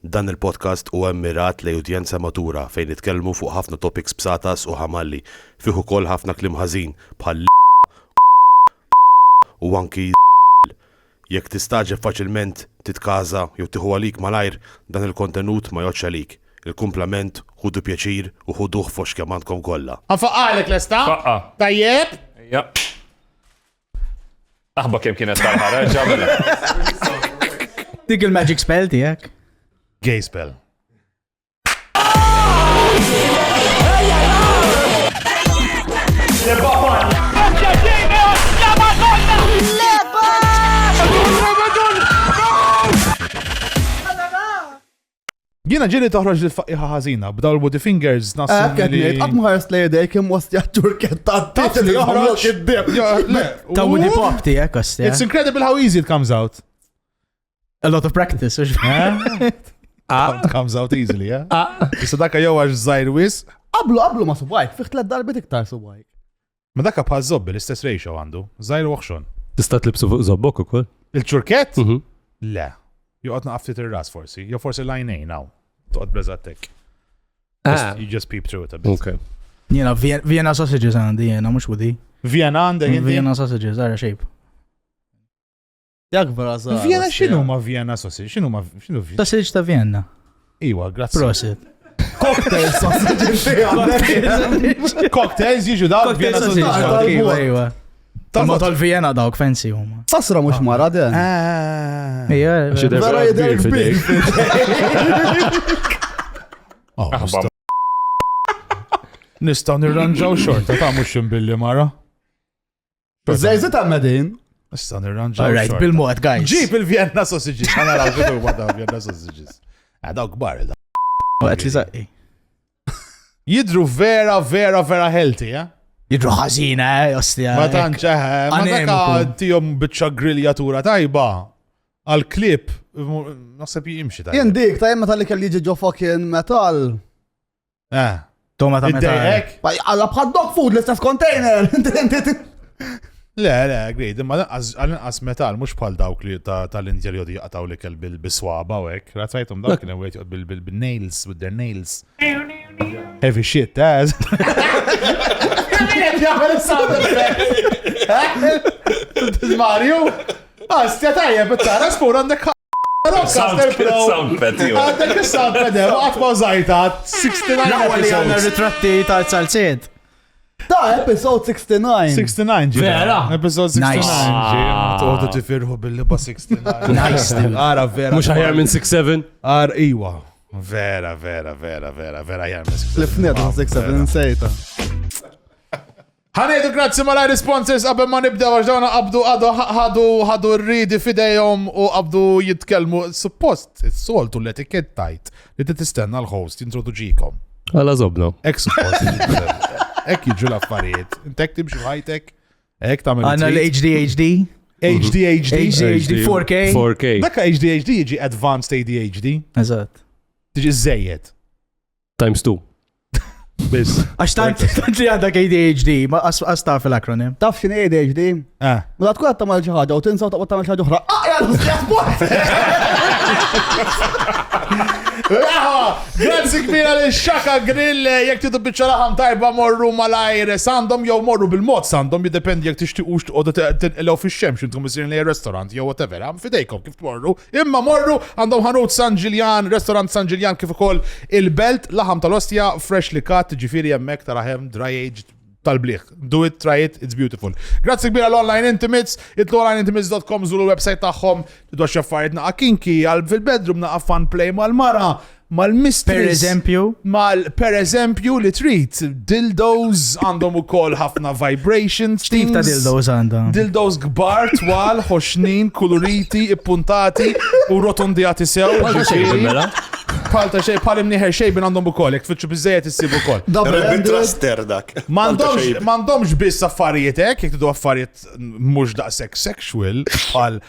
Dan il-podcast huwa mmirat lejn udjenza matura fejn nitkellmu fuq ħafna topics b'satas u ħamalli, fih ukoll ħafna kliem ħażin bħal u anki jekk tistaġeb faċilment titkaża jew tieħu għalik malajr dan il-kontenut ma jgħodx għalik. Il-kumplament ħudu pjaċir u ħuduh fox kemm għandkom kollha. Għanfaqalek l-esta? Faqqa. Tajjeb? Ja. Aħba kemm kienet tarħara, ġabela. Dik il-magic spell tijak. Gay spell. Jina ġili toħroġ l-faqqiħa ħazina, b'daw l-body fingers nassu. Għetnejt, għatmuħar slejde kim wasja ġurketta t-tat li għamlok id-dib. Ta' Woody Pop tijak, ostja. It's incredible how easy it comes out. A lot of practice, It comes out easily, yeah? Issa dakka jow għax zaħir wis. Qablu ma subajk, fiħt l darbit iktar subajk. Ma dakka bħal zobbi, l-istess ratio għandu. Zaħir uħxon. Tista' tlibsu fuq zobbok ukoll? Il-ċurket? Le. Joqgħod naqftit ir-ras forsi. Jew forsi lajnej naw. Toqgħod bleżattek. You just peep through it a bit. Okay. Jena, Vienna sausages għandi, jena, mux Woody. Vienna għandek inti? Vienna sausages, għara shape. Jak vera zaħra. Vienna xinu ma Vienna sausage? Xinu ma Vienna? Sausage ta' Vienna. Iwa, grazzi. Prosit. Cocktail sausage. Cocktails jiġu dawk Vienna sausage. Iwa. Tal-ma tal-Vienna dawk fancy huma. Sasra mux mara den. Ija, Vera jider kbir. Nistaw nirranġaw xorta ta' mux ximbilli mara. Zejzit għammedin. Nistaw nirranġaw all right, xorta. bil-mod, guys. Ġib il-Vienna sausages. Għana raġu ma daw Vienna sausages. Daw kbar da. Għat li zaqqi. Jidru vera healthy, ja? Jidru ħazina, ostja. Ma tanċaħ, ma taka tijom bitċa griljatura tajba. Għal-klip, naħseb jimxi tajba. Jien dik, ta' jemma tal-li kelli ġiġo fucking metal. Toma ta' meta. Id-dejek? Għalla bħad dog food l-istess container. Le, grid, imma għal-inqas metal, mux bħal dawk li tal-Indja li jodi jaqtaw li kell bil-biswaba u ek. Razzajtum dawk li għet bil-nails, with their nails. Heavy shit, as. Mario? Stja tajja, bittara, spur għandek Soundpad, ju. Għandek il-soundpad, għatma zaħita, 69 Għalli għanna episodes. ritratti tal-salsiet. Ta' episode 69. 69 ġi. Vera? Episode 69 Nice. ġi. Toħdu tifirħu bil-liba 69. Nice, dude. Ara, vera. Mux ħajar minn 6-7? Ara, iwa. Vera jar minn 69. Lifnija ta' 67 nsejta. Ħanejdu grazzi ma lajri sponsors qabel ma nibdew għax dawna ħadu r-ridi fidejhom u qabdu jitkellmu. Suppost, s-soltu l-etikettajt li tistenna l-host jintroduġikom. Għala zobna. Ek suppost. Ek jiġu l-affarijiet. Intek timxu ħajtek. Ek tamil. Għanna l-HDHD. HDHD. 4K. 4K. Dakka HDHD jiġi Advanced ADHD. Eżat. Tiġi żejjed. Times 2. Biss. Għax tant li għandak ADHD, ma għastaf fil-akronim. Taf xin ADHD? Ma tkun għatta mal ħaġa u tinsaw taqbad tamel ħaġa uħra. Grazzi kbira li Xaka Grill, jek tidu bieċa laħam tajba morru malajr sandom jew morru bil-mod sandom, jidependi jek tixtiqux tqodu tinqlew fix-xemx intom isirin li restaurant jew whatever, għam fidejkom kif tmorru. Imma morru għandhom ħanut San Ġiljan, restaurant San Ġiljan kif ukoll il-belt laħam tal-ostja fresh li kat ġifieri hemmhekk tarahem dry aged tal-bliħ. Do it, try it, it's beautiful. Grazzi kbira l-Online Intimates, itlu onlineintimates.com zulu l-website tagħhom, tidwa xaffariet naqa' kinki, għal fil-bedroom naqa' fun play mal-mara, mal-mistress. Per eżempju li trid dildos għandhom ukoll ħafna vibrations. Stif ta' dildos għandhom. Dildos kbar, twal, ħoxnin, kuluriti, ippuntati u rotondijati sew. Palta xej, palim nieħer xej bin għandhom ukoll, jek tfittxu bizzejet issibu ukoll. Traster dak. Mandomx biss affarijiet hekk, jek tidu affarijiet mhux daqshekk sexual bħal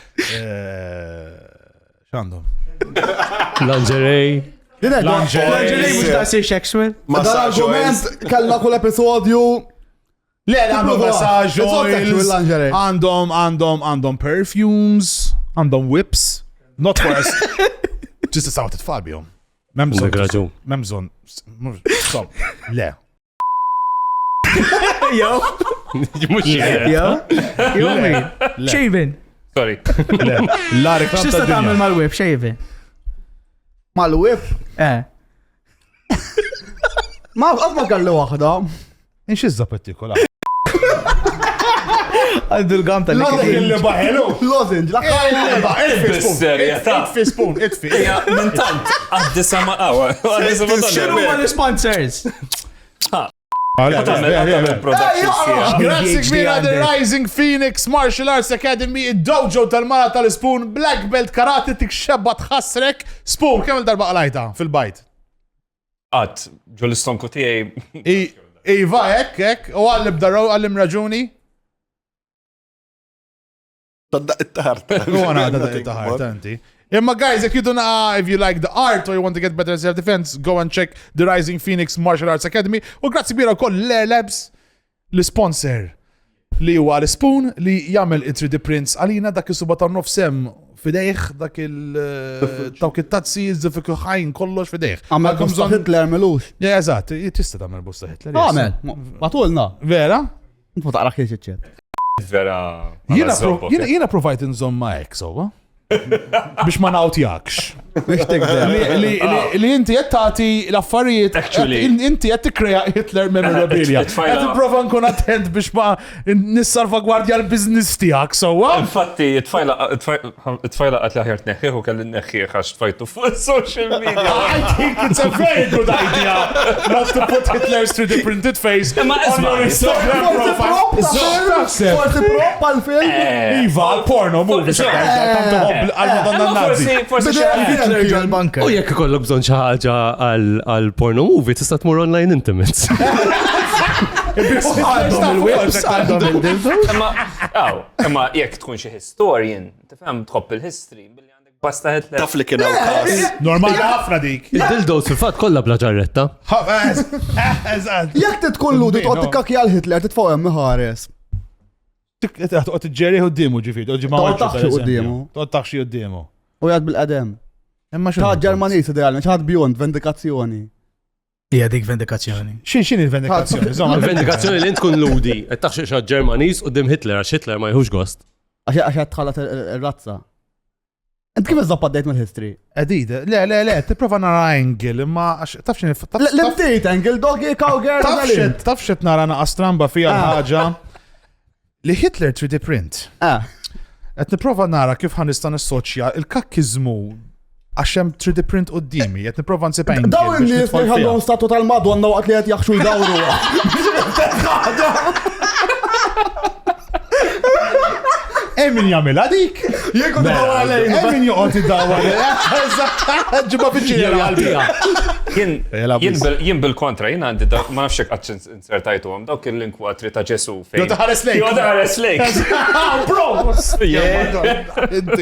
x'għandhom? Lingerie. Lingerie mux ta' sir sexual. Dal-argument kalla kull episodju. Le, għandhom massage oils, għandhom perfumes, għandhom whips. Not for us. Tista' saw titfal bihom. Għandek raġun. Memżon. Le. Yo, Mux yo, min. Shaven. Sorry. L-arek X'tista' tagħmel mal-whip, shaven? Mal-whip. Ma kalli waħda. Inxizza partikola. Għandu l-gam tal-li. baħelu. Lozenġ, Itfi spoon, itfi. Minn tant, għaddi sama għawa. Xinu ma l-sponsors? Grazie kbira The Rising Phoenix Martial Arts Academy, id-dojo tal-mara tal-spoon, black belt karate tikxebba tħassrek. Spoon, kemm il-darba għalajta fil-bajt? Għad, ġol-istonku tijaj. Iva, ek, u għallib darrow, għallim raġuni. Taddaq it-taħart. Għana għadda it-taħart, tanti. Imma guys, if you like the art or you want to get better at self-defense, go and check The Rising Phoenix Martial Arts Academy. U grazzi bira wkoll Lair Labs, l-sponsor li huwa l-spoon li jagħmel 3D prints għalina dak is-suba tan-nofsem fidejh, dak il-tazzi, il-żifik ħajn kollox fidejh. Għamel busta Hitler melux. Ja, eżatt, tista' tagħmel busta Hitler. Għamel, matulna. Vera? Ntu taqra kieċeċet. Vera. Jiena provajt nżomma hekk sowa. Biex ma nawtjakx. Biex tikdem. Li inti qed tagħti l-affarijiet. Actually. Inti qed tikkrea Hitler memorabilia. Qed tipprova nkun attent biex ma nissalvagwardja l-business tiegħek sewwa. Infatti, it-tfajla għat laħjar t-neħħieħ u kelli n-neħħieħ għax tfajtu fuq social media. I think it's a very good idea not to put Hitler's 3D printed face on your Instagram profile. Forsi prop għal-film. Iva, porno movie. Għal-Madonna Nazi. Hitler ġal-banka. U jekk ikollok bżonn xi ħaġa għal porno movie tista' tmur online intimates. Għandhom il-whips, għandhom il-dildos. Imma jekk tkun xi historian, tifhem tħobb il-history billi għandek basta Hitler. Taf li kien każ. Normali ħafna dik. Il-dildos fil-fatt kollha bla ġarretta. Jekk titkollu di toqgħod tikkakja l-Hitler titfawhem miħares. Toqgħod tiġġeri qudiemu ġifieri, Toqgħod taħxi qudiemu. Toqgħod taħxi qudiemu. U jgħad bil-qadem. Imma xi ċaħad Ġermanis idealment, ċaħad bjond, vendikazzjoni. Hija dik vendikazzjoni. Xin il-vendikazzjoni? Il-vendikazzjoni li tkun ludi, qed taħxi xi Ġermaniż qudiem Hitler għax Hitler ma jħux gost. Għax tħallat il-razza. Ent kif iżappat dejt mill-history? Edid, le, tipprova nara angle, imma taf xin L-imtejt angle, doggy, cowgirl, taf xet nara naqas stramba fija ħaġa li Hitler 3D print. Qed nipprova nara kif ħanista nissoċja il-kakkizmu għaxem 3D print qoddimi, qed nipprova nsib angle. Daw in-nies li ħallhom statu tal-Madonna waqt li qed jaħxu jdawru. Emin jagħmilha dik? Jien kont dawra lejn. Emin joqgħod idawra. Ġibha fiċċina qalbi. Jien bil-kontra, jien għandi ma nafx hekk qatt insertajtuhom dawk il-linkwatri ta' Ġesu fejn. Jo taħares lejk. Jo taħares lejk. Bro!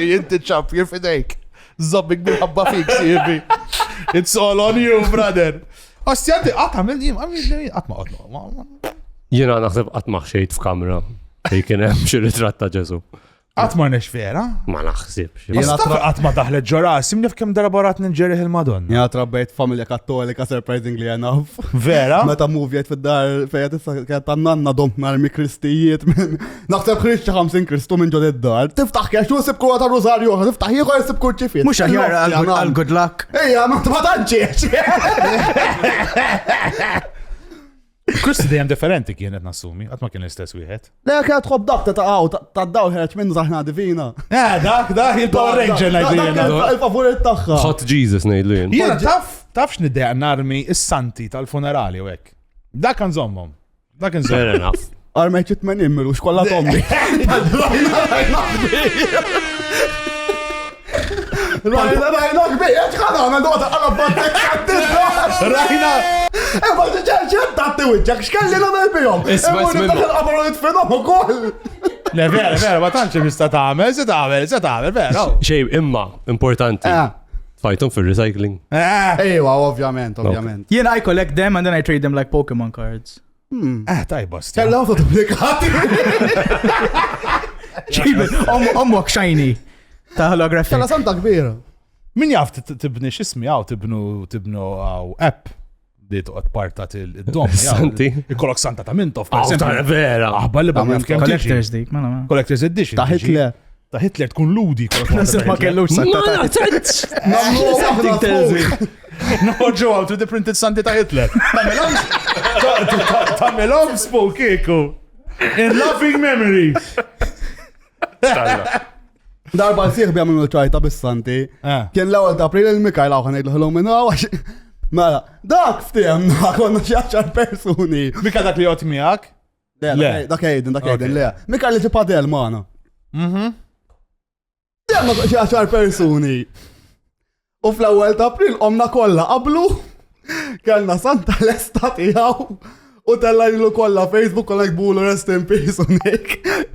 Inti ċab, jirfidejk. Zobbik bil-ħabba fik, sibi. It's all on you, brother. Ostjanti, għamil għatma għatma. Jiena naħseb qatt ma ħxejt f'kamra fejn kien hemm xi ritratt ta' Ġesu. Għatma nex vera? Ma naħsibx. Għatma daħlet ġoras, simnif kem darba rat nġeriħ il-Madonna. Jena trabbejt familja kattolika surprisingly enough. Vera? Meta movijat fid-dar fejja tista' tan-nanna domt narmi kristijiet minn naħseb Kristja 50 Kristu minn ġod id-dar. Tiftaħ kex u sib kura ta' Rosario, tiftaħ jieħor sib kur ċifiet. Mux aħjar għal-good luck. Ejja, ma tanċiex. Kristi dejjem differenti kienet nassumi, għatma kien l-istess wieħed. Le kienet tħobb dak ta' daw ħereċ minnu zaħna divina. Dak, il-Power Ranger ngħidlina. Il-favorit tagħha. Hot Jesus ngħidlu jien. Jiena tafx niddeq narmi is-santi tal-funerali u hekk. Dak kan żommhom. Dak inżomm. Fair enough. Armejt it-men immilu xkolla tommi. Rajna kbija, ċħana għamil doqta għala battek għaddit. Rajna. Ma ċċċċ tatti wicċak, xkalli l-għamil bijom. Isma' għamil it-fenom u koll. Le, vera, ma tantx nista' tagħmel, se tagħmel, vera. Xej, imma importanti. Fajtum fil-recycling. Ejwa, ovvjament. Jien I collect them and then I trade them like Pokemon cards. Tajba, stja. Kella għafta duplikati. Ommok shiny. Ta' holography. Kella santa kbira. Min jaf tibni xismi għaw tibnu għaw app li toqgħod partat il-dom. Santi. Ikollok Santa ta' Mintoff. Ta' vera. Aħbar li bħam kemm Collectors dik, ma ma. Collector's Edition. Ta' Hitler. Ta' Hitler tkun ludi. Nasib ma kellux Santa ta' Noġu għaw to the printed Santi ta' Hitler. Ta' melom spokeku. In loving memory. Darba l-sieħ bjamlu ċajta bis-Santi. Kien l-ewwel ta' April il-Mikajl għaw ħanejdlu ħilhom minn għax. Mela, dak ftiemna konna xi 10 persuni. Mika dak li jgħod miegħek? Le, dak jgħidin, le. Mikajl li ġi padel magħna. Ftiemna xi 10 persuni. U fl-ewwel ta' April omna kollha qablu kellna Santa l-esta tiegħu. U tellajlu kolla Facebook kolla jgbulu rest in peace unik.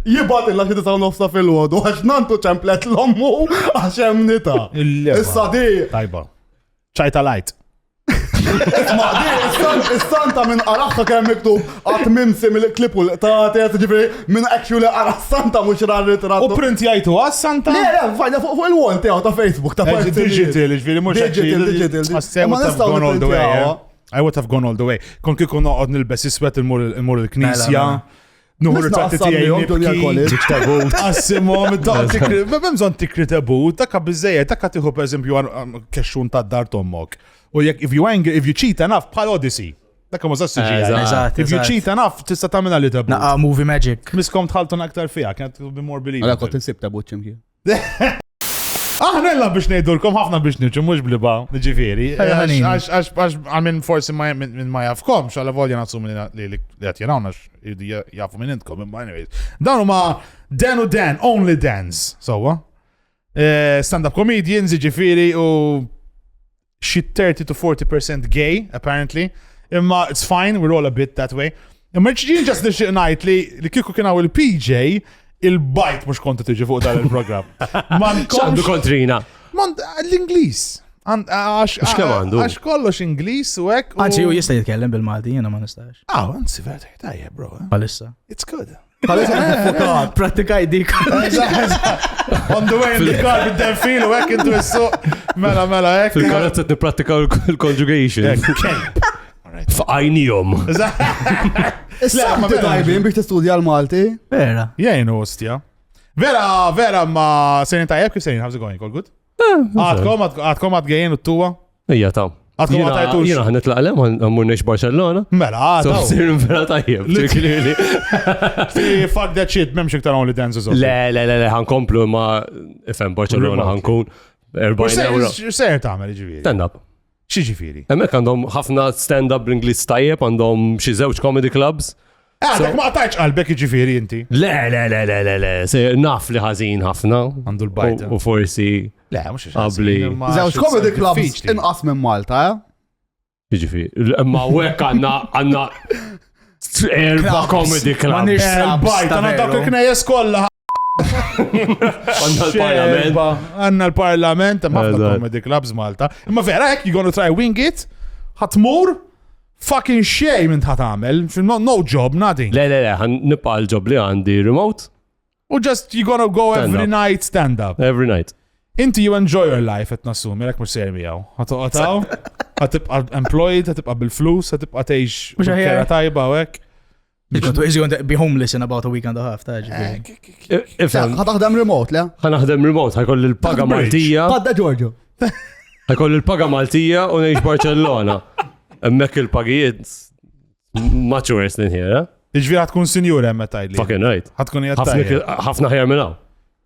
Jibat illa xi tisaw nofsa fil-ħodu għax nantu ċemplet l-ommu għax hemm nita. Issa di. Tajba. ċajta lajt. Ma di is-Santa minn qaraħħa kemm miktub għat mimsi mill-klipu ta' tiegħek ġifieri minn actually qara Santa mhux rar ritrat. U print jgħidu Santa? Le, fajna fuq il-wall tiegħu ta' Facebook ta' Digital, ġifieri mhux digital. I would have gone all the way. Kon kiku noqgħod nilbes iswed imur il-knisja. Nuħur ritratti tiegħi. Assimhom b'bżonn tikri tebut, dakka biżejjed, dakka tieħu pereżempju kexxun tad-dar tommok. U jekk if you cheat enough bħal Odyssey. Dakka ma sassi ġi. If you cheat enough tista' tagħmilha li tebut. Naqa' movie magic. Miskom tħalton aktar fiha, kienet be more believable. Għala kont insib tebut ċimkien. Aħna biex nejdulkom ħafna biex nirċu, mux bliba, ġifiri. Għax minn forsi minn ma jafkom, xalla volja nasu minn li għat jarawna, jafu minn intkom, imma anyways. Dawnu ma Dan u Dan, Only Dans, sowa. Stand-up comedians, ġifiri, u xi 30 to 40% gay, apparently. Imma it's fine, we're all a bit that way. Imma ġiġin just nixtieq ngħid li kieku kien hawn il-PJ, il-bajt mux kontu tiġi fuq dan il-program. Xandu kontrina. L-Inglis. Għax kollox Inglis u ek. Għanċi u jista jitkellem bil-Malti, jena ma nistax. Għanzi verta jtajja, bro. Palissa. It's good. Pratika id-dik. On the way in the car bid-den fil u ek intu issu. Mela ek. Fil-karazza t-nipratikaw il-conjugation. F'ajnijom. Is-Santi tajbin biex tistudja l-Malti? Vera. Jajnu, ostja. Vera, ma sejn tajjeb kif sejn, how's it going? All good? Għadkom għadgħajin u t-tuwa? Ija ta' Għadkom għadajtux? Jina ħanet laqlem, għammurnex Barcelona. Mela, għadaw. Sir vera tajjeb. Fuck that shit, memx iktar only dances. Le, ħankomplu ma ifem Barcelona ħankun 40 euro. Sejr tamel, ġiviri. Stand up. Xieġifiri? Emmek għandhom ħafna stand-up bl-Inglis tajjeb, għandhom xi żewġ comedy clubs. Dak ma għatajċ qalbek ġifiri inti. Le, naf li ħażin ħafna. Għandu l-bajta. U forsi. Le, mux Qabli. Żewġ comedy clubs inqas minn Malta, Ġifiri. Ma wek għanna erba comedy clubs. El-bajta, għanna dak il-knejjes kolla. Għanna l-parlament. Għanna l-parlament, ħafna comedy clubs Malta. Imma vera, jek you gonna try wing it, ħatmur, fucking shame int ħatamel, no job, nothing. Le, għan nibqa l-ġob li għandi remote. U just you gonna go every night stand up. Every night. Inti you enjoy your life, et nassumi, lek mux sermi għaw. Ħatoqataw, ħatibqa employed, ħatibqa bil-flus, ħatibqa teħx kera tajba u ek. Because is going to be homeless in about a week and a half, ta' ġifiri. ħataħdem remote, le? ħanaħdem remote, ħajkoll il-paga Maltija. Padda Giorgio. Ħajkoll il-paga Maltija u neħx Barcellona. Emmek il-pagijiet much worse than here, Iġviri ħatkun senjur emme tajli. Fucking right. ħatkun jgħattajja. ħafna ħjar minnaw.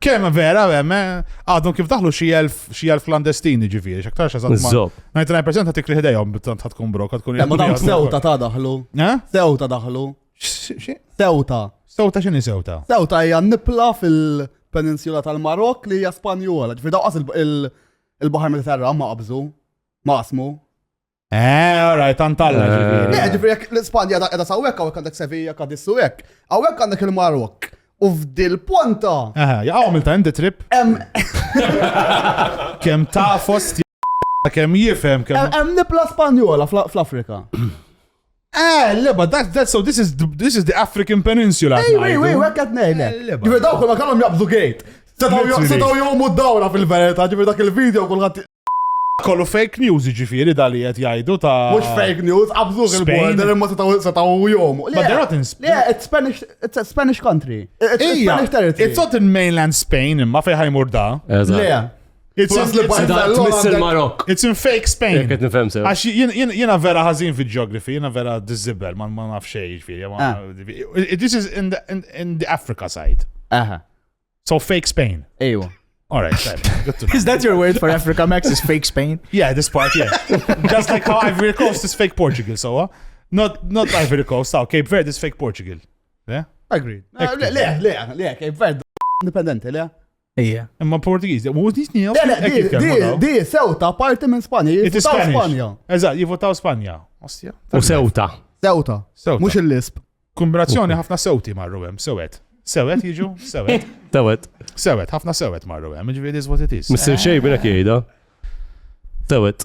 Kem vera, emme, għadhom kif daħlu xie klandestini ġifiri, xaktar xazat ma. 99% ħatik li ħdejhom, bittant ħatkun brok, ħatkun Ma dawn sewta ta' daħlu. Sewta daħlu. Sewta. Sewta xini sewta? Sewta hija nibla fil-peninsula tal-Marok li hija Spanjola. Ġifieri daqqas il-Baħar Mediterran ma qabżu. Ma qasmu. Alright, antalla ġifiri. Ġifieri l-Ispanja edha sawwek hawnhekk għandek Sevilla Kadissu hekk. Hawnhekk għandek il-Marok. U f'dil ponta. Jaqgħu milta indi trip. Kemm ta' fost kemm jifhem kemm. Hemm nibla Spanjola fl-Afrika. Leba, so this is the African Peninsula. Wek qed ngħidlek. Ġifieri dawk ma kellhom jaqbżu gate. Setgħu jomu d-dawra fil-verità, ġifieri dak il-video kulħadd kollu fake news ġifiri dali qed jgħidu ta' Mux fake news, abżuq Spain. il-border imma setaw jomu. But they're not in Spain. Yeah, it's a Spanish country. It's Spanish territory. It's not in mainland Spain imma fej ħajmur da. Le. It's Tmiss il-Marok. in fake Spain. Jekk qed nifhem sew. Għax jiena vera ħażin fil-geography, jiena vera dizzibel, ma naf xejn ġifieri. This is in the Africa side. Aha. So fake Spain. Ejwa. All right, good to know. Is that your word for Africa, Max? Is fake Spain? Yeah, this part, yeah. Just like how Ivory Coast is fake Portugal, so not Ivory Coast, Cape Verde is fake Portugal. Yeah? Agreed. Le, Cape Verde indipendenti, le? Ija. Imma Portugiż, mhux disni. Di Sewta parti minn Spanja, It is jivvotaw Spanish. Spanja. Eżatt, jivvotaw Spanja. Ostja. U sewta. Sewta. Sewta. Mux il-lisp. Kombinazzjoni ħafna sewti marru hemm, sewet. Sewet jiġu, sewet. Tawet. Sewet, ħafna sewet marru hemm, ġifieri is what it is. Mr. Shejbin hekk jgħidha. Tawet.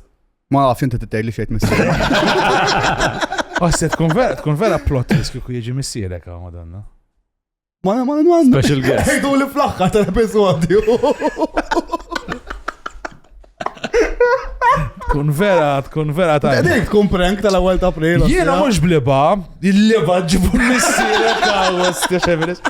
Ma nafx inti titejli xejn missier. Ostia, tkun vera plot twist kieku jiġi missierek hawn madonna. Ma Special guest. Ejdu li fl-axħar tal-episodju. Tkun vera ta' Dik tkun prank tal-ewwel ta' April. Jiena mhux bliba, il-liba ġibu missierek hawn, ostia xeveris.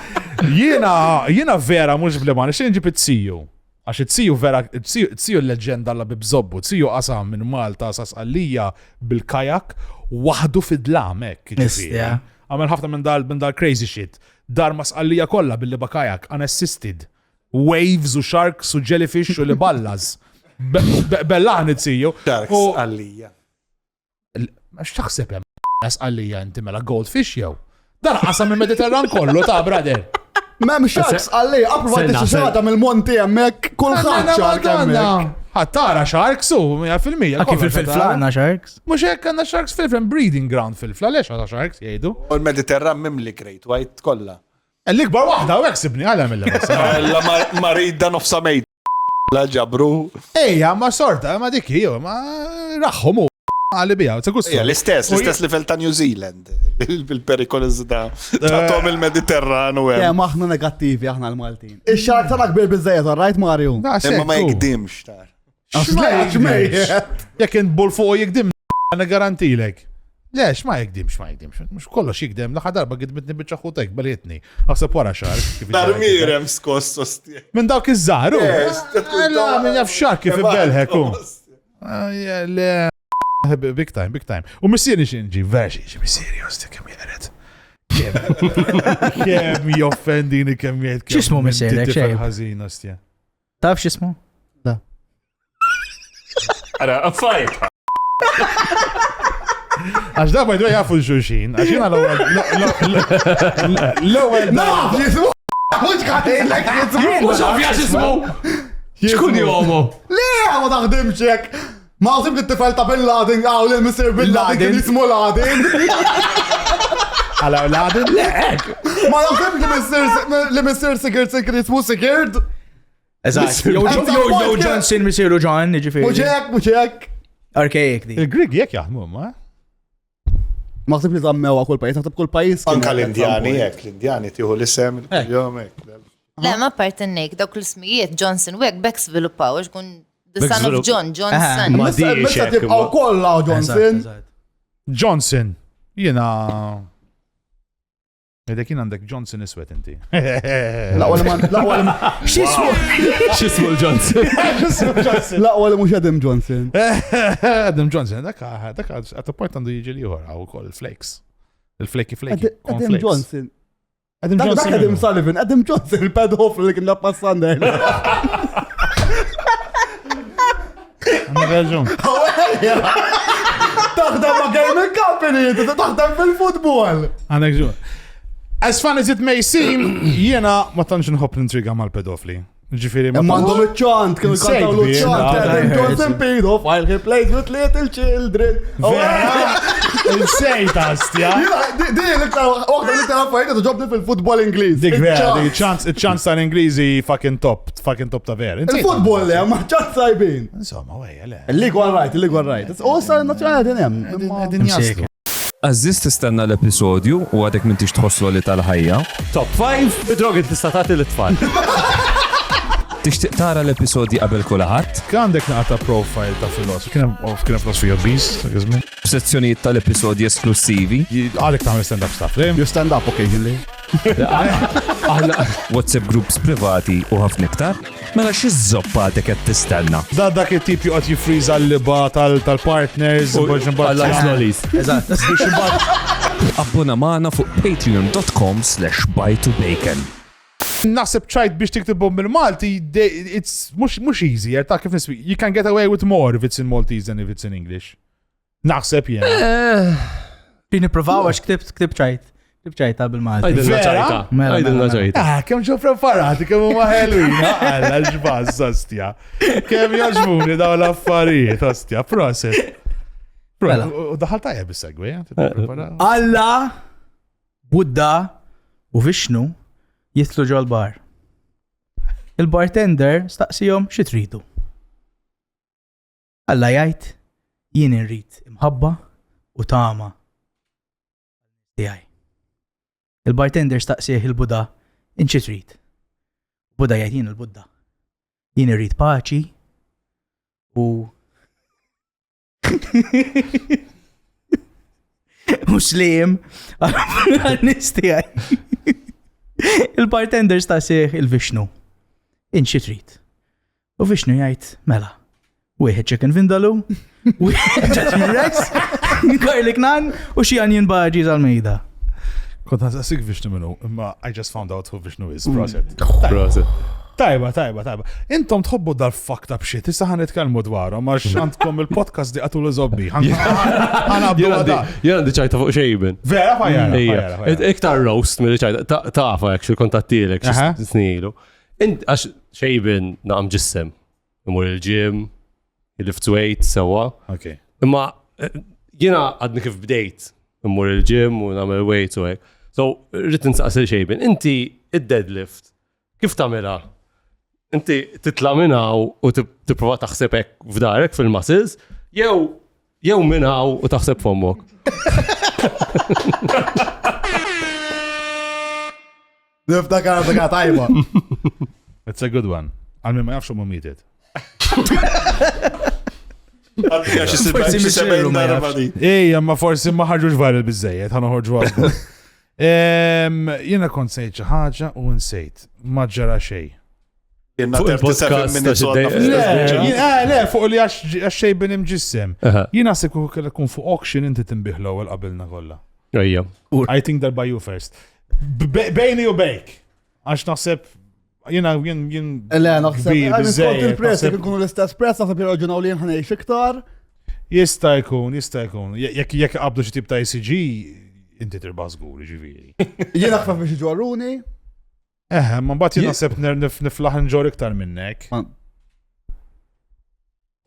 Jiena vera mhux bliba, nixtieq nġib it-siju. Għax it-siju vera, it-siju l-leġenda la bibżobbu, it-siju qasam minn Malta sa Sqallija bil-kajak waħdu fid-dlam hekk. Yeah. Għamel ħafna minn dal crazy shit. Dar ma Sqallija kollha bil-liba kajak, unassisted. Waves u sharks u jellyfish u li ballas. Bellaħn it-siju. Sharks Sqallija. X'taħseb hemm Sqallija inti mela goldfish jew? Dar qasam il-Mediterran kollu ta' brother. Mem sharks għalli, approvat xaħta mill-monti hemmhekk, kulħadd shark hemmhekk. Ħattara sharks u 100%. Kif il-fil-fla għanna sharks? Mux hekk għanna sharks fil-fla, breeding ground fil-fla, lex għanna sharks jgħidu? U l-Mediterran mimli Great White kollha. L-ikbar wahda u sibni għalla mill-la. La marida nofsa mejt. La ġabru. Ejja, ma sorta, ma dikki, ma raħħom u għalli bija. L-istess livell ta' New Zealand. Bil-perikolizda ta' tom il-Mediterran u Ja, hemm. maħna negattivi aħna l-Maltin. Ix-xark tara kbir biżejjed, right Mario? Imma ma jikdimx tar. Xmejt. Jek inbul fuq jikdim, għana garantilek. Lex, ma jikdimx. Mux kollox jikdim, laħa darba għidmitni bieċaħutek, balietni. Għasab wara xark. Dar mirem skost sostje. Minn dawk iż-żaru. La, minn jaf xark kif belħek. Big time. U missieri xinġi, verġi, missieri, osti, kem jgħeret. Kem joffendini, kem jgħed. X'ismu missierek, xejn? Ħazin, ostja. Taf x'ismu? Ara, affajt. Għax da bajdu jgħafu l-ġuxin, għax jina l-ewel. Naf, jismu! Mux għatilek, jismu! Mux ovvja xismu! Xkun jomu? Le, ma taħdimx jek! Ma għazib l-tifel ta' Bin Laden, għaw li Mr. Bin Laden kien jismu Laden. Għala Laden? Ma għazib li Mr. Sigurd kien jismu Sigurd. Eżatt. Joe Johnson misiru John, ġifiri. Muċek. Archaic di. Il-Grig jek jaħdmu, ma? Ma għazib li zammewa kull pajis, għazib kull pajis. Anka l-Indjani jek, l-Indjani tiħu l-isem il-jom jek. Le, ma partennek, dawk l-ismijiet Johnson u għek bek sviluppaw, kun the son of John, Johnson. Ma di Messa tibqaw kolla Johnson. Johnson, jena. Edek jien għandek Johnson iswet inti. Xismu l-Johnson? Laqwa li mux Adam Johnson. Adam Johnson, dak għat-part għandu jiġi li jħor, għaw kol il-flakes. Il-flaky. Adam Johnson. Adam Dak Johnson. Adam Sullivan, Adam Johnson, il-pedofil li kien passander. Għandek raġun. Taħdem ma' gaming company, taħdem fil-futbol. Għandek raġun. As fun as it may seem, jiena ma tantx nħobb l-intriga mal-pedofli. Ġifiri ma Mandom il-ċant, kienu kantaw l-ċant, Adam Johnson pedophile, he plays with little children. Il-sejt għastja. Di l-iktar, waħda l-iktar affarijiet ġobni fil-futbol Ingliż. Dik vera, il-ċans tal-Ingliżi fucking top ta' ver. Il-futbol le, ma ċant sajbin. Insomma, wejja, le. Il-legal right. U sa' nazjonali din Din jaslu. Għazziz tistenna l-episodju u għadek minn tix tħosslu li tal-ħajja. Top 5 bidrogi tista' tagħti l-tfal. Tixtieq tara l-episodji qabel kulħadd? Għandek naqta profile ta' filosofija, kien hemm filosofija beast, għizmin. Sezzjonijiet tal-episodji esklusivi? Għalek tagħmel stand-up stuff, le? You stand up occasionally. WhatsApp groups privati u ħafna iktar? Mela xi żoppa għadek qed tistenna? Dak it-tip joqgħod jifriża l-liba tal-partners u Għall-Arsenalis. Abbona magħna fuq patreon.com/buy2bacon. Naħseb ċajt biex tiktibhom bil-Malti, it's mhux easier, ta' kif niswi. You can get away with more if it's in Maltese than if it's in English. Naħseb jena. Bini provaw għax ktib ċajt. Ktib ċajta bil-Malti. Għajdilna ċajta. Għajdilna ċajta. Kem ġo preparati, kem huma ħelwin, għalla ġbaz, ostja. Kem jaġbuni daw l-affarijiet, ostja, proset. U daħal tajja bis-segwi, Alla, Buddha u Vishnu jitlu ġo l-bar. Il-bartender staqsijom xi tridu. Alla jgħid jien irrid imħabba u tama. Tiegħi. Il-bartender staqsih il-Buddha in xi trid. Buddha jgħid jien il-Buddha. Jien irrid paċi u Muslim għal-nis tiegħi. Il-bartender staqsih il-Vishnu. In xi trid. U Vishnu jgħid mela. Wieħed chicken vindaloo, wieħed jasmine rice, garlic naan u xi onion bhajis għal-mejda. Kont ħasasik Vishnu minnu, imma I just found out who Vishnu is. Proset. Tajba. Intom tħobbu dal-fucked up shit, issa ħan nitkellmu dwarhom għax għandkom il-podcast di għatul iżobbi. Ħanabdu għada. Jena di ċajta fuq xejben. Vera fajjara. Iktar roast mill ċajta. Tafa jek xil kontattilek snilu. Għax xejben naqam ġissem. Imur il-ġim, il-lift weight, sewa. Imma jena għadni kif bdejt. Imur il-ġim u namel weight u għek. So, rritin saqsil xejben. Inti id-deadlift, kif tamela? Inti titla minnaw u tipprova taħseb hekk f'darek fil-muscles, jew minnaw u taħseb fommok. Niftakar tajba. It's a good one. Għalmi ma jafxu mumietet. Ej, ma forsi ma ħarġuġ viral bizzejiet, ħana ħorġu għazgu. Jena kont sejt ħaġa u nsejt, ma ġara xej. Fuq il-podcast Le, fuq li għaxxej bin imġissem. Jena sekku kella kun fuq auction inti timbiħlaw għal-qabilna kolla. I think that by you first. Bejni u bejk. Għax naħseb, jena Le, naħseb, kont il-press, kunu l-istess press, naħseb jirraġunaw li jenħana iktar. Jista' jkun. Jekk qabdu xi tip ta' ECG, inti tirbaż żgur, ġifieri. Jien naħfef biex iġorruni. Ma mbagħad jien naħseb niflaħ nġor iktar minnek.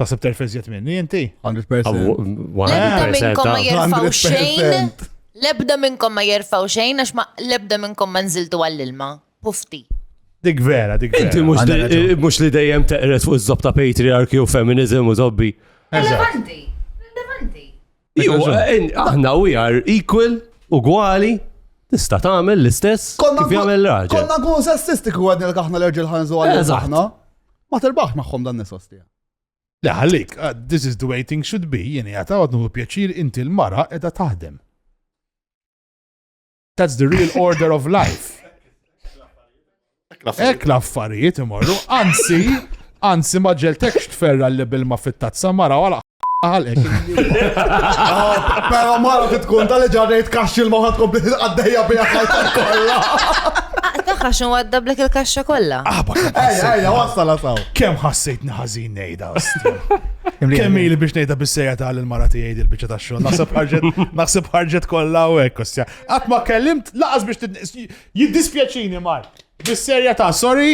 Taħseb terfeżjed minni inti? 100%. Lebda minnkom ma jerfaw xejn għax ma lebda minnkom ma nżiltu għall-ilma. Pufti. Dik vera. Inti mhux li dejjem teqret fuq iż-żob ta' patriarchy u feminizm u zobbi. Relevanti. Aħna we are equal, ugwali, tista' tagħmel l-istess kif jagħmel l-raġel. Konna nkunu sessistiku għadni l-kaħna l-erġel ħanżu għal-aħna. Ma terbaħ magħhom dan nisostija. Le, għallik, this is the way things should be, jeni għatawad nuhu pjaċir inti l-mara edha taħdem. That's the real order of life. Ek l-affarijiet imorru, anzi maġġel tekst ferra li bil-ma fit-tazza mara għala għalek. Pero mara titkun tal ġarrejt kaxxi l-maħat komplet għaddejja bija ħajta kolla. Taħħa xun għaddablek il-kaxxa kolla. Ejja, wassala saw. Kem ħassejt naħazin nejda, ostja. Kem ili biex nejda bis-sejja tal-mara tijaj dil-bicċa ta' xon. Naħseb ħarġet kolla u ekk, ostja. Għat ma kellimt, laqas biex jiddispjaċini mar. Bis-serja ta' sorry.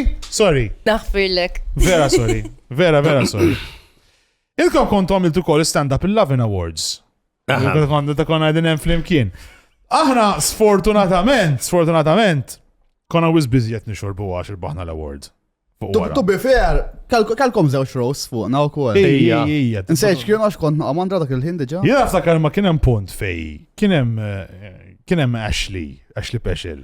Naħfirlek. Vera sorry. Vera sorry. Il-kom kontu għamiltu kol stand-up il-Lovin Awards. Ta' konna għedin flimkien. Aħna sfortunatament, konna wiz bizziet nixorbu għax il-baħna l-awards. To be fair, kalkom zewx roast fuqna u kol. Ija. Nsejċ kienu għax kont għamandra dak il-ħin diġa? Jena ftakar ma kienem punt fej, kienem Ashley Peschel.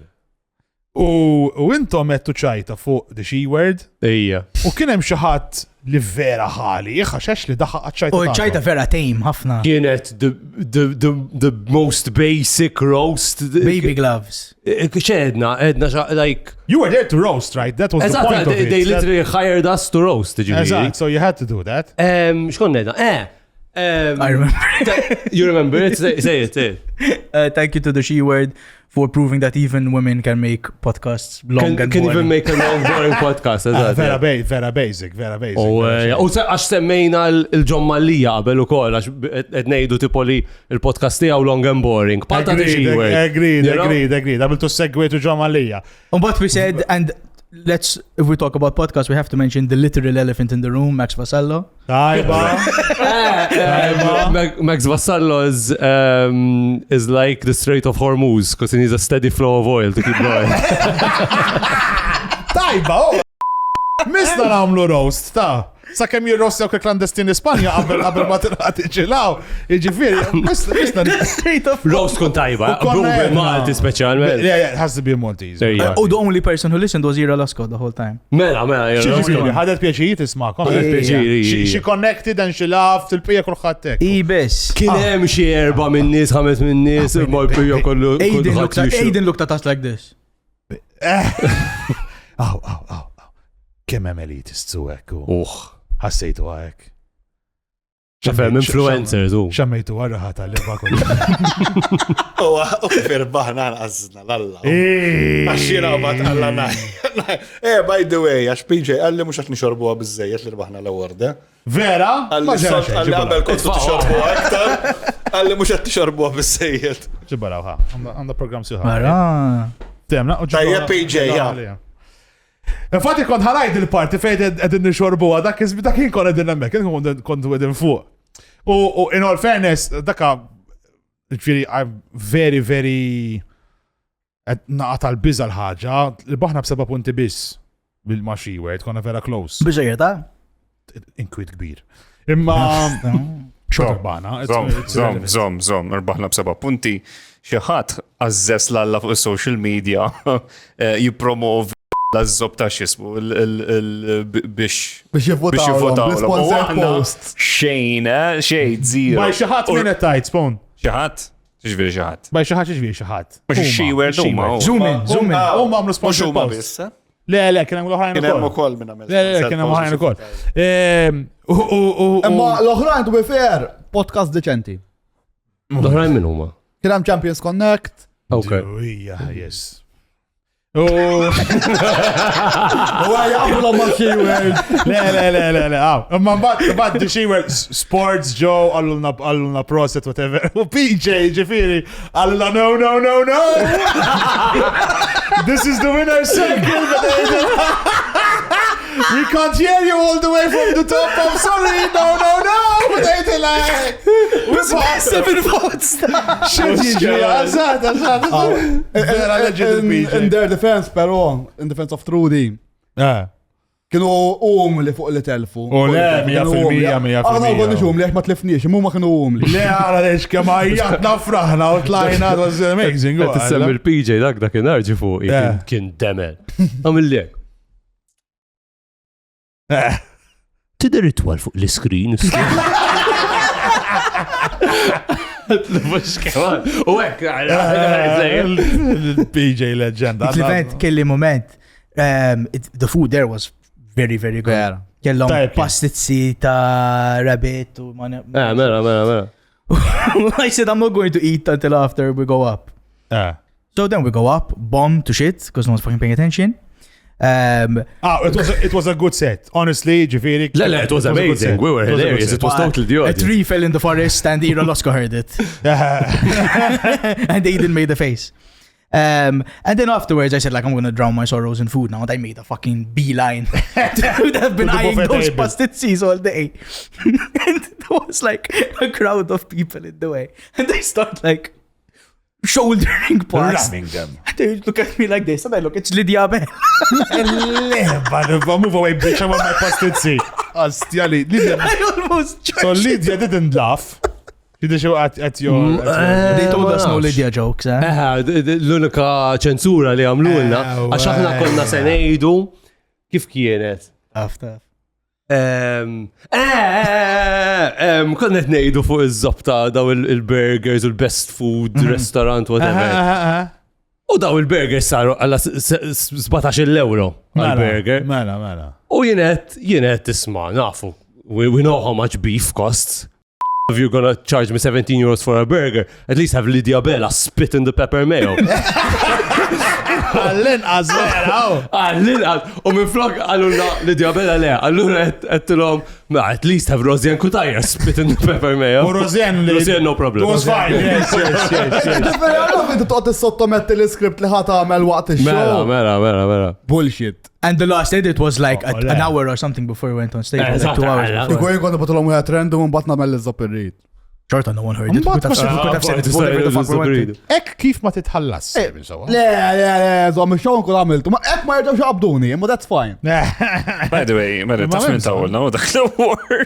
U intom mettu ċajta fuq the she-word Ija. u kien hemm xi ħadd li vera ħali, xaxex li daħħaq ċajta. U ċajta vera tame ħafna. Kienet the most basic roast. Baby gloves. ċedna, like... You were there to roast, right? That was the point of it. They literally hired us to roast, did you Exact, so you had to do that. Xkon edna? I remember. You remember it? Say it. Thank you to the she-word for proving that even women can make podcasts long and Can boring. even make a long, boring podcast. Vera basic. U għax semmejna il-ġommalija qabel ukoll għax qed ngħidu tipo li il-podcast tiegħu long and boring. Palta she-word. Agreed. Għabil tu segwi tu ġomalija. But we said, and if we talk about podcasts, we have to mention the literal elephant in the room, Max Vasallo. Tajba. Max Vassallo is like the Strait of Hormuz because he needs a steady flow of oil to keep going. Tajba, Misna namlu roast, ta' sa' kem jirrost jawk klandestin Ispanja qabel ma t-naqti ġilaw, iġifiri, misna. Roast kun tajba, Blueberry Malti specialment. Yeah, it has to be Maltese. There you go. Oh, the only person who listened was Ira Lasco the whole time. Mela, ħadet pjaċijiet ismakom. She connected and she laughed, il-pija kullħattek. Ibis. Kien hemm xi 4 min nies, 5 min nies, ma l-pija kollu. Aiden looked at us like this. Aw. Kemm hemm elitis tsuwek u ħassejtu għajek. ċafem influencers u. Xammejtu għarraħat għal-libba kollu. U firbaħna għazna l-alla. Għaxina għabat għalla by the way, għax PJ għalli mux għat nixorbuwa bizzejiet li rbaħna l-awarda. Vera? Għalli għabel kontu tixorbuwa aktar, għalli mux għat nixorbuwa bizzejiet. Ġibaraw għanda program suħa. Mara. Temna, u Tajja PJ, ja. Infatti kont ħarajt il-parti fejn għedin nixorbu dak kien kon għedin emmek, kont għedin fuq. U in all fairness, daka, I'm very, naqat għal-bizza l-ħagġa, l-baħna b7 punti bis bil-maċi, where konna vera close. Bizzajeta? Inkwit kbir. Imma, xorta baħna. Zom, rbaħna b7 punti, xaħat għazzess l-alla fuq social media, jipromov l-azzob ta' xismu biex jivvotaw post. Xejn, zero. Baj xaħat minn tajt, spon. Xaħat? Xġviri xaħat? Baj xaħat xġviri xaħat. Mux she-word huma. Zoom in. U ma għamlu sponsor post. Le, kien għamlu ħajn Kien ukoll minn għamil. Le, kien għamlu ħajn ukoll. Imma l-oħrajn tu fair podcast deċenti. L-oħrajn minn huma. Kien hemm Champions Connect. Okay. Yes. U għajaqblu ma she-word. Le, ma mbagħad di she-word sports Joe għalluna proset whatever. U PJ ġifieri għalluna no. This is the winner's circle. We can't hear you all the way from the top. I'm sorry. No. But 7 votes. In their defense, pero, in defense of Trudy. Kienu li fuq li telfu. U le, 100%. Għana għonni xum li ma tlifniex, mu ma kienu li. Le, għara lex kema jgħatna fraħna u tlajna, it was amazing. Tissemmi il-PJ dak kien arġi fuq, kien demel. Għamillek. Tidher it-twal fuq l-screen. U għek, PJ legenda. Il-event kelli moment. The food there was very, very good. Kellhom pastizzi ta' rabbit u Mela. I said I'm not going to eat until after we go up. So then we go up, bomb to shit, because no one's fucking paying attention. It was a good set. Honestly, ġifiri. Le, it was amazing. We were hilarious. It was totally the A audience. tree fell in the forest and Ira Lasco heard it. And Aiden made the face. And then afterwards I said like I'm going to drown my sorrows in food now, and I made a fucking beeline. Dude, I've been eyeing those pastizzis all day. And there was like a crowd of people in the way. And they start like shouldering past. Ramming them. They look at me like this, and I look, it's Lydia Bell. But move away, bitch, I'm on my pastizzi. Lydia. I almost So Lydia didn't laugh. Did you at your... They told us no Lydia jokes, eh? L-unika ċensura li għamlulna, għax aħna konna se ngħidu kif kienet. After. Konnet ngħidu fuq iż-żobta daw il-burgers u l-best food restaurant, whatever. U daw il-burgers saru għalla 17 euro għal-burger. Mela. U jienet tisma, nafu. We know how much beef costs. If you're gonna charge me 17 euros for a burger, at least have Lydia Bella spit in the pepper mayo. Għallin għazmeraw. U minn flok għalluna Lydia Bella le, għalluna għettilom, at least have Roseanne Kutajer spit in the pepper mayo. U Roseanne no problem. It was fine, yes. Ġifiri għallu inti toqt sottometti l-iskript li ħata għamel waqt il-show. Mela. Bullshit. And the last edit was like an hour or something before we went on stage. Like 2 hours before. Ikun konta batulom għet random un batna mel l-zappirrit. Short, no one heard it. We could have said it. Whatever the fuck we wanted. Ek kif ma titħallas. Le, zom il-show nkun għamiltu. Ma ek ma jirġaw xaqbduni, imma that's fine. By the way, taf minn tawolna u dak l-award.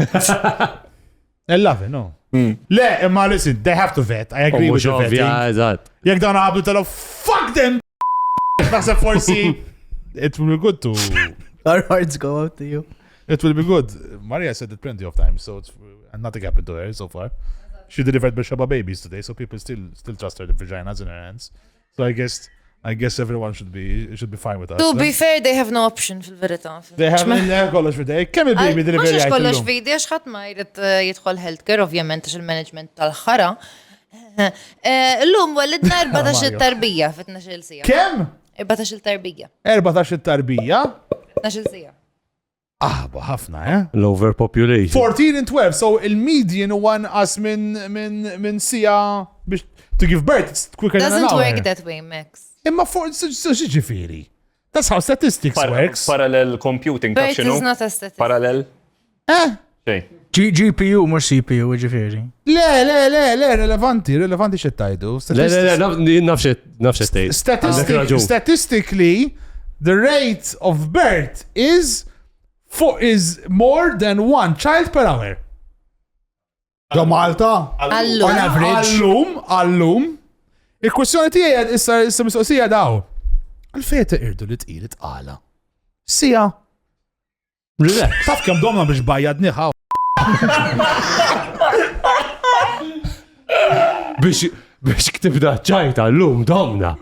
I love it, no. Le, imma listen, they have to vet. I agree with the vetting. Jek dawn għabdu talo, fuck them! Naħseb forsi, it will be good to... Our hearts go out to you. It will be good. Maria said it plenty of times, so it's, and nothing happened to her so far. She delivered Beshaba babies today, so people still trust her vaginas in her hands. So I guess everyone should be fine with us. To be fair, they have no option fil-verità. They have kollox fidej. Kemm il-baby delivery għajt? Mux kollox fidej, xħat ma jrid jidħol healthcare, ovvjament, għax il-management tal-ħara. L-lum walidna 14 tarbija fit-12 sija. Kemm? 14 tarbija. 14 tarbija? 12 sija. Ħafna, eh? L-overpopulation. 14 and 12, so il-median one as min sija biex to give birth, it's quicker than an hour. Doesn't work that way, Max. Imma ġifiri. That's how statistics works. Parallel computing, taf Birth xinu? is not a statistic. Parallel? Xej. GPU, mux CPU, ġifiri. Le, relevanti xettajdu. Nafxet tejt. Statistically, the rate of birth is more than 1 child per hour. Ġo Malta? Allum. On average. Allum. Il-kwestjoni tijaj issa mistoqsija daw. Għal-fejta irdu li tqil tqala. Sija. Relax. Taf kem domna biex bajjadni ħaw. Biex ktibda ċajta l-lum domna.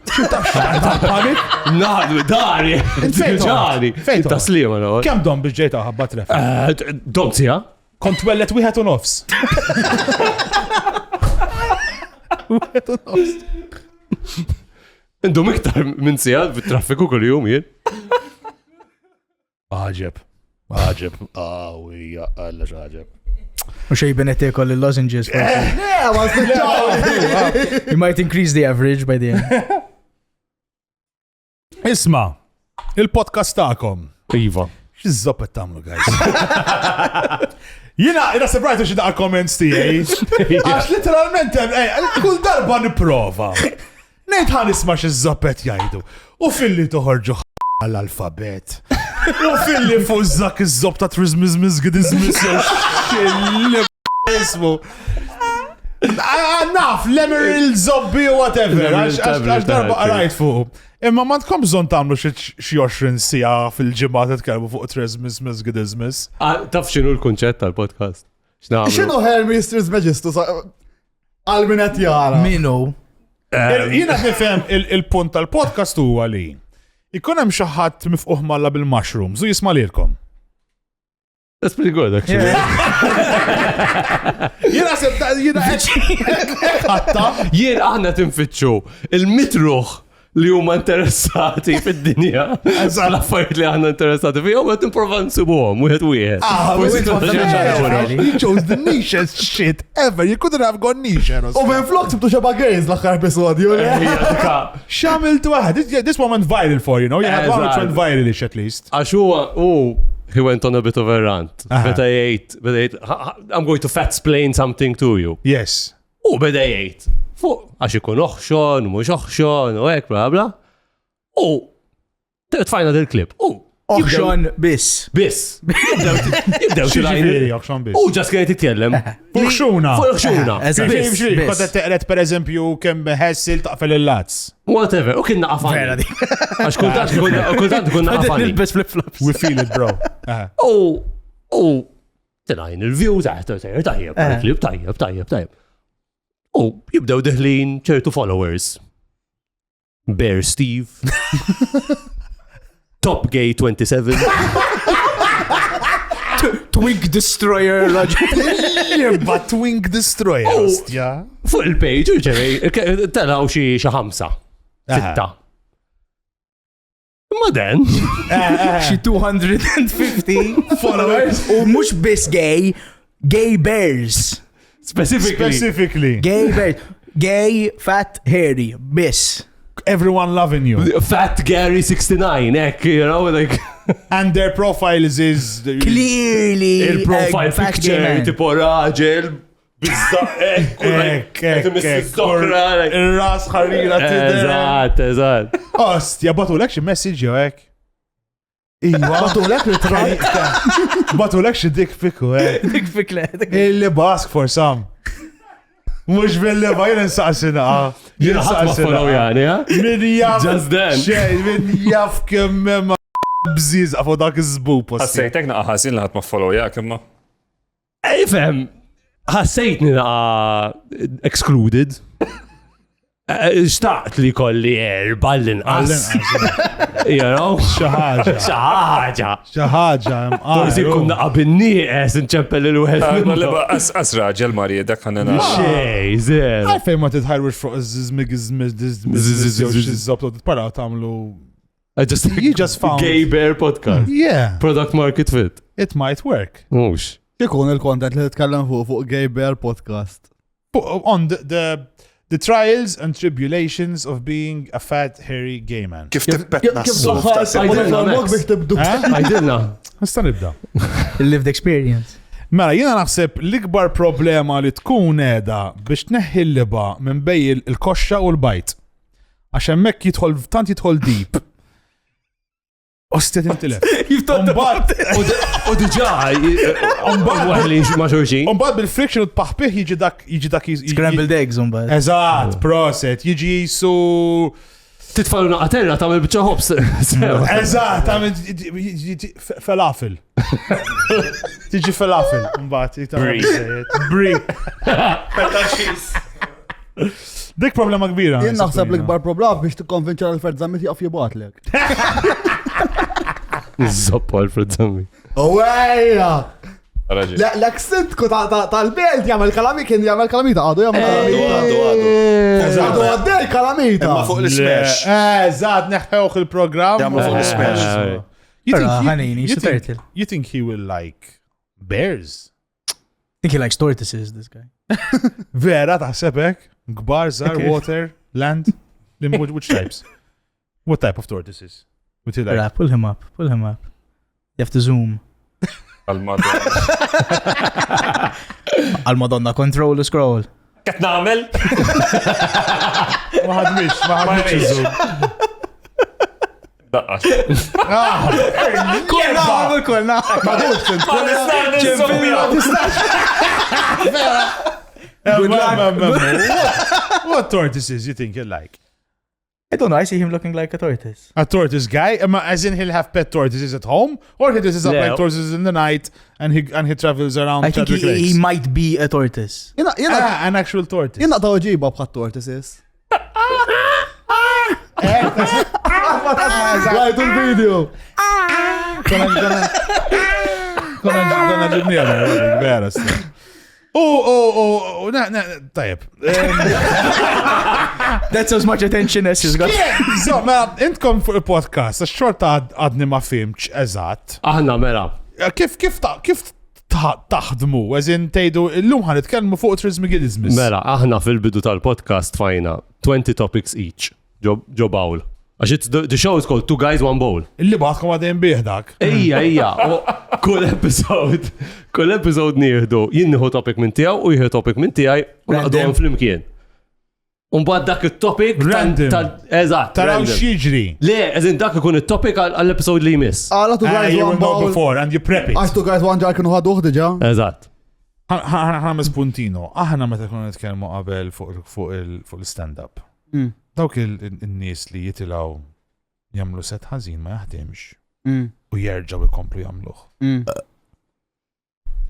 Naħdu, dari. Ġari. Taslima, no? Kem dom biex ġejta ħabbat ref? Dom sija? Kont wellet wieħed u nofs. Wieħed u nofs. Indom iktar minn sija fit-traffiku kull jum jien. Aġeb. Wija, għalla xaġeb. U xej benetti koll il-lozenges. You might increase the average by the end. Isma, il-podcast ta'kom. Iva. Xizzoppet tamlu, guys. Jina sebrajtu xi daqa comments tijaj. Għax literalment, kull darba niprofa. Nejt ħan isma xizzoppet jajdu. U filli toħorġu għall-alfabet. U filli fużak iż-zob ta' trizmizmiz għidizmiz. Xilli ismu. Naf, Lemeril, Zobbi u whatever. Għax darba għarajt fuq. Imma ma tkom bżon tamlu xi 20 sija fil-ġimgħa titkellmu fuq trizmizmiz għidizmiz. Taf x'inhu l-kunċett tal-podcast? X'inhu Hermes Trismegistus għal-minet jara? Minu. Jina nifhem il-punt tal-podcast huwa li ikun hemm xi ħadd mifquh malla bil-mushrooms u jisma' lilkom. That's pretty good, actually. Jien aħna tinfittxu il-mitruħ li huma interessati fid-dinja. L-affarijiet li aħna interessati fihom qed nipprova nsibuhom wieħed. He chose the nichest shit ever. You couldn't have gone niche. U minn flok tibtu xeba games l-aħħar episodju. X'għamilt waħed. This one went viral for you know. You had one which went viral-ish at least. Għax he went on a bit of a rant. Beda jgħid, I'm going to fatsplain something to you. Yes. U beda jgħid, għax ikun oħxon, mux oħxon, u hekk, bla bla. U tfajna del-klip. U Auction biss. Biss. Jibdew Xiġifieri auction biss. U ġas kienet titkellem. Fuq xuna. Fuq xuna. Eżatt. Biss, kont teqret pereżempju kemm ħessil taqfel il-lazz. Whatever, u kien naqafani. Vera dik. Għax kultant kun naqafani. Nilbes flip-flops. We feel it, bro. U tinajn il-view tajjeb, klip tajjeb. U jibdew diħlin ċertu followers. Bear Steve. Top Gay 27. Twink Destroyer, Jibba Twink Destroyer, ostja. Fuq il-page, ċevi, telaw xie ħamsa. Sitta. Ma den. Xi 250 followers. U mux biss gay bears. Specifically. Gay bears. Gay, fat, hairy, biss. Everyone loving you. Fat Gary 69, you know, like. And their profiles is... Clearly. Il-profile picture, tipo raġel, bizzaq, Il-ras ħarrira Eżat. Ostja, batulek xie message jo ek. Iwa. Batulek ritrat. Batulek xie dik fiku, Dik fikle. Il-li bask for some. Mux bil-li ba jien nsaqsina. Jien ħatma follow jani, ha? Min jaf. Just then. Min jaf kemmem bżiz għafu dak iż-żbub. Ħassejtek naqaħasin li ħatma follow jak imma. Ej, fem, ħassejtni naqa excluded. Xtaqt li kolli ballin-qas. You know? Xaħġa. Forsi kun naqa bin-nieqes nċempel il-wħed. Għalli ba as raġel marje dak ħanena. Xej, zer. Għalfej ma titħarwix fuq iż-żmig paraw tamlu. You just found... Gay Bear podcast. Yeah. Product market fit. It might work. Mux. Kikun il-content li titkellem fuq Gay Bear podcast. On the trials and tribulations of being a fat, hairy gay man. Kif tippetna Għajdilna. Nista' nibda. Lived experience. Mela, jiena naħseb l-ikbar problema li tkun edha biex tneħħi l-liba minn bej il-koxxa u l-bajt. Għax hemmhekk tant jidħol deep. Ostet intilef. U diġa, għuħli ma xorxin. Umbad bil-friction u t-paħpih jiġi dak. Scrambled eggs umbad. Eżat, proset, jiġi jisu. Titfallu naqaterra tamil bieċa hops. Eżat, tamil falafel. Tiġi falafel. Umbad, Brie. Dik problema kbira. Jien naħseb l-ikbar problema biex tikkonvinċa l-ferżamit jaqf jibatlek. Zoppa l-frezzami. Owejja! L-accent tal-belt jgħamil kalamita, kien jgħamil kalamita, għadu jgħamil kalamita. Għadu għaddej kalamita. Ma fuq l-smash. Zad neħħewħ il-program. Jgħamlu fuq l-smash. You think he will like bears? I think he likes tortoises, this guy. Vera, taħsebek? Gbar, zar, water, land? Which types? What type of tortoises? Would you like? Right, pull him up. You have to zoom. Al-Madonna, control the scroll. Kat namel? Ma ħadmix iżum. Daqqax. Kolna. What tortoises you think you like? I don't know, I see him looking like a tortoise. A tortoise guy? As in he'll have pet tortoises at home? Or he dresses up like tortoises in the night and he travels around I think he might be a tortoise. An actual tortoise. Jina taw ġiba bħat tortoises. Għajtu l-video. Konna ġibni għana, vera sta. Tajab. That's as much attention as he's got. So, ma, intkom fuq il-podcast, xorta għadni ma fimċ eżatt. Aħna, mela. Kif taħdmu, għazin tejdu, l-lum ħan itkellmu fuq trismigidizmis. Mela, aħna fil-bidu tal-podcast fajna 20 topics each, ġo bawl. Għax the show is called Two Guys, One Bowl. Illi baħtkom għadin biħdak. Ejja. Kull episode nieħdu, jien nieħu topic minn tiegħu u jieħu topic minn tiegħi u naqdu flimkien. Umbagħad dak it-topic Random. Eżatt. Taraw random. x'jiġri. Le, eżin dak ikun it-topic għall-episode li jmiss. Għala tu guys You one will know bowl. before and you prep it. Għax tu guys one ġar kienu ħaduħ diġa. Eżatt. Ħana puntino. Aħna meta kunu nitkellmu qabel fuq il-stand-up. Dawk il-nies li jitilgħu jagħmlu set ħażin ma jaħdimx u jerġgħu ikomplu jagħmluh.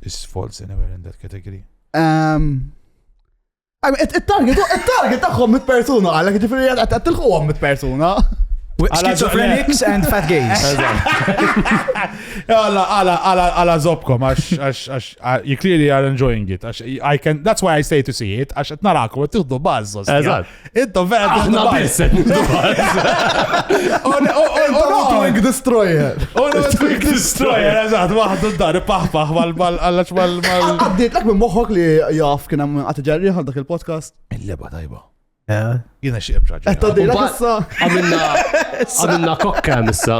Is false anywhere in that category. Il-target taħħom mit persuna għalek ġifiri għattilħuħom mit persuna. Schizophrenics and fat gays. Għala zobkom, għax you clearly are enjoying it. That's why I stay to see it, għax narakom, tiħdu bazzos. Eżatt. Itto vera tiħdu Bisset. Twig Destroyer. Twig Destroyer, eżat, waħdu d-dar, paħpaħ għallax mal... Għaddit l-ek minn moħħok li jaf kien għam għatġarri għal dak il-podcast. Il-leba tajba. Yeah. Jina xie bċaġa. Għaddit l-ek issa. Għamilna kokkam issa.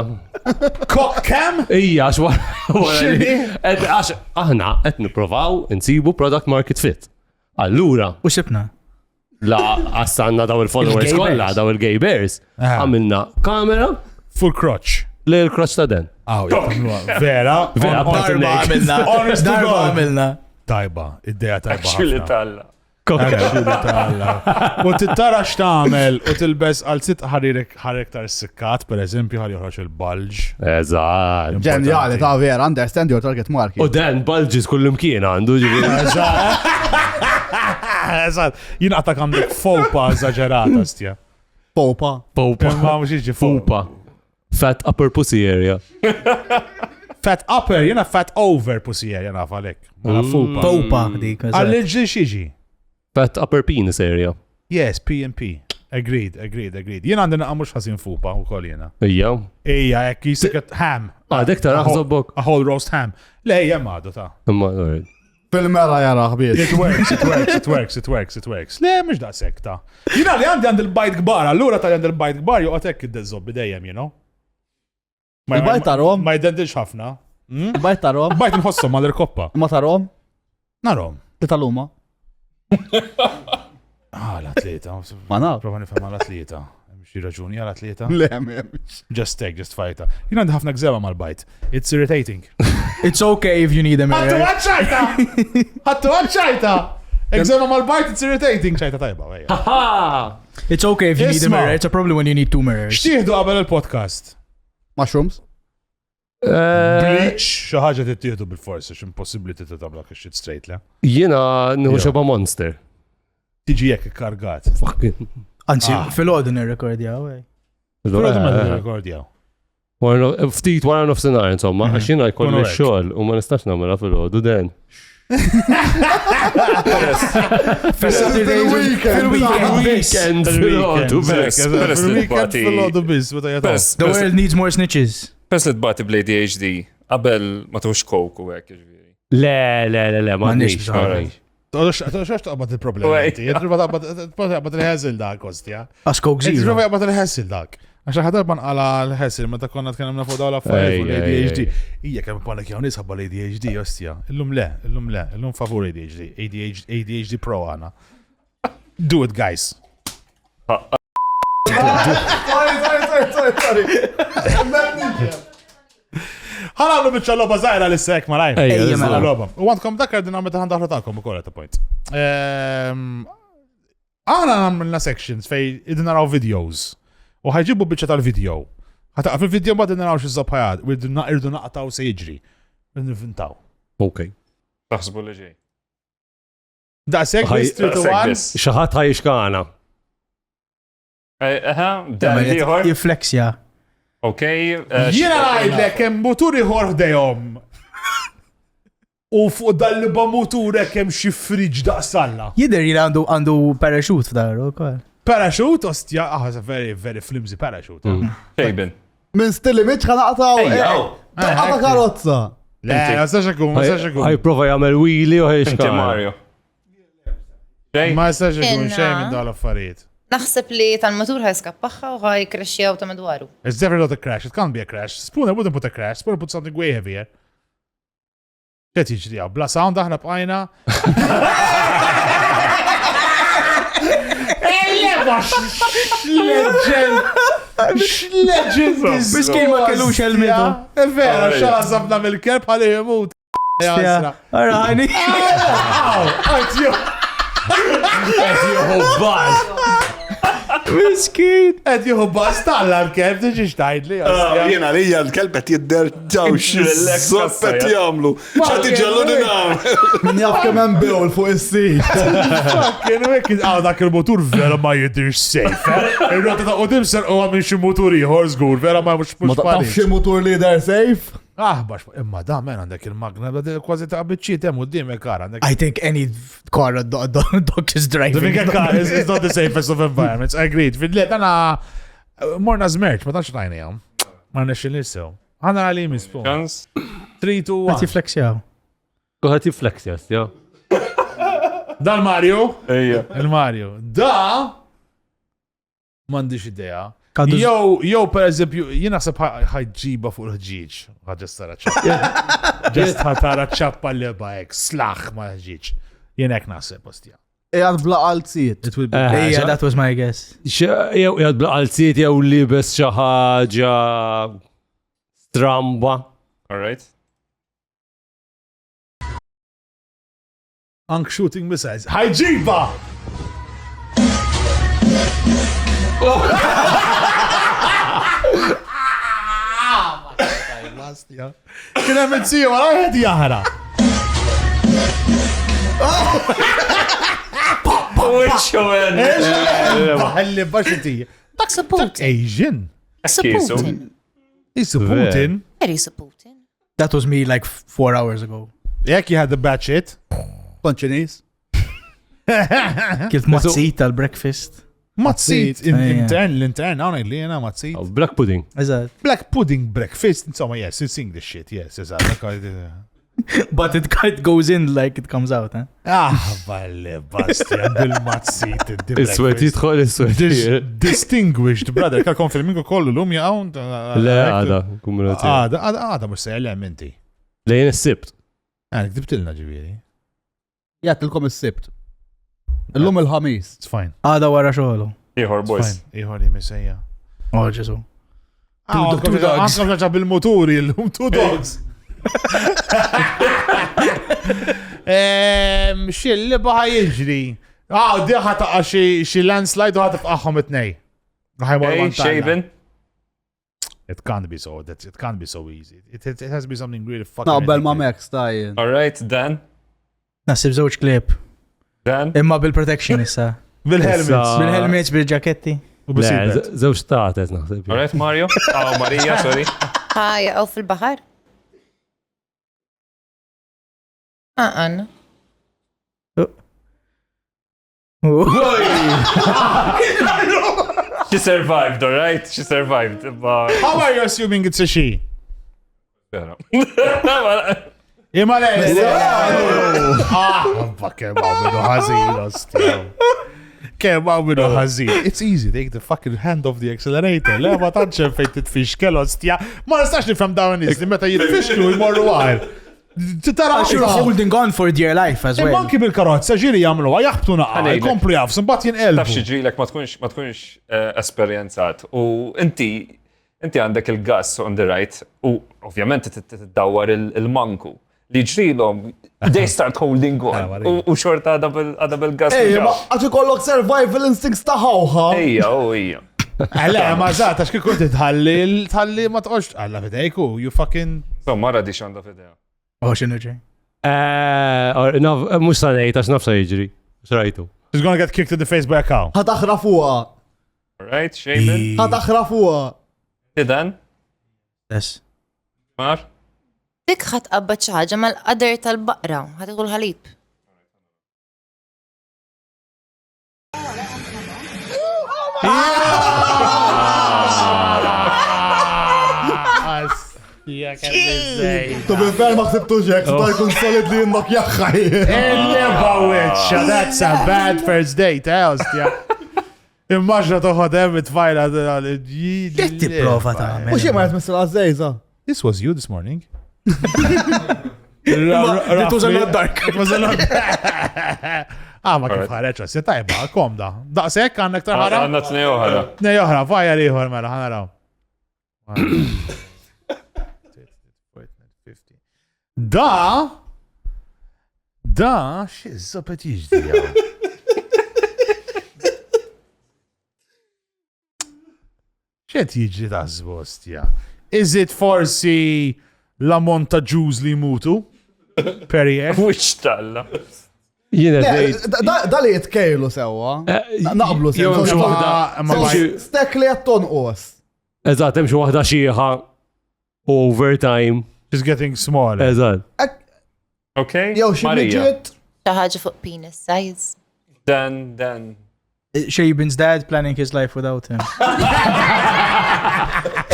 Kokkam? Ija, għax aħna qed nipprovaw insibu product market fit. Allura, U xibna? la għassanna daw il-followers Il-gay kollha, bears. daw il-gay bears, Aha. għamilna kamera Full crotch. li l-kroċ ta' den. Vera. Vera, party Darba naked. għamilna. Honest to Darba God. għamilna. Tajba, id-deja tajba. Xili ħafna. talla. U tittara x'tagħmel u tilbes għal sitt ħarek tar sikkat, per eżempju, ħar joħroġ il-bulge. Eżatt. Ġenjali ta' vera, understand your target market. U den bulges kullimkien għandu ġiviri. Eżatt, jien għatak għandek fopa eżaġerata, stja. Popa. Popa. Ma mux iġi fopa. Fupa. Fat upper pussy area. Fat upper, jena fat over pussy, jena għalek. Fopa. Popa dik. Għall-ġi xieġi. Fat upper penis area. Yes, P&P. Agreed. Jena għandina għamux ħasin fupa u kol jena. Ija. Ija, ek jisek ham. Dek tara ħzobbok. A whole roast ham. Le, ija maħdu ta' Imma, Fil-mera jara ħbiet. It works. Le, mux da' sekta. Jina li għandi il-bajt gbar, allura ta' għandi il-bajt gbar, juqatek id-dezzob bidejjem, you know? Il-bajt tarom? Ma jdendiġ ħafna. Il-bajt tarom? Bajt nħossom għal il-koppa. Ma tarom? Narom. Li tal-luma? L-atleta. Ma naf. Prova nifhem għal-atleta. Xi raġuni għal-atleta? Le, memmix. Just fajta. Jina għandi ħafna gżeba mal-bajt. It's irritating. It's okay if you need a mirror. Ħattu għadċajta! Gżeba mal-bajt, it's irritating. ċajta tajba, għajja. It's okay if you need a Isma. mirror. It's a problem when you need two mirrors. Xtieħdu qabel il-podcast? Mushrooms? Bleach, xaħġa tittieħdu bil-forsi, x'impossibbli titabla shit straight, le? Jena nħu Jo. xeba monster. Tiġi jekk kargat. Fucking. Anzi, fil-ħodu nirrekordjaw. Rekordjaw. Ftit wara nofsinhar insomma, għax jiena jkolli Kunu hekk. xogħol u ma nistax nagħmilha fil-ħodu den. Fil-weekend. Fil-ħodu bes. Fil-weekend biss, meta jgħataw. The world needs more snitches. Pers li t-bati bl-ADHD, qabel ma tux koku għek, ġviri. Le, ma M'għandniex nix. bżonn. Xax taqbad il-problema? Taqbad il-ħezil dak, ostja. Askok Zero. zero. Taqbad il-ħezil dak. Għaxa ħadar ban għala l-ħezil, meta konna tkellimna fuq daw l-affarijiet fuq l-ADHD. Ija kemm ipallek jew nisħabba l-ADHD, ostja. Illum le, illum favur ADHD. ADHD Pro għana. Do it, guys. Sorry. ħanamlu bieċa loba zaħira l-sek ma rajn. Ejja, mela. Loba. U għandkom dakar din għamet għandaħlu ta'kom u kollet point. Għana għamilna sections fej id naraw videos. U ħajġibu bieċa tal-video. Ħataq fil-video ma din naraw xizzob ħajad. U irdu naqtaw se jiġri. Nivvintaw. Ok. Taħsbu li ġej. Da segwis 3 to 1. Xaħat ħajx kana. Eħe, dan liħor. Jiflexja. Ok. Jiena għajdlek kem moturi ħordejom. U fuq dal-liba motur kem xi friġ daqsalla. Jider jina għandu parachute f'dar, u kol. Parachute, ostja, it's a very, very flimsy parachute. Xejben. Min stilli miċ ħanaqtaw. Għata karozza. Le, ma sax ikun, ma sax ikun. Ħaj prova jagħmel wheelie u ħajx Inti kana. Mario. Xej? Ma sax ikun Inna. xejn minn dawn l-affarijiet. Naħseb li tal-motur ħajskappaħħa u ħaj crashjaw ta' madwaru. It's definitely not a crash. It can't be a crash. Spooner wouldn't put a crash. Spooner put something way heavier. Xet jiġri għaw. Bla sound aħna bqajna. ma x-legend. X-legend. Miskin ma kellux helmetu. Vera, xala zabna mill-kerb għalli jemut. Arani. Għatju. Miskin. Għatju bas talla l-kerb, tiġiġ tajdli. Jena li l-kelbet jidder ġaw x-zoppet jamlu. ċati ġallu dinam. Min jaf kemm bewl fuq is-sit. Kienu ekki, dak il-motur vera ma jidirx sejf. Il-rota ta' qodim ser u għamil xie motur jħor zgur, vera ma mux Ma taf xi motur li der safe? Bax, imma da men għandek il-magna, kważi ta' bieċiet jem u d-dim kar għandek. I think any car a dog is driving. Living a car is not the safest of environments, agreed. Fidlet, għana morna zmerċ, ma taċ tajni għam. Ma nexin nissew. Għana għali mispu. 3, 2, 1. Għati flexjaw. Kuħat jiflex jas, ja. Da l-Mario? Ejja. Il-Mario. Da mandiċ idea. Jow, per eżempju, jina naħseb ħajġiba fuq l-ħġiġ. Ħagġest tara ċappa. Ġest ħatara ċappa li bajek, slaħ ma ħġiġ. Jina ek naħseb, ostja. Ejad bla għal-tsiet. Yeah, that was my guess. Jew jgħad bl-qalziet jew libes xaħġa stramba. All right. Ank shooting missiles. ħajġiba! Kena mezziju, għala għed jahra. Għalli baxiti. That's a Putin. Asian. That's a Putin. He's a Putin. Very a Putin. That was me like 4 hours ago. Jek you had the bad shit. Konċinis. Kilt mazzit tal-breakfast. Mazzit, l-intern, għana li jena mazzit. Black pudding. Eżat. Black pudding breakfast, insomma, yes, it's English shit, yes, eżat. But it goes in like it comes out, huh? Balle, bastja, bil-mazzit. Is-swet jitħol is-swet. Distinguished, brother, kal konfirmingu kollu l-um jgħawn. Le, għada, kumulati. Għada, mux sejja elementi. Lejn is-sibt. Għanik, dibtilna ġiviri. Jgħatilkom is-sibt. L-lum il-ħamis. It's fine. Għada wara xoħlu. Ihor, boys. Iħor jimissejja. Oh, ġesu. Two dogs. Għanka bil-moturi, l-lum 2 dogs. Xilli baħa jiġri. Diħa taqa xie landslide u ħata f'aħħom it-nej. Hey, Shaven. It can't be so easy. It has to be something really fucking Naqbel ma Max tajjen. All right, Dan. Nasib żewġ klip. Dan. Imma bil-protection issa. Bil-helmets. Bil-helmets, bil-ġaketti. Zewġ taħtet naħseb. All right, Mario. Marija, sorry. Għaw fil-bahar. Għanna. She survived, all right? She survived. How are you assuming it's a she? Imma le. Kem għamlu ħazin, ostja. Kem għamlu ħazin. It's easy, take the fucking hand off the accelerator. Le, ma tanċem fejn titfixkel, ostja. Ma nistax nifhem dawn is, li meta jitfixklu jmorru għar. Titara You're holding on for dear life as well. Manki bil-karozza ġiri jamlu, jaqbtu naqqa, jkomplu jafs, mbat jinqelbu. Taf xieġrilek ma tkunx esperienzat. U inti għandek il-gas on the right u ovvjament t-dawar il-manku. Li ġrilom, they start holding on. U xorta għada bil-gas. Ej, ma għaxi kollok survival instincts taħawħa. Ejja. Għalla, ma zaħta, xkikun tħalli ma tqoċ. Għalla fidejku, you fucking... So, mara di xanda fidejku. Oh, xinu ġej? Mux sanajt, għax nafsa jiġri. Xrajtu. She's gonna get kicked in the face by a cow. Ħataħra fuqa. Alright, Shaven. Ħataħra fuqa. Tidan? Yes. Mar? Dik ħatqabba ċaġa mal-qader tal-baqra, ħatiqu l-ħalib. Tu bil-fer ma xsibtu ġek, ta' jkun solid li jinnok jaxħaj. Bawitxa, that's a bad first date, ostja. Immaġna toħodem it-fajla Ketti prova ta' U xie ma jtmissil għazzejza? This was you this morning. It was a lot dark. It was a lot Ma kif ħareċ, se tajba, komda. Daqsek għannek tarħara? Għanna t-nej oħra. Nej oħra, fajja liħor mela, ħanaraw. Da, xizzopet jiġdija. ċet jiġri ta' zbostja? Is it forsi l-ammont ta' Jews li mutu? Perrier? Wix talla. Jiena Le, dejt. da li jitkejlu sewa. Naqblu jew hemm xi sewa. waħda- Stek li għatton os. Eżatt, hemm xi waħda xieħa overtime. She's getting smaller. Eżatt. Okay? Jew xi Marija. midget. ħaġa fuq penis size. Dan. Shaben's dad planning his life without him.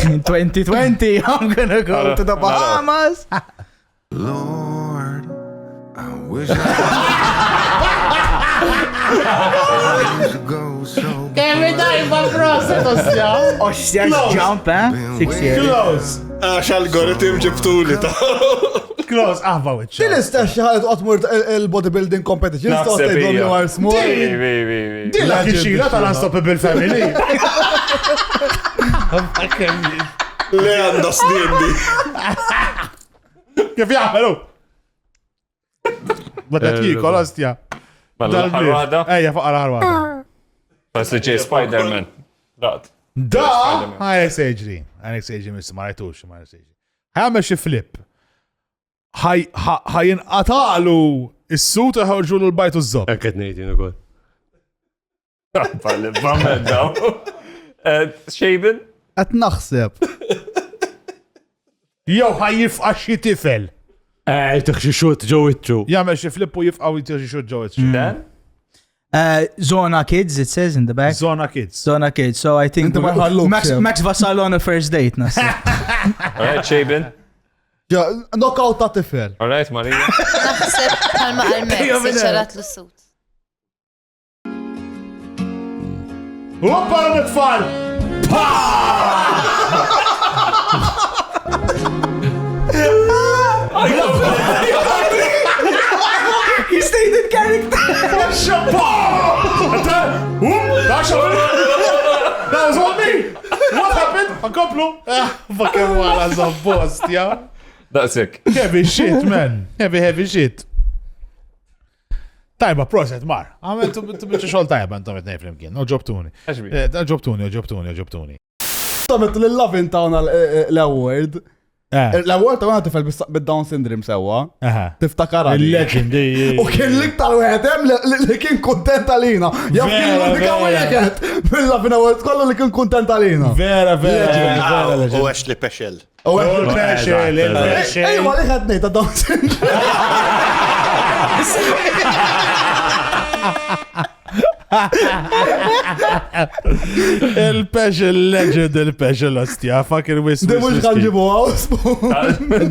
In 2020, I'm gonna go to the Bahamas. Lord, I wish I could go so Every time ma proset, ostja. Oh, she's jump, eh? 6 years. Close. Għax algoritm ġibtuli ta' Close, aħba wicċa. Din istess xi ħaġa tqotmur il-bodybuilding competition. Naħseb Staqt tgħidhom hija. you are small. Vi. Dilla kixila tal-Unstoppable Family. li għanda snin di. Kif jgħamelu? Bada kikol, ostja. Mela l-ħar waħda. Ejja, fuq għal-ħarwada. Bas li ġej Spider-Man. Dat. Da, għajnek seġri. Għajnek seġri, missi, ma rajtux, ma rajtux. Għamel xie flip. Ħajin qatalu is-suta ħorġu l-bajtu z-zob. Ekket nejtin u kol. Balli, bammed daw. Shaben? Qed naħseb. Jow ħajjifqa xi tifel. Tiħxi xut ġo itċu. Jagħmel xi flip u jifqa u jtieġi xi ġewet. Dan? Zona Kids, it says in the back. Zona Kids. Zona Kids, so I think Inti ma jħalluk, Max, Seb. Max Vasallo on a first date, nasa. Alright, Shaben. Knockout ta' tifel. Alright, Marija. Naħseb bħalma għal-Mex, ċarat l-sut. Hoppa l-tfal! He stayed in character. That was on me! What happened? Unkomplu? Fucking wala zobbost, ja? Daqsik. Heavy shit, man. Heavy shit. Tajba, proset, mar. Għamiltu bieċa xol tajba, ntom etnej flimkien. Oġobtuni. Għaxbi. Oġobtuni. Tamet l-Lovin Town l-award. L-award ta' għana tifel bid-Down syndrome sewa. Tiftakar għalli. Il-legend, U kien l-iktar wieħed hemm li kien kontent għalina. Jaf kien l-unika wieħed mill-Lovin Award kollu li kien kontent għalina. Vera. U għax li peċel. Il-peċel. Ejwa li ħed nejta Down syndrome. Il-peċel legend, il-peċel ostja. Fucking whistle. Di mux ħanġibu għaw.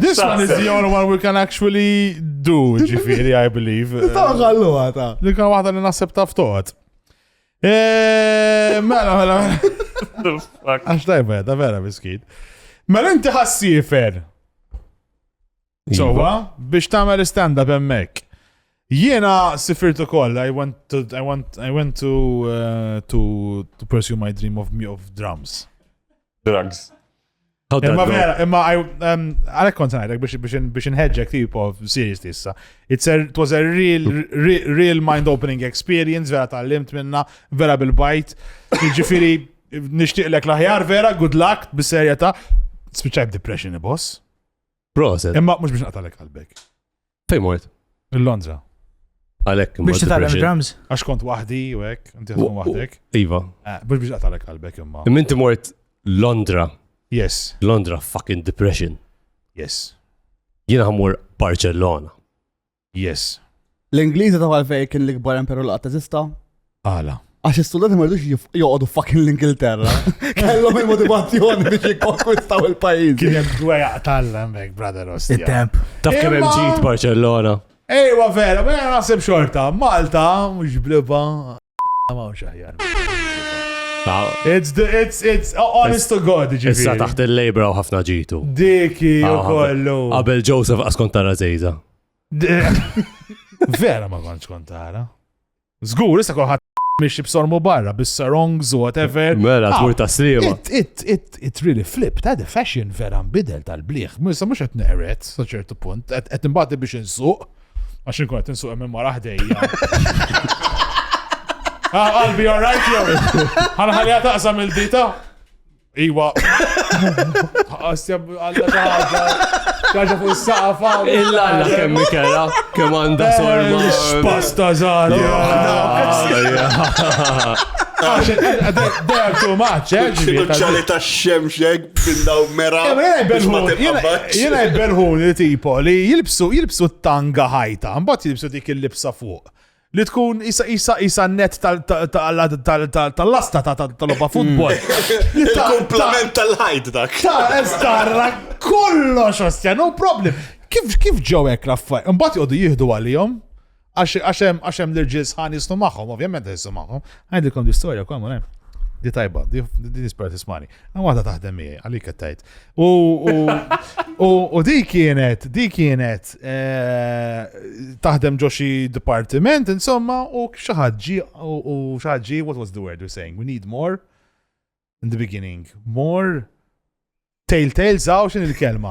This one is the only one we can actually do, ġifiri, I believe. Ta' għallu għata. Li kan waħda li naħseb taftoqt. Mela. Għax tajba, da vera biskit. Mela inti ħassifer. Sowa, biex tamel stand-up emmek. Jiena sifirtu koll. I went to pursue my dream of drums. Drugs. Imma vera, għalek kontanajtek biex nħedġek tipo serious tissa. It was a real mind-opening experience, vera tal-limt minna, vera bil-bajt. Ġifiri, nishtiqlek laħjar, vera, good luck, bis-serjeta. Spiċajb depression, boss. Proset. Imma mux biex naqtalek qalbek. Fej mort? Il-Londra. Għalek. Biex titalem drums. Għax kont wahdi u għek, inti għatkun wahdek. Iva. Biex naqtalek qalbek imma. Minti mort Londra. Yes. Londra fucking depression. Yes. Jiena ħamur Barcellona. Yes. L-Ingliżi ta' għalfej kien l-ikbar imperu l teżista. Għala. Għax istudenti ma rridux joqogħdu fucking l-Ingilterra. Kellhom il-motivazzjoni biex jikkonkwistaw il-pajjiż. Kien hemm gwejja tal-hemmhekk, brother ostja. Il-temp. Taf kemm hemm ġid Barcellona. Ejwa vera, ma naħseb xorta. Malta, mhux bliba. Ma xaħjar. It's honest to God, ġifieri. Issa taħt il-Labor u ħafna ġitu. Diki u kollu. Qabel Joseph Askontara Zejza. Vera ma kontx kontara. Zgur, issa kolħat miex b'sormu barra, bis-sarongs, whatever. Mela, tmur ta' slima. It really flipped, the fashion vera nbidel tal-bliħ. Misa mux għet neqret, sa ċertu punt, għet nbati biex nsuq, għax nkun għet nsuq emmen mara ħdejja. I'll be alright, jow. Ħalħalja taqsam il-dita. Iwa. Għastja għalla ċaġa fuq s-saqfa. Illa għalla kemm mikela, kemm għanda sorma. Spasta zar. They're too much, Xinu ċali ta' xemxeg bindaw mera. Jena jibbenħun il-tipo li jilbsu t-tanga ħajta, mbat jilbsu dik il-libsa fuq. Li tkun isa net tal-lasta tal-loba futbol. Il-komplement tal-ħajt dak. Estarra kollox, ostja, no problem. Kif ġewek laffaj? Mbat jgħodu jihdu għalihom, għaxem l-irġiż ħan jisnu maħħom, ovvjament jisnu maħħom. Għajdikom di storja, kom, di tajba, di nispera tismani. Għada taħdem miegħi, għalik għattajt. U di kienet taħdem ġoxi departiment, insomma, u xaħġi, what was the word we're saying? We need more in the beginning. More telltales, għaw xin il-kelma.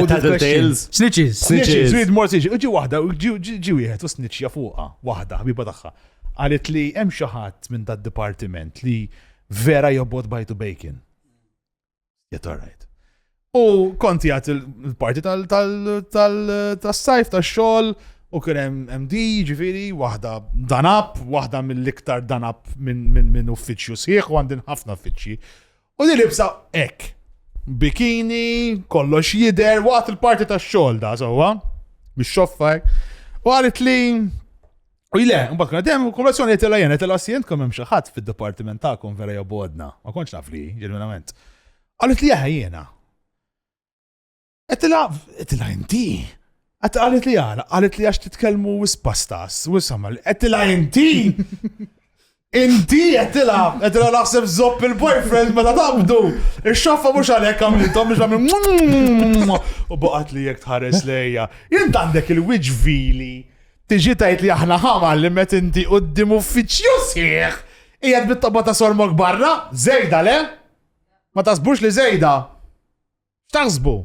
Tattletales. Snitches. Snitches, read more snitches. Uġi wahda, ġi wieħed u snitchja fuqa, wahda, ħabiba tagħha. Għalet li hemm xi ħadd minn dat departiment li vera jobbot bajtu bacon. Yet alright. U konti għat il-parti tal-sajf, tal-xol, u kien hemm MD, ġifiri, waħda danab, waħda mill-iktar danab minn uffiċċju sħiħ, u għandin ħafna uffiċċji. U di libsa ek. Bikini, kollox jider, waqt il-parti tal-xol da, sowa, biex xoffaj. U għalit li, u jile, mbagħad kuna dem konversjoni qed jien qed assijentkom hemm xi ħadd fid-dipartiment tagħkom vera jobodna. Ma kontx naf li, ġenwinament. Qalet li jiena. Qed inti. Qalet li għax titkellmu wispastas, wisamal. Qed inti. Inti qed naħseb żopp il-boyfriend meta tabdu. Ix-xoffa mhux għalhekk għamilthom biex għamil u baqgħet li jekk tħares lejja. Jien għandek il-wiġ vili. Tiġi tajt li aħna ħamal li met inti qudiem uffiċċju sieħ. Qiegħed bit-tobba ta' sormok barra, żejda le? Ma tasbux li żejda. X'taħsbu?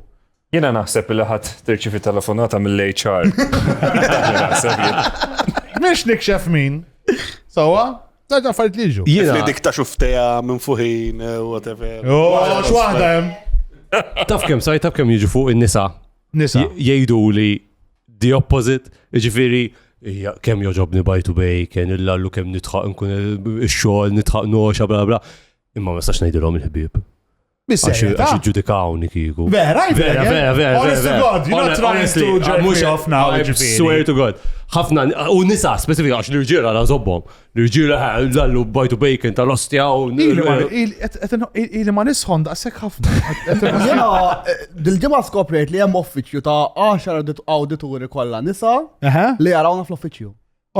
Jiena naħseb li ħadd tirċivi telefonata mill-HR. Mhix nikxef min. Sowa? Daġ affarijiet li jiġu. Jiena dik ta' xufteja minn fuħin, whatever. X'waħda hemm? Taf kemm jiġu fuq in-nisa. Nisa. Jgħidu li the opposite, ġifiri, kem joġobni bajtu bacon, illallu kem nitħaq nkun il-xol, nitħaq noxa, bla bla. Imma ma stax najdilom il-ħbib. Għax ġudikawni kiku. Vera. Honest to God, you're not trying to jerk me off now. Swear to God. ħafna, u nisa specifika, għax l-irġira la zobbom. L-irġira lallu bajtu bacon tal-ostja u... Ili ma nisħon daqsek ħafna. Jena, dil-ġimma skopriet li jem uffiċju ta' 10 awdituri kolla nisa li jarawna fl-uffiċju.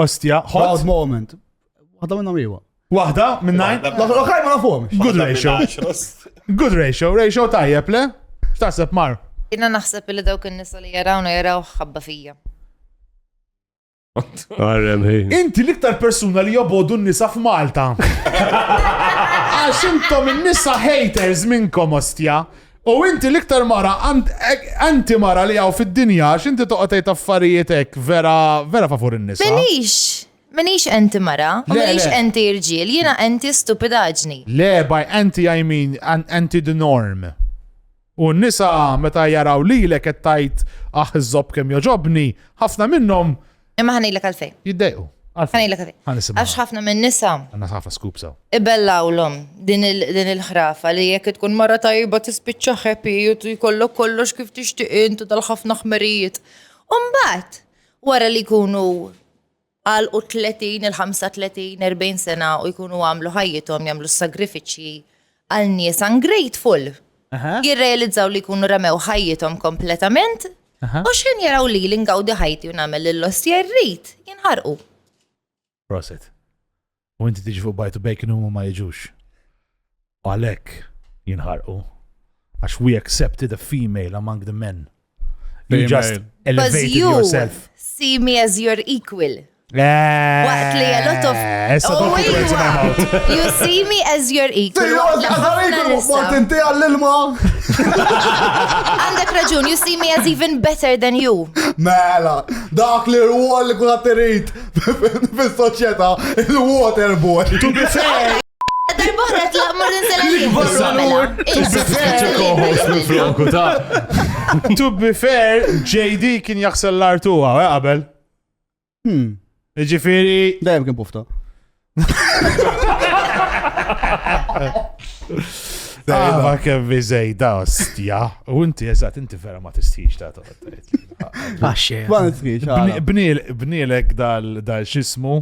Ostja, Proud moment. Għadda minna miwa. Wahda, minn najn? L-oħrajn ma nafhomx. Good ratio tajjeb le? X'taħseb Mar? Jiena naħseb li dawk in-nisa li jarawna jaraw ħabba fija. Għarrem, hej. Inti l-iktar persuna li jobodu n-nisa f'Malta. Għax intom n-nisa haters minnkom ostja. U inti l-iktar mara, anti mara li għaw fid-dinja, x'inti toqgħod affarijiet hekk vera favur in-nisa. Minix enti mara, u minix enti irġiel, jiena enti stupidaġni. Le, by anti I mean anti the norm. U n-nisa meta jaraw li l-ek tajt iż-żob kemm joġobni, ħafna minnhom imma ħanejlek għalfejn. Jiddejqu. Ħanejlek għalfejn. Għax ħafna minn nisa. Għanna ħafna skupsa. Ibellawlhom din il-ħrafa li jekk tkun mara tajba tispiċċa happy u jkollok kollox kif tixtieq inti tal-ħafna ħmerijiet. U mbagħad wara li jkunu għal u 30, il-35, 40 sena u jkunu għamlu ħajjithom jagħmlu sagrifiċi għal nies ungrateful. Jirrealizzaw li jkunu ramew ħajjithom kompletament u x'in jaraw li ngawdi ħajti u nagħmel lill-ostja rrid jinħarqu. Proset. U inti tiġi fuq bajtu bacon u ma jiġux. U għalhekk jinħarqu. Għax we accepted a female among the men. You just elevated yourself. See me as your equal. Waqt li a lot of... Oh, you see me as your equal. Mort inti għall-ilma. Għandek raġun, you see me as even better than you. Mela, dak li r-wall li kull għattirit fil-soċieta, il-waterboard. To be fair, Darbohra tlaq mor to be fair, JD kien jaħsel l-artuwa, qabel. Ġifiri. Dajem kien pufta. Ma kemm viżejda ostja. U inti eżatt, inti vera ma tistix ta' Għaxie. Ma nistrix. Bnielek dal-xismu,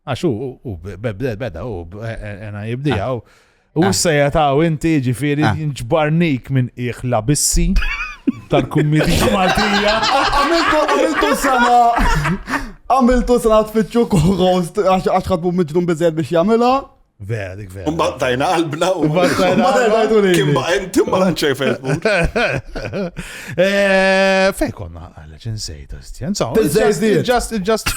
għax u beda u ena jibdija u s-sajataw inti ġifiri nġbarnik minn iħla bissi tal-kummedija Maltija. Għamiltu sena tfittxu koħost għax ħadbu mġnum bizzed biex jamila. Vera, dik vera. Mbattajna qalbna u Kim ba' inti ma lanċej Facebook. Fej konna għalla ġensejt, ostja. It just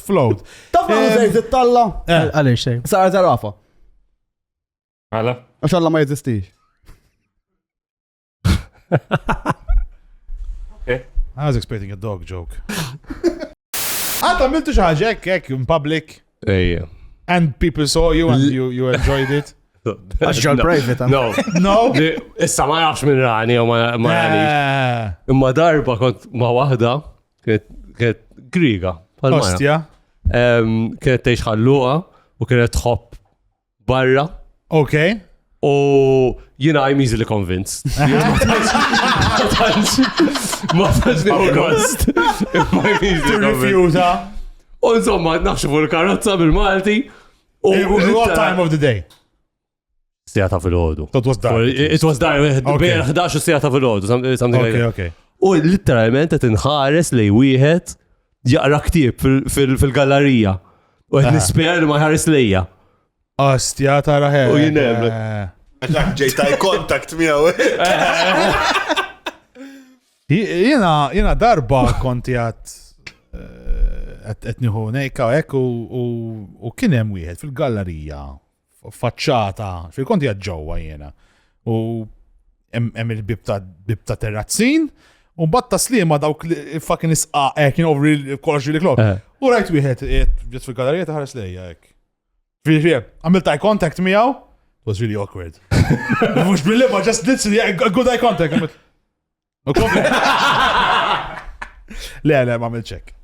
flowed. Taf ma użejt it-talla. Għalix sej. Sara zarafa. Għala? Għax alla ma jeżistix. I was expecting a dog joke. Għamiltu xaħġa ek in public. Ejja. And people saw you and you enjoyed it. Għaxġal private. No. No? Issa ma jafx minn rani u ma rani. Imma darba kont ma wahda, kienet griga. Ostja. Kienet teħx ħalluqa u kienet tħobb barra. Okay. U jina I'm easily convinced. Ma tax nikost. Refuta. U insomma, nafxu fuq il-karozza bil-Malti. What time of the day? Sijata fil-ħodu. It was dark. It was dark. Bejn 11 sijata fil-ħodu. Okay. U literalment qed inħares li wieħed jaqra ktieb fil-gallerija. U qed nispera li ma jħares lejja. Ostja tara ħer. U jinem. Għaxak ġejtaj kontakt miegħu. Jena darba konti għat niħu nejka u ekk u kienem wieħed fil-gallerija, faċċata, fil-konti għat ġowa jena. U hemm il-bibta terrazzin, u batta slima dawk fucking isqa ekk, kollox li klok. U rajt wieħed ġet fil-gallerija taħares lejja ekk. Għamilt eye contact miegħu, it was really awkward. Mux bil-libba, just literally a good eye contact. Le, ma għamil ċek.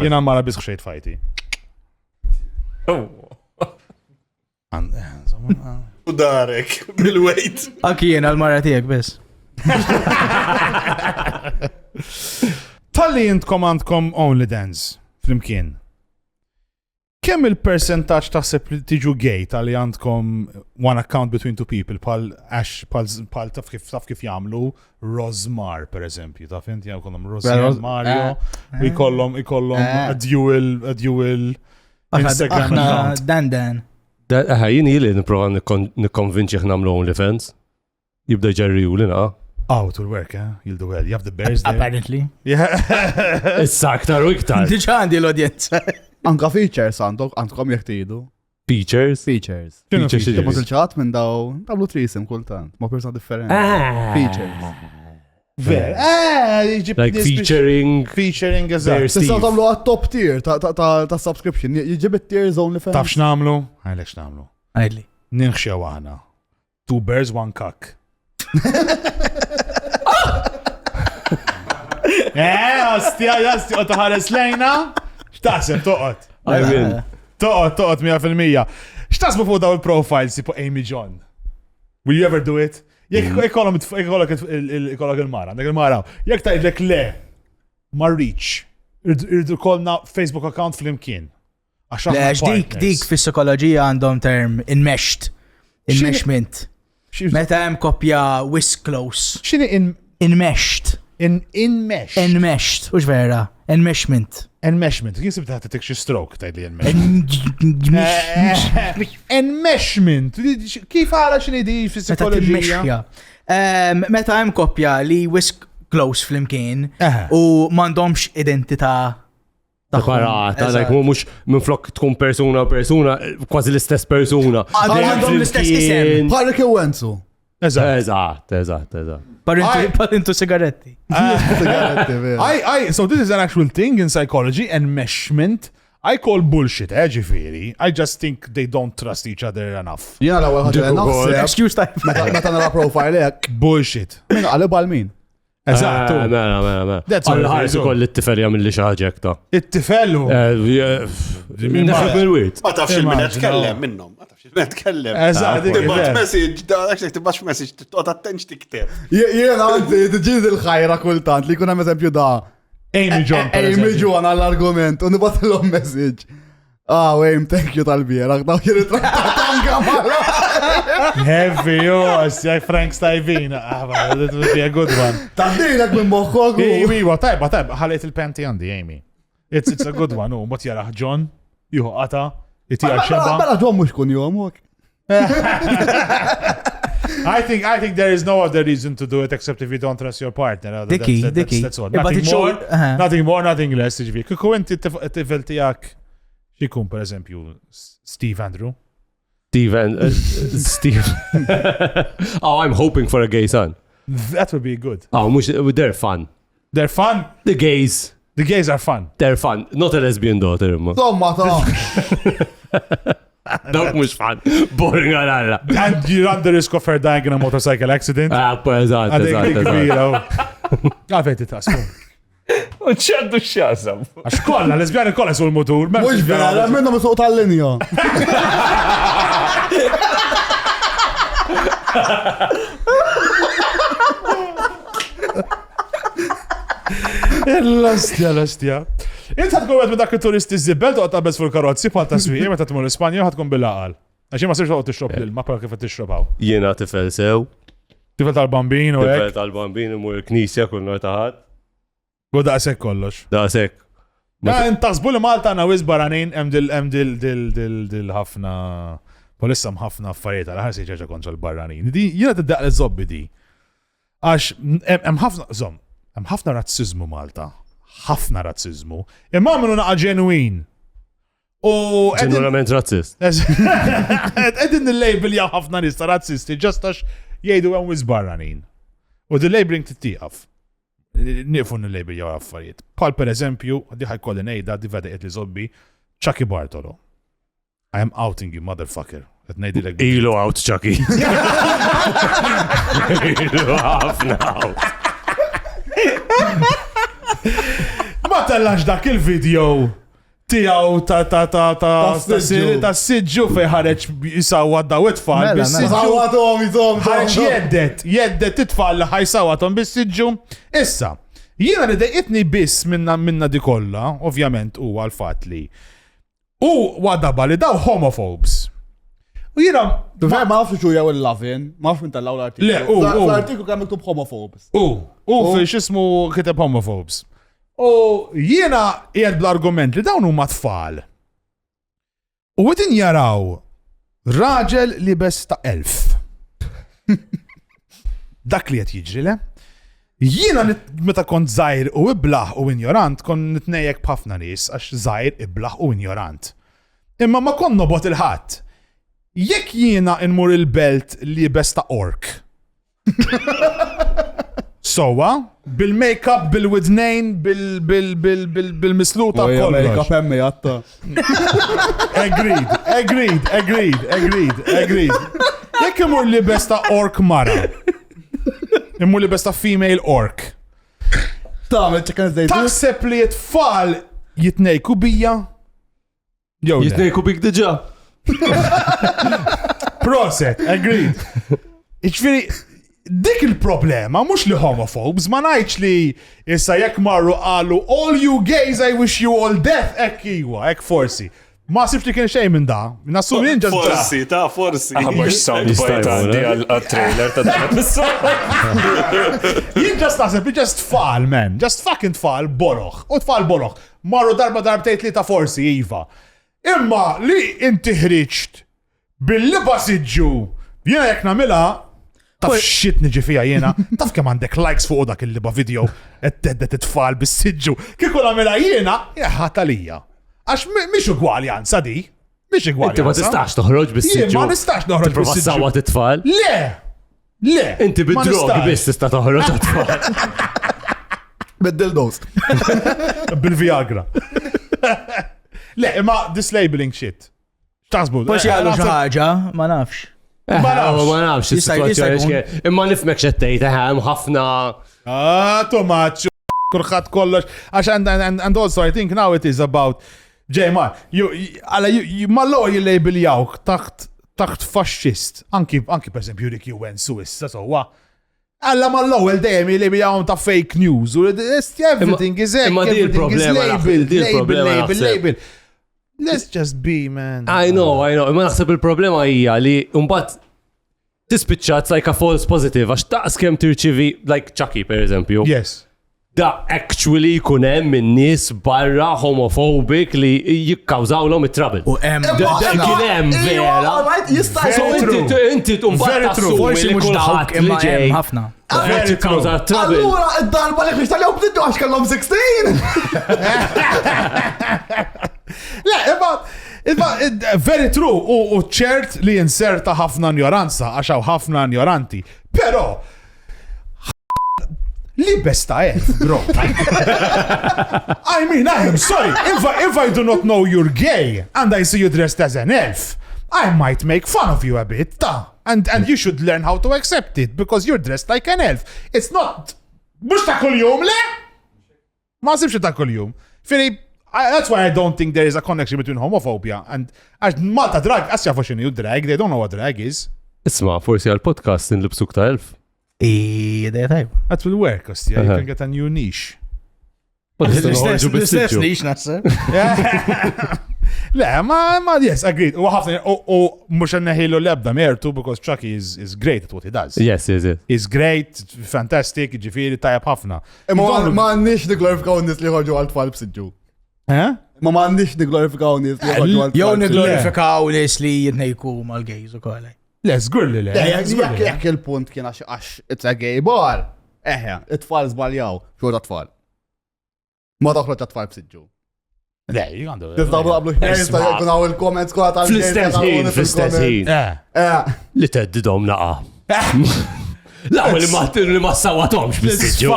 Jena mara bisq xejt fajti. U darek, bil-wejt. Anki jena l-mara tijek bis. Talli jintkom għandkom OnlyDance fl-imkien. Kemm il-percentaġġ taħseb li tiġu gay tal-li għandkom one account between two people pal taf kif jagħmlu Rosmar per eżempju, taf inti jkollhom Rosmar Mario u jkollhom a dual Instagram account. Dan. Jien ili nipprova nikkonvinċi nagħmlu OnlyFans. Jibda ġerriju li naqa. Oh, it will work, eh? You'll do well. You have the bears there. Apparently. Yeah. Issa aktar u iktar. Diġa għandi l-odjenza. Anka features għandkom jektidu. Features? Features. Features. Timu il-ċat minn daw, tablu trisim kultant, ma' persona differenti. Features. Ver. Like featuring eżatt. Tista' tagħmlu għat-top tier ta' subscription. Jiġib it-tiers OnlyFans. Taf x'namlu? Għajlek x'namlu. Għajli. Ninħxew aħna. 2 bears, 1 cock. Ostja, u taħares lejna? X'taħseb toqgħod? Toqgħod 100%. X'taħsbu fuq daw il-profiles tipo Amy John? Will you ever do it? Jekk ikollok il-mara, għandek il-mara, jekk tgħidlek le, ma rridx, irdu kollna Facebook account fl-imkien. Lex dik fis-psikoloġija għandhom term enmeshment. Meta hemm koppja whisk close. X'inhi enmeshed? Enmeshed. Ux vera, enmeshment. Enmeshment, kien sibta ħatetek xi stroke tgħidli enmeshment. Kif għara x'inhi di fis-psikoloġija? Meta hemm koppja li whisk close fl-imkien u m'għandhomx identità separata, like mhux minn flok tkun persuna kważi l-istess persuna. Għandhom l-istess isem. Bħalek Wenzu. Eżatt. Parintu sigaretti. So this is an actual thing in psychology, enmeshment. I call bullshit, ġifiri. I just think they don't trust each other enough. Jena l-ewwel ħaġa naħseb. Excuse time. Meta nara profile hekk. Bullshit. Min qalib għal min? Eżattu. Mela. That's all it Għal-ħarsu is. koll it-tifel jagħmel li xi ħaġa hekk ta'. It-tifellu. Naħseb bil-wirt. Ma tafx il-min tkellem minnhom. Ma tafx il-min tkellem. Eżatt, Tibgħat message, actually tibgħatx message, tqgħod attenx tikteb. Jena għandi tiġi il-ħajra kultant li kun hemm eżempju da. Amy John. per Amy eżempju. John għall-argument u nibatilhom message. Wayne, thank you tal-bieraħ, daw jirritrattatanga mara. Heavy, yeah, Frank Stivin. That would be a good one. Tandilek minn moħħok. Iwa, tajba, ħalejt il-panty għandi, Amy. It's a good one, mot jaraħ John, juhu qata, jitija xeba. Bella John mux kun jomok. I think there is no other reason to do it except if you don't trust your partner. Dikki. That's all. Nothing more, nothing less. Kiku inti t-tifel tijak xikun, per eżempju, Steve Andrew. Steve. Oh, I'm hoping for a gay son. That would be good. Oh, they're fun. They're fun. The gays. The gays are fun. They're fun. Not a lesbian daughter, imma. Somma ta' Dawk mhux fun. Boring għal-alla. And you run the risk of her dying in a motorcycle accident. Eżatt. Għafeti ta' skum. U ċaddu x'jasam. Għax kolla, lesbjani kolla sul motur. mux vera, minnom suq tal-linja. L-astja. Int ħatkun għed minn dak il-turisti zibbel toqgħod tabbes fuq il-karozzi bħal taswieq meta tmur l-Ispanja ħatkun bil-laqal. Għax ma sirx toqgħod tixrob l-ilma bħal kif qed tixrobhaw. Jiena tifel sew. Tifel tal-bambin u Tifel hekk. tal-bambin imur il-knisja kull nhar ta' ħadd. U daqshekk kollox. Daqshekk. Tasbu li Malta għandna wis baranin hemm dil-ħafna polissa ħafna affarijiet għal ħarsi ġeġa kontra l-barranin. Di jiena tiddaq l-żobbi di. Għax hemm ħafna razzizmu Malta. Ħafna razzizmu. Imma minnu naqa ġenwin. Ġeneralment razzist. Edin il-label jaw ħafna nista razzisti, ġast għax jgħidu għan wis barranin. U the-labeling t-tiqaf. Nifun il-label jaw affarijiet. Pal per eżempju, diħaj kolli nejda, di veda li zobbi, Chucky Bartolo. I am outing you, motherfucker. Ilu out, Chucky. Ilu ħafna out. Ma tellax dak il-video tijaw ta' sidġu fej ħareċ jisawa daw it-tfal. Ħareċ jeddet it-tfal li ħajsawatom bis-sidġu. Issa, jiena li dejqitni biss minna di kolla, ovvjament u għal-fat li. U għadaba li daw homophobes. U jiena. Ma nafx xu jew il-lavin, ma nafx minn tal-law l-artiklu. Le, l-artiklu kemm miktub homophobes. U fiex ismu kiteb homophobes. U jiena jgħed bl-argument li dawn huma tfal. U għedin jaraw raġel li bes ta' 1000. Dak li qed jiġri le. Jiena meta kont żgħir u iblaħ u injorant kon nitnejjek b'ħafna nies għax żgħir iblaħ u injorant. Imma ma kon nobot il-ħadd. Jekk jiena nmur il-belt li bes ta' ork. Sowa, bil-make-up, bil-widnejn, bil-misluta kollox. Make-up hemmi għatta. Agreed. Jekk imur li besta ork mara. Imur li besta female ork. Tamel ċekan zdejtu. Taħseb li jitfall jitnejku bija? Jitnejku bik diġa. Proset, agreed. Iġviri, dik il-problema, mux li homophobes, ma najċ li issa jek marru għallu all you gays, I wish you all death, ek iwa, ek forsi. Ma sibx li kien xej minn da, nassum jien ġast Forsi. Għabax soundbite għandi għal-trailer ta' dan. Jien ġast naħseb li ġast tfal, man, ġast fucking tfal boroħ, u tfal boroħ, marru darbtejt li ta' forsi, iva. Imma li inti ħriġt bil-libas iġġu, jiena jek namila, Taf shit niġi fija jena, taf kem għandek likes fuq dak il-liba video, et-teddet it-tfal bis-sidġu, kieku għamela jena, jaħat għalija. Għax miex ugwaljanza di, miex ugwaljanza. Inti ma tistax toħroġ bis-sidġu. Ma nistax noħroġ Tipprova bis-sidġu. sawa t-tfal. Le! Inti bid-drogi biss tista' toħroġ t-tfal. Bid-dildos. Bil-Viagra. Le, imma dislabeling shit. X'taħsbu? Forsi għallu xi ħaġa, ma nafx. Ma nafx is-sitwazzjoni. Imma nifmek xettejt, ħafna. Tomaċ, kurħat kollox. Għax and also I think now it is about J-Ma, ma law jillabeljaw taħt fascist. Anki per esempio Ricky Wen Suissa, so Alla ma l-ewwel dejjem jillabeljaw ta' fake news. Everything is label. Let's just be, man. I know. Imma naħseb il-problema hija li mbagħad tispiċċat like a false positive għax taqs kemm tirċivi like Chucky per eżempju. Yes. Da actually jkun hemm min-nies barra homophobic li jikkawżawlhom it-trouble. U hemm kien hemm vera. Jista' Inti mbagħad tassumi li kulħadd li ġej ħafna. jikkawża trouble. Allura id-darba li kristal jew bdiddu għax kellhom 16. Very true, u ċert li jinserta ħafna ignoranza, għaxaw ħafna ignoranti. Pero, li besta bro. I mean, I am sorry. If I do not know you're gay, and I see you dressed as an elf, I might make fun of you a bit, and you should learn how to accept it, because you're dressed like an elf. It's not... Mux ta' kull-jum, le? Ma sibx ta' kull-jum. Fini, that's why I don't think there is a connection between homophobia and Malta drag, asja fuxini you drag, they don't know what drag is. Isma, forsi għal-podcast nlibsuk ta' elf. Idea tajb. That will work, Ostia, you can get a new niche. L-istess li xnasseb. Le, ma, yes, agreed. U ħafna, u mux neħilu lebda mertu, because Chucky is great at what he does. Yes. He's great, fantastic, ġifiri, tajab ħafna. Ma għandix niglorifikaw nis li ħorġu għal-tfal b'sidġu. Ma għandix niglorifikaw nis li ħorġu għal-tfal. Jow niglorifikaw nis li jitnejku mal-gejz u kollej. Les, gurli le. Jekk il-punt kien għax it's a gay bar. It-tfal zbaljaw, xorta tfal. Ma toħroġ għat-tfal b'sidġu. Le, għandu. Tizdabu għablu xnejsta jkun għaw il-comments kolla tal-gay. Fl-istess ħin. Li teddidhom naqa. L-għawel li ma s-sawatomx bis-sidġu.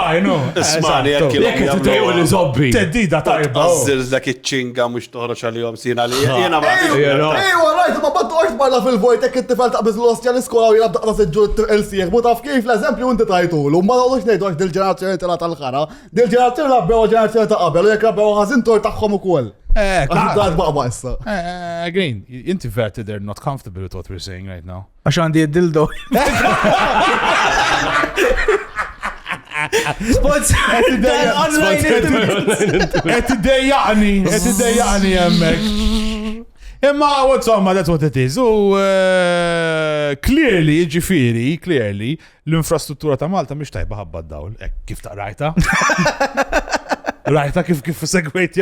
Ismani, jekk t-tejju li zobbi. Teddida tajba. Għazzil dak iċ-ċinga mux toħroċ għal-jom sina li jena ma' Ejwa, rajt, ma battu għax barla fil-vojt, jekk it-tifel taqbiz l-ostja l-iskola u jilab daqqa s-sidġu il-sieħ. Bu taf kif l-eżempju inti tajtulu, ma għalux nejdu għax dil-ġenerazzjoni tila tal-ħara, dil-ġenerazzjoni labbewa ġenerazzjoni ta' qabel, u jekk labbewa ħazin tor taħħom u koll. Għax baqba issa. Green, introverted, they're not comfortable with what we're saying right now. Għax għandi id-dildo. Spots. Et id-dejjaqni jemmek. Imma, insomma, that's what it is. U clearly, l-infrastruttura ta' Malta mhix tajba ħabba d-dawl. Kif ta' rajta? Rajta kif segwejt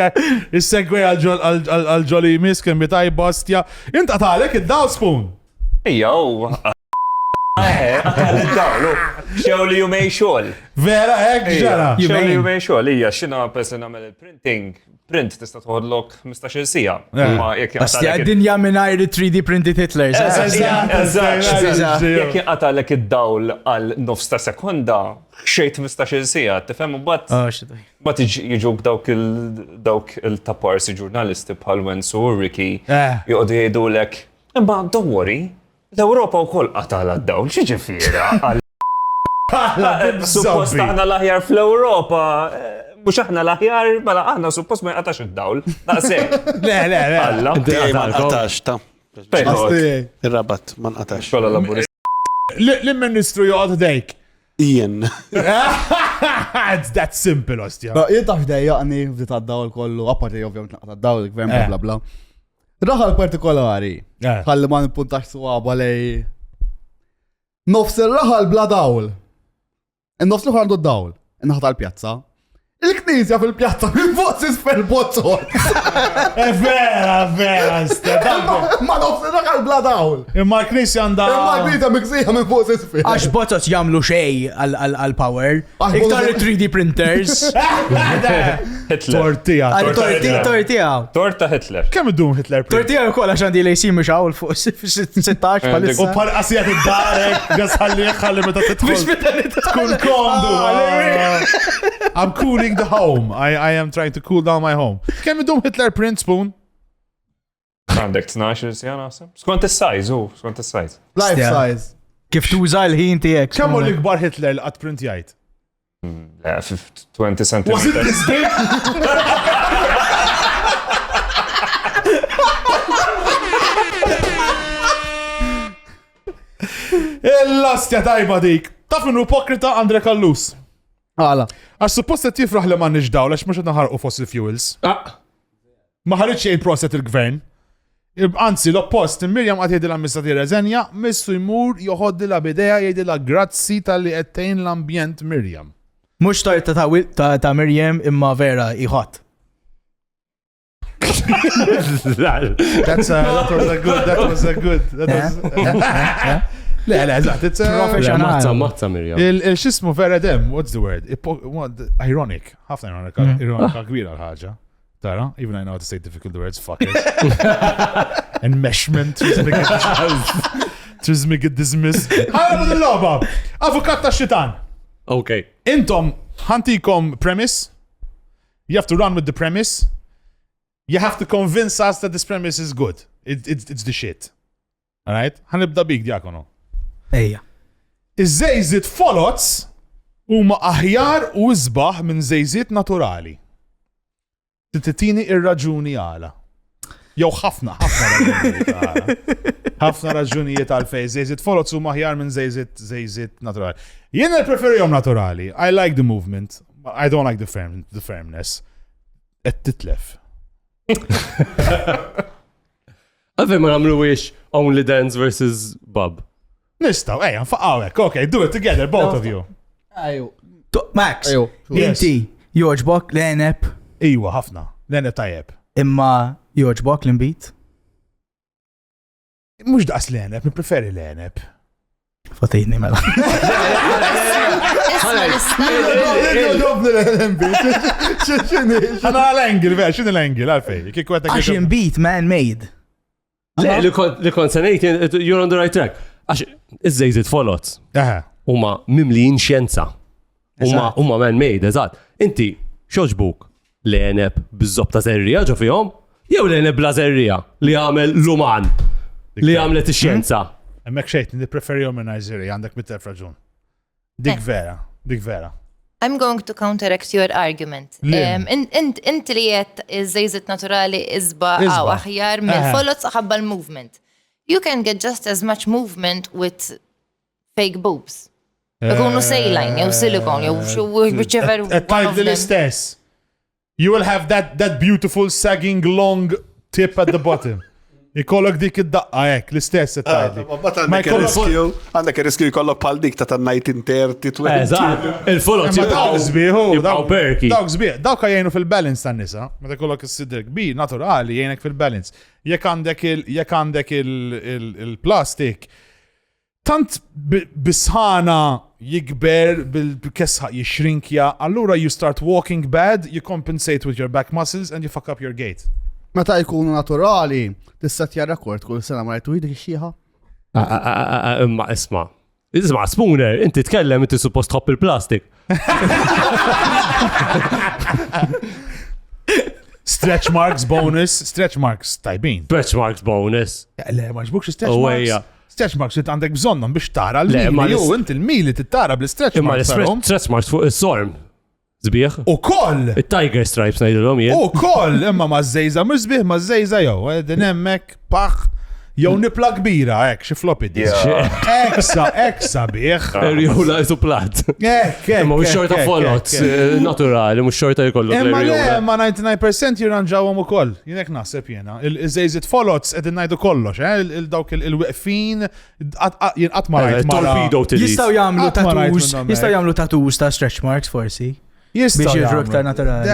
il-segwej għal-ġoli mis kien bitaj bostja. Inta talek id-dawl spoon. Ijow. Dawlu. Xew li jumej xol. Vera, ġara. Xew li jumej xol. Ija, xina pesa namel il-printing. Print tista' tħodlok 15 sija. Bastja d-dinja minnajr 3D printed Hitlers. Jek jaqatalek id-dawl għal nofs ta' sekonda, xejt 15 sija, tifhem bat. Bat jiġuk dawk il-taparsi ġurnalisti bħal Wensu u Ricky, joqdu jgħidulek, imma don't worry, l-Ewropa wkoll qatala d-dawl, xiġifiera. Suppost aħna l-aħjar fl-Ewropa. Mux aħna l-aħjar, mela aħna suppost ma jqatax id-dawl. Naqsek. Le. Alla. ma nqatax ta' il-rabat ma nqatax. Xola laburi. L-Ministru joqgħod dejk. Ian. It's that simple, ostja. Jintaf dejjaqni f'dit għad-dawl kollu, apparti ovvjament naqta d-dawl, gvern bla bla. Raħal partikolari, ħalli ma npuntax suwaba lej. Nofs il-raħal bla dawl. Nofs l-ħar għandu d-dawl, naħta l-pjazza. Il-knisja fil-pjazza minn-fuq isfel bozzot. Vera, Ma nofsina għal-bla dawl. Imma l-knisja għanda. Imma l-knisja miksija minn-fuq isfel. Għax bots jamlu xej għal-power. Iktar 3D printers. Tortija. Tortija. Torta Hitler. Kemm idum Hitler? Tortija u kolla xandi li jsim xawl fuq 16 U palissa. par qasijat id-darek, ħalli meta tidħol. Tkun komdu. I'm cooling the home. I am trying to cool down my home. Kemm idum Hitler print spoon? Għandek 12 sija naħseb. Skont is-size, skont is-size. Life size. Kif tuża l-ħin tiegħek. Kemm hu l-ikbar Hitler li qatt print jgħid? 20 cm. Was it this big? Il-lastja tajba dik. Taf minnu ipokrita Andre Kallus. Għala. Għax suppost qed jifraħ li ma nixdaw għax mhux qed naħarqu fossil fuels. Ma ħaritx il-proset il-gvern. Anzi, l-oppost, Mirjam għat jgħidila Mr. Reżenja, missu jmur joħoddila bideja jgħidila grazzi tal-li għettejn l-ambjent Mirjam. Mux torta ta' Mirjam imma vera iħat. That was a good. Le, eżatt, it's Professional. Mazza Mirjam. Il-xismu vera dem, what's the word? Ironic. Ħafna ironika kbira l-ħagġa. Tara, even I know how to say difficult words, fuck it. Enmeshment, trizmig dismiss. Ħajja bud il-loba, avukat ta' xitan. Okay. Intom, ħantikom premise, you have to run with the premise, you have to convince us that this premise is good. It's the shit. Alright? Ħanibda big diakono. Ejja. Iż-żejżit folots huma aħjar u iżbaħ minn żejżit naturali. Titini ir-raġuni għala. Jew ħafna raġunijiet għala. Ħafna raġunijiet għal fej. Żejżit folots huma aħjar minn żejżit naturali. Jien preferihom naturali. I like the movement. I don't like the firmness. Qed titlef. Għalfej ma namlu wiex Only Dance versus Bob. Nistaw, nfaqawek. Okay, do it together, both of you. Max, Yes. inti joġbok l-enep Iwa, ħafna. Lene tajjeb. imma joġbok l-imbit? Mux daqs l-enep, mi preferi l-enep. Fatijni mela. Għana l-engil, ver, xin l-engil, għalfej. Għax imbit man-made. Le, li konsenajt, you're on the right track. Għax, iż-żejżit folots. Huma mimlijin xjenza. Huma man-made, eżatt. Inti, xoġbuk l-eneb bizzop ta' zerrija ġo fihom? Jew l-eneb bla zerrija li għamel l-uman li għamlet ix-xjenza. Emmek xejt, ni preferi jom minn Nigeria, għandek mittef raġun. Dik vera. I'm going to counteract your argument. Inti li jett iż-żejżit naturali izba għaw aħjar mill-folots ħabba l-movement. You can get just as much movement with fake boobs. Ikunu saline, jew silicone, jew whichever one of them. L-istess. You will have that beautiful sagging long tip at the bottom. Ikollok dik id-daqqa ek, l-istess it-tajli. Għandek il-riskju jkollok pal dik ta' 1930, 20. Eżatt, il-folots jibqaw perki. Dawk zbieħ, dawk jgħinu fil-balance tan-nisa. Meta kollok is-sidr kbir, naturali, jgħinek fil-balance. Jekk għandek il-plastik, tant bisħana jikber bil-kesħa jixrinkja, allura you start walking bad, you compensate with your back muscles and you fuck up your gait. Meta jkunu naturali, tissatja rekord kull sena ma rajtu dik ix-xieħa. Isma' Spooner, inti tkellem inti suppost tħobb il-plastik. Stretch marks bonus, stretch marks tajbin. Stretch marks bonus. Le, ma ġbukx stretch marks. Stretch marks li għandek bżonnhom biex tara l-mili. Jew inti l-mili titara bl-stretch marks. Imma stretch marks fuq is-sorm. Zbieħ? U koll! Il-Tiger Stripes najdilom jien. U koll! Imma ma z-zejza, mux zbieħ ma z-zejza jow. Din emmek, paħ, jow nipla kbira, ek, xie floppy disk. Eksa bieħ. Rjula jisu plat. Imma mux xorta folot, naturali, mux xorta jikollok. Imma le, ma 99% jiranġawom u koll. Jinek naħseb jena. Il-żejzit folots edin najdu kollox, il-dawk il-weqfin, jinqat ma rajt. Torpedo t-lis. Jistaw jamlu tattoos ta' stretch marks forsi. biex jirru iktar naturali.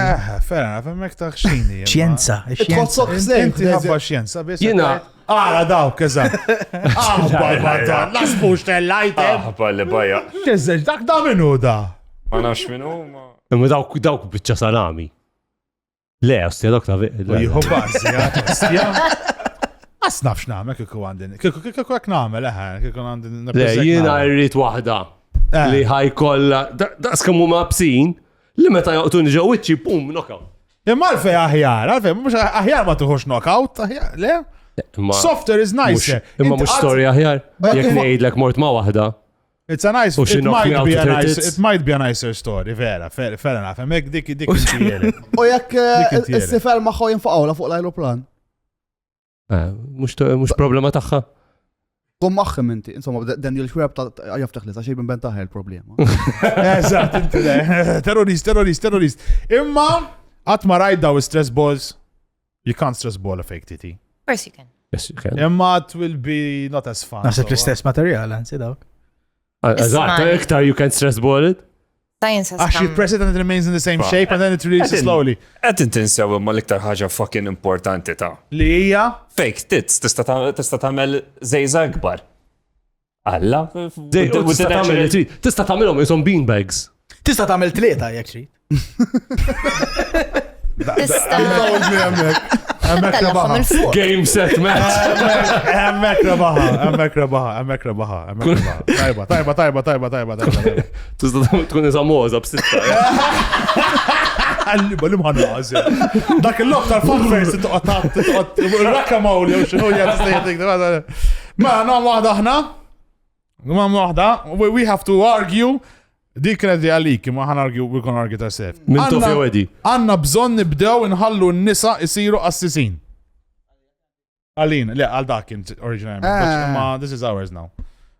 Ferra, femmek taħxini. Xjenza, xjenza. Inti ħabba xjenza, bis. Jiena dawk, eżat. Bajba, laspux tellajtem. Balli bajja. Xezzeġ, dak da minu da. Ma nafx minu, ma. imma dawk biċċa salami. Le, ostja dawk ta' Jihu bazzi, Asnafx namek kiku għandin. Kiku għak namel, kiku għandin. Le, jiena irrit waħda li ħaj kolla, daqs kamu mabsin, li meta jaqtuni ġo wiċċi, pum, knockout. Imma għalfej aħjar, mux aħjar ma tuħux knockout, le? Softer is nicer. Imma mux story aħjar, jek nejdlek mort ma wahda. It's a nice, it might be a nicer story, vera enough, mek dik intijieli. U jekk is-sifer maħħu jinfaqawla fuq l-aeroplan. Mux problema taħħa. Kum maħħem inti, insomma, Daniel Schwab jaftaħ li, għaxej bin bentaħ il-problema. Eżatt, inti terrorist. Imma, għatma rajt daw stress balls, you can't stress ball a fake titi. Of course you can. Yes, you can. Imma it will be not as fun. Nasib l-istess materjal, għansi dawk. Eżatt, iktar you can stress ball it? Science has Actually, come. press it and it remains in the same shape and then it releases slowly. Għed intinsew imma l-iktar ħaġa fucking importanti ta' Li hija? fake tits, tista' tagħmel zejza akbar. Alla? Tista' tagħmelhom insom beanbags. Tista' tagħmel tlieta jekk trid. Tista' Hemmhekk tellafhom il-fuq. Game set match. Hemmhekk rebaħa. Tajba. Tista' tkun iżamoża b'sitta. Għalli mħanna għazja. Dak il-lok tal-funface t-toqgħod il-rakka mawli u xinu jgħat Ma nam waħda, we have to argue. Dik kienet di għalik, ma ħan argue, we can argue ourselves. Min tofi għedi. Għanna bżon nibdew nħallu n-nisa isiru assisin. Għalin, le, għal dak kien originalment. Ma this is ours now.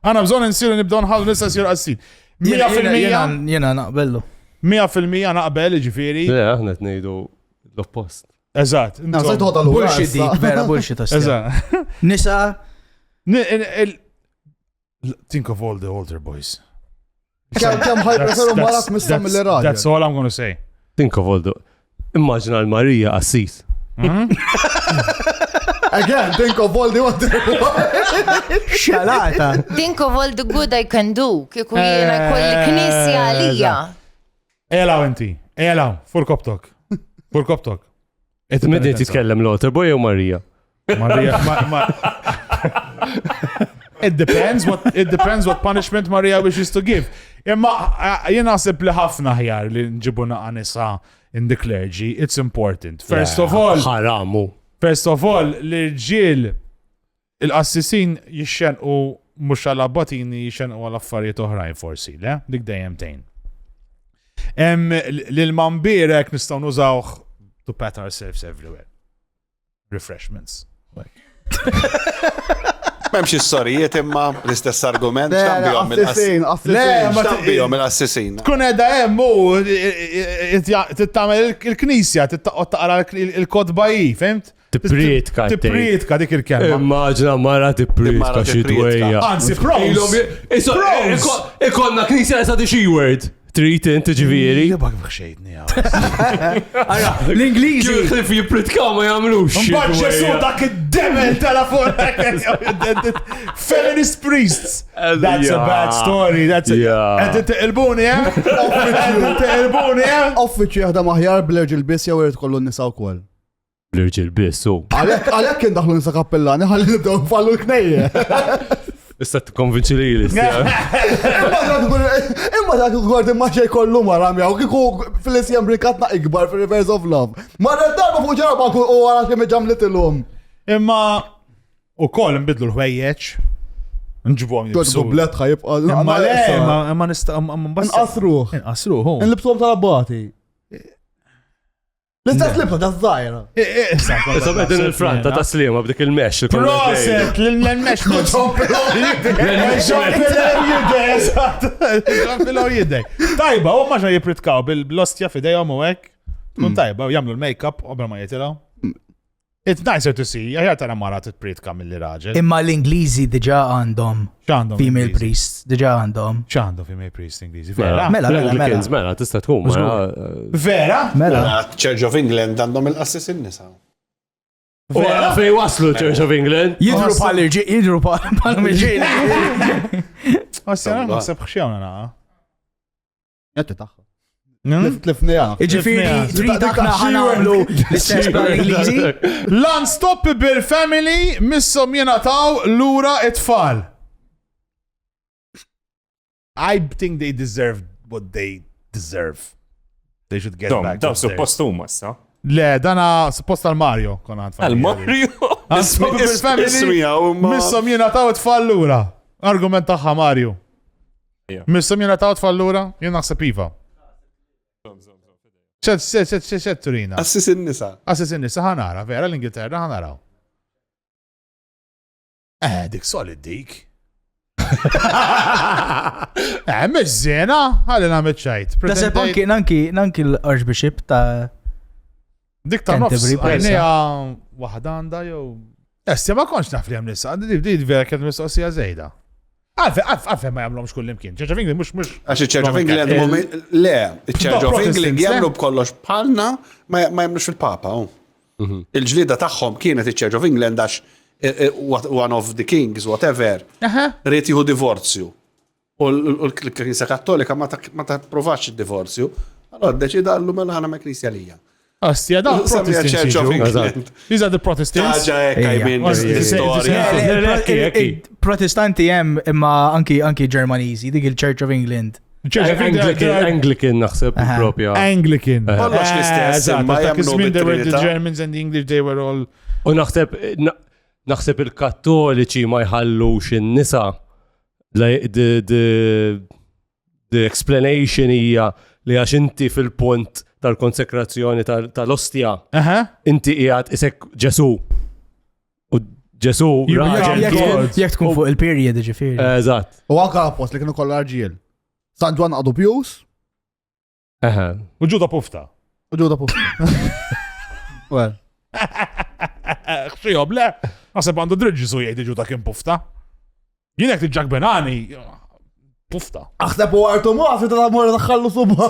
Għanna bżon nibdew nħallu n-nisa isiru assisin. 100% Jena naqbellu. 100% naqbel ġifiri. Le, aħna t-nejdu l-oppost. Eżat. Nazajt għodha l-għura. Bullshit dik, vera bullshit Eżat. Nisa. Think of all the older boys. Kem ħajpreferu marak missa mill-raġel. That's all I'm gonna say. Think of all the... Immaġina l-Marija Assis. Again, think of all the other Xalata. Think of all the good I can do. Kieku jena kolli knisja għalija. Ejlaw inti. Ejlaw. Fur koptok. Midni titkellem l-Otterboy u Marija? Marija. It depends what punishment Maria wishes to give. Imma jena naħseb li ħafna ħjar li nġibu naqanisa in the clergy. It's important. First of all, l-ġil il-qassisin jixxenqu mux għal-abbatini jixxenqu għal-affarijiet oħrajn forsi, le? Dik dejjem tejn. L-mambirek nistaw nużawh to pat ourselves everywhere. Refreshments. Memx is-sorijiet imma l-istess argument xtambihom mill-assisin. Tkun edha jemmu tittamel il-knisja, taqra il-kodba fimt? Tipritka dik il-kelma. Immaġina mara tipritka xidwejja. Anzi, pros! Ikonna knisja jesa di xi-word. Treat inti ġiviri. Jibak bħxejtni għaw. L-Ingliżi. Kif jipritkaw ma jamlux. Mbagħad ġesu dak id-demel telefon. Feminist priests. That's a bad story. Għed t-ilbuni, Uffiċi jaħdem aħjar bl-irġil biss jew irid kollu n-nisa wkoll. L-irġil biss, u. Għalhekk kien daħlu nisa kappellani ħalli nibdew nfallu l-knejje. Issa t-konvinċi li Imma dak għord imma xej kollu maram jaw, kiku fil-isjem brikatna ikbar fil-Rivers of Love. Marra darba fuq ġarba u għara kemm ġamlet il-lum. Imma u koll nbidlu l-ħwejjeċ. Nġibuħom jibsu. Għoddu blet ħajibqa. Imma le, imma nqasruħ. Nqasruħ. Nlibsuħom tal-abbati. L-istess libsa ta' zaħira. Issa bħedin il-franta ta' slima b'dik il-mesh. Proset, l-mesh Ġonfilaw jiddej. Tajba, u maġna jipritkaw bil-blostja fidejom u għek. Tkun tajba, u jamlu l-make-up, obra ma jitilaw. It's nicer to see. Aħjar tara mara titpritka mill-li raġel. Imma l-Ingliżi diġà għandhom X'għandhom female Ingliżi? priests, diġà għandhom. X'għandhom female priest Ingliżi? Vera? Anglicans mela tista' tkun Vera? Mela. Church of England għandhom il-qassis in-nisa. Wara fej waslu Church of England. Jidru pal-irġiel. Għassjana naħseb xjawna naqa. Jetti taħħa. Tlifnija. Iġifiri, trid aħna ħanamlu l-istess bl-Ingliżi? L-Unstoppable Family missom jenataw lura it-tfal. I think they deserve what they deserve. They should get back. Daw suppost huma issa. Le, dana suppost għal-Mario kon għad Għal-Mario. Unstoppable Family missom jenataw it-tfal lura. Argument taħħa Mario. Missom jenataw it-tfal lura? Jien naħseb iva. ċed Turina. Assis in-nisa. Assis in-nisa ħanara, vera l-Ingilterra ħanaraw. Dik solid dik. Meġżena, għalli namet ċajt. Nasib nanki l-Archbishop ta' Dik ta' nofs, Canterbury għajnija wahadanda jow. Esti, ma konx naf li għam nisa, di vera kħed mistoqsija zejda. Għalfe ma jamlomx kullimkien. Church of England mux. Għax il-Church of England, le, il-Church of England jamlu b'kollox bħalna ma jamlux fil-Papa. Il-ġlida tagħhom kienet il-Church of England għax one of the kings, whatever, rrit jieħu divorzju. U l-Knisja Kattolika ma ta' provax il-divorzju, allora deċida għallu mela ħana ma' Knisja lija. Ostja, da' Church of England. These are the Protestants. Taġa ekka jmin Protestanti jem imma anki Ġermaniżi, dik il-Church of England. Anglican naħseb propja. Anglican. Kollox l-istess, ma jemnu They were the bit-Trinità. Germans and the English, they were all... U naħseb il-Kattoliċi ma jħallux in-nisa. The explanation hija li għax inti fil-punt tal-konsekrazzjoni tal-ostja, inti qiegħed isek Ġesu. U Ġesu Jek tkun fuq il-period ġifieri. Eżatt. U anka appost li kienu kollha arġiel. San Ġwan għadu pjus. U ġuda pufta. U ġuda pufta. Well. Xrijob, le. Nasib għandu driġi su jgħid ġuda kien pufta. Jienek t-ġak benani, pufta. Aħseb u għartu mu għafi ta' mora daħħallu subba.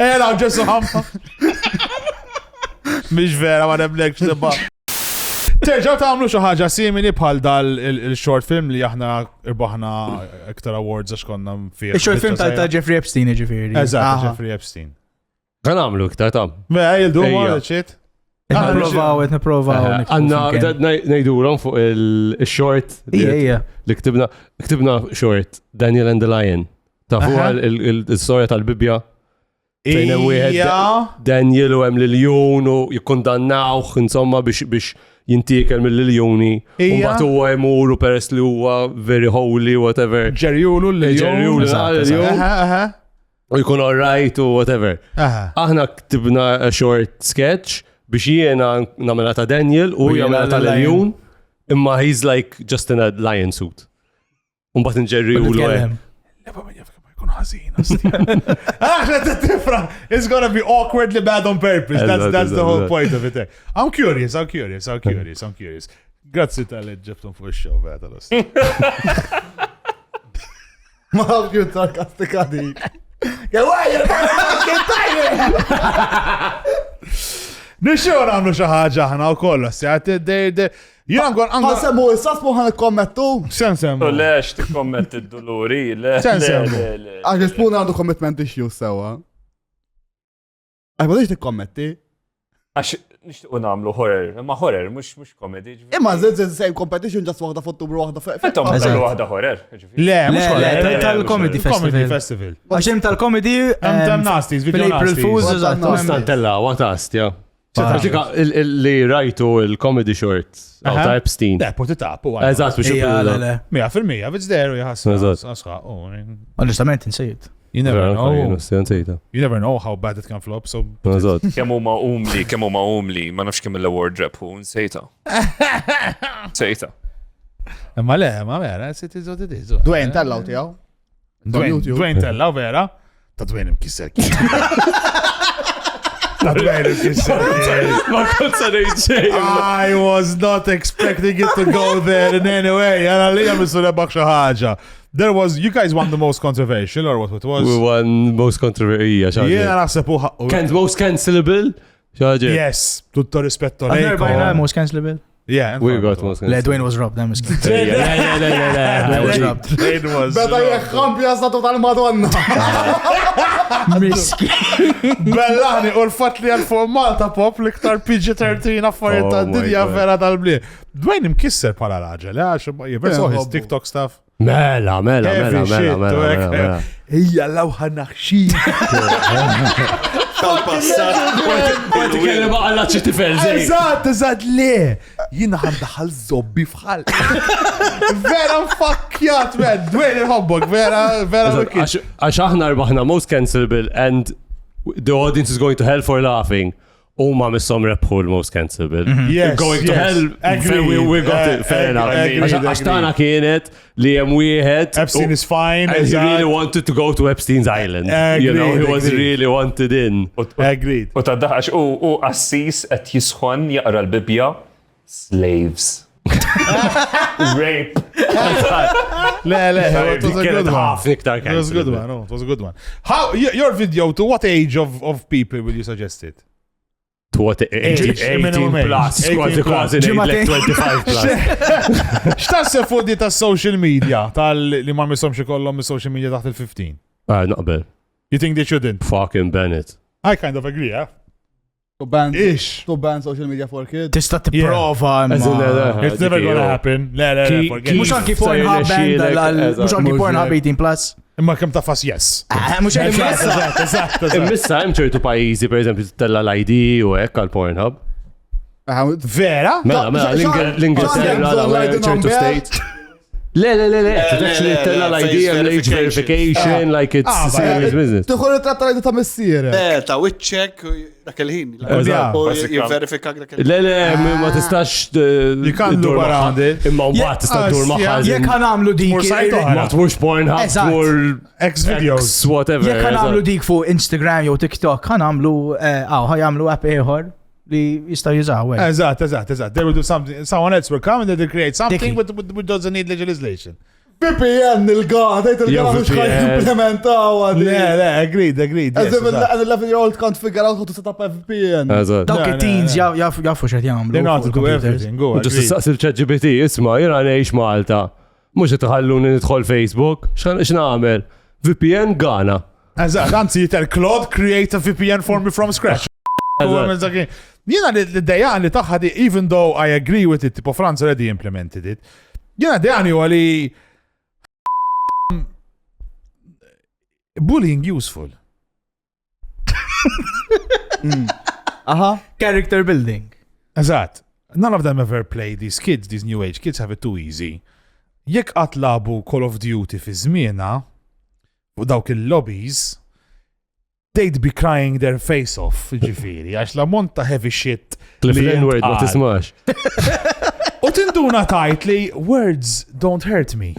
Ela, ġesu ħamma. Mish vera, ma neblek xtibba. Terġaw ta' għamlu xaħġa simili bħal dal il-short film li aħna irbaħna iktar awards għax konna fija. Il-short film ta' Jeffrey Epstein ġifieri. Eżatt, Jeffrey Epstein. Kan għamlu iktar tam. Mela, jildu ma' ċit. Niprovaw. Għanna najdulom fuq il-short li ktibna short Daniel and the Lion. Ta' fuq il-storja tal-Bibja. Fejn hemm wieħed Daniel u hemm l-iljun u jikkondannawh insomma biex jintikel mill-iljuni. U mbagħad huwa jmuru peress li huwa very holy whatever. Ġerjulu l-iljun. U jkun all right u whatever. Aħna ktibna short sketch biex jiena namela ta' Daniel u jamela ta' l-iljun imma he's like just in a lion suit. Mbagħad inġerri u l-għem. It's gonna be awkwardly bad on purpose. That's the whole point of it. I'm curious. Grazzi tal-ġebtum fuq il-show, veta l-ost. Ma għaf kju sarkastika di. Nixxu għamlu xaħġa ħana u kollu, Jena għon għan semmu, s-sasmu għan kommettu. Sen semmu. U lex ti kommetti d-doluri, le. Sen semmu. Għax spun għandu commitment issues sewa. Għax ma ti kommetti. Għax nishtiqu namlu horror, ma horror, mux komedi. Imma zed same competition just waħda f'Ottubru waħda Fettom għadda waħda horror. Le, tal-Comedy Festival. Għaxem tal-Comedy. Nasties, April Fools. Mustantella, għatast, ja. Li rajtu il-comedy shorts. Ta' Epstein. Le, put it up. Eżat, biex jibla. 100% it's there, jħassu. Asħa, Onestament, insejt. You never know how bad it can flop, so... Kemmu ma' umli, ma' nafx kemm l-award rep u nsejta. Nsejta. Ma le, ma vera, sitizu. Dwayne tellaw tijaw. Dwayne tellaw vera. Ta' Dwayne imkisser. Ta' Dwayne imkisser. Ma kont sa ngħid xejn. I was not expecting it to go there in any way. Għana li għamissu rebaħ xaħġa. There was, you guys won the most controversial, or what it was? We won most controversial. Jena naħseb uħa. Most cancelable? Xaġa. Yes, tutto rispetto Għanna lejkom. most cancelable. Yeah. We got most Le, cancelable. Dwayne was robbed, I'm scared. Dwayne was robbed. It was. Beta jħambja statu tal-Madonna. Miski. Bellani, u l-fat li għal-fuq Malta pop l-iktar PG-13 affarijiet Oh ta' my dinja God. vera tal-bli. Dwayne imkisser pala raġel, għax jiverso his TikTok stuff. Mela. Heavy shit, Ija lawħa naħxin. Tal-passat. Għati kellem għalla ċitifel, Eżat, le. Jina ħandaħal zobbi fħal. Vera mfakkjat, man. Dwayne il-hobbok, vera wicked. Għax aħna rbaħna most cancelable and the audience is going to hell for laughing. Ma missom rebħu l-most cancelable. Yes, Going to yes. hell, Agreed. we got it, fair enough. Agreed, Għax tana kienet li jem wieħed. Epstein is fine. And he really wanted to go to Epstein's Island. You know, he was Agreed. really wanted in. Agreed. U ta' daħax u assis qed jisħon jaqra l-Bibja slaves. Rape. Le, it was a good one. Ħafna iktar It was a good one. No, it was a good one. How your video? To what age of people will you suggest it? To what 18 minimum age. plus, 18 kważi Ġimgħatejn. 25 plus. X'tasseb fuq di tas-social media tal-li ma misomx ikollhom is-social media taħt il-15? Naqbel. You think they shouldn't? Fucking Bennett. I kind of agree, eh? To ban Ish. social media for kids. Tista tipprova imma. It's never gonna happen. Le, forget Mux it. anki Pornhub mux anki Pornhub 18 plus. Imma kemm tafas yes. Mux anki Eżatt. Immissa hemm ċertu pajjiżi, per eżempju, tella l-ID u hekk għal Pornhub. Vera? Mela, l-Ingilterra ċertu states. Le, actually tella l-ID and age verification, like it's serious business. Tuħu ritratta l-ID ta' missiere. Ta' witcheck dak il-ħin. Eżatt. U jiverifika dak il-ħin. Le, ma tistax. You can't look around it. Imma mbagħad tista' ddur magħha. Jekk għanamlu dik. Mur sajt oħra. Ma twux Pornhub, Eżatt. twur X-videos. whatever. Jekk għanamlu dik fuq Instagram jew TikTok, għanamlu ħajamlu app ieħor li jistaw jużaw. Eżatt. They will do something. Someone else will come and they will create something which doesn't need legislation. VPN il-għad, għajt il-għad mux ħaj implementaw għadi. Le, agreed. As if an 11-year-old can't figure out how to set up a VPN. Dawk it-teens jafu xed jagħmlu. They know how to do everything. Go. Ġust saqsil ChatGPT, isma, jena ngħix Malta. Mhux qed iħalluni nidħol Facebook, x'nagħmel? VPN Ghana. Eżatt, anzi jitel Claude create a VPN for me from scratch. Jena l-dejjan li taħħadi, even though I agree with it, tipo France already implemented it, jena dejjani għali bullying useful. Character building. Eżatt. None of them ever play these kids, these new age kids have it too easy. Jekk qatlabu Call of Duty fi żmiena u dawk il-lobbies, they'd be crying their face off, ġifiri, għax l-ammont ta' heavy shit. Cliff L-word ma tismax. U tinduna tajt li words don't hurt me.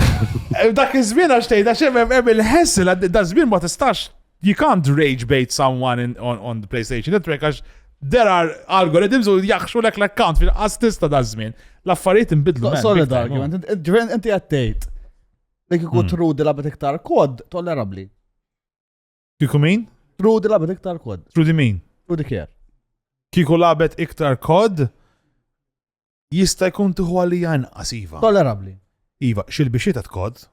Dak iż-żmien għax tgħid għax hemm il-ħessel da żmien ma tistax, you can't rage bait someone on the PlayStation Network għax there are algorithms u jaħxu lek l-account fil-qas tista da żmien. L-affarijiet inbidlu. Solid argument. Ġven inti għattejt. Dik ikun true di labet iktar kod, tollerabli. Kiku min? True di labet iktar kod. True di min? True di care. Kiku labet iktar kod, jista' jkun tuħu għalija inqas iva. Tollerabli. Iva, xil-biexiet kod?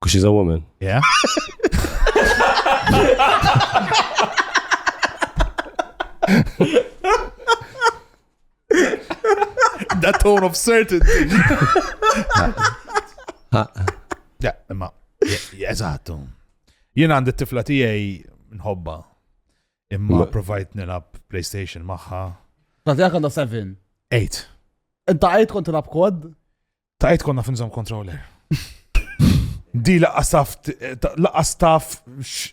Because she's a woman. Yeah. That tone of certainty. Ja, imma, eżattu. Jien għandi t-tifla tiegħi nħobba. Imma provide nilab PlayStation maħħa. Tati għanda 7. 8. Inta 8 kont nilab kod? Ta' 8 konna finżom controller. Di laqas taf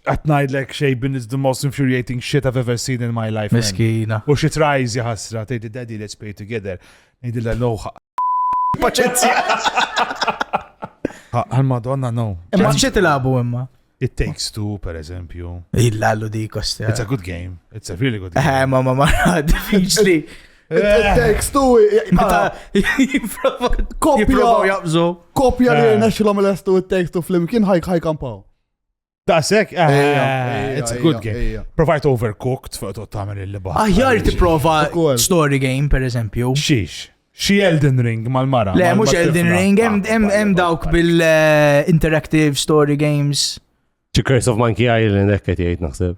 għatnajdlek xejbin is the most infuriating shit I've ever seen in my life. Miskina. U xi tries jahasra, tgħid daddy let's play together. Ngħidilha loħa. Paċenzja. Għal-Madonna no. Imma xie tilabu imma? It Takes Two, per eżempju. Il-lallu di kosti. It's a good game. It's a really good game. Ma diffiċli. It Takes Two. Meta jiprofaw jabżu. Kopja li naxilom l-estu It Takes Two flimkien ħajkampaw. Dasek, it's a good game. Provide Overcooked fuq tagħmel il-liba. Aħjar tipprova story game, per eżempju. Xiex. Xi Elden Ring mal-mara. Le, mux Elden Ring, hemm dawk bil-interactive story games. Curse of Monkey Island, ekket jgħid naħseb.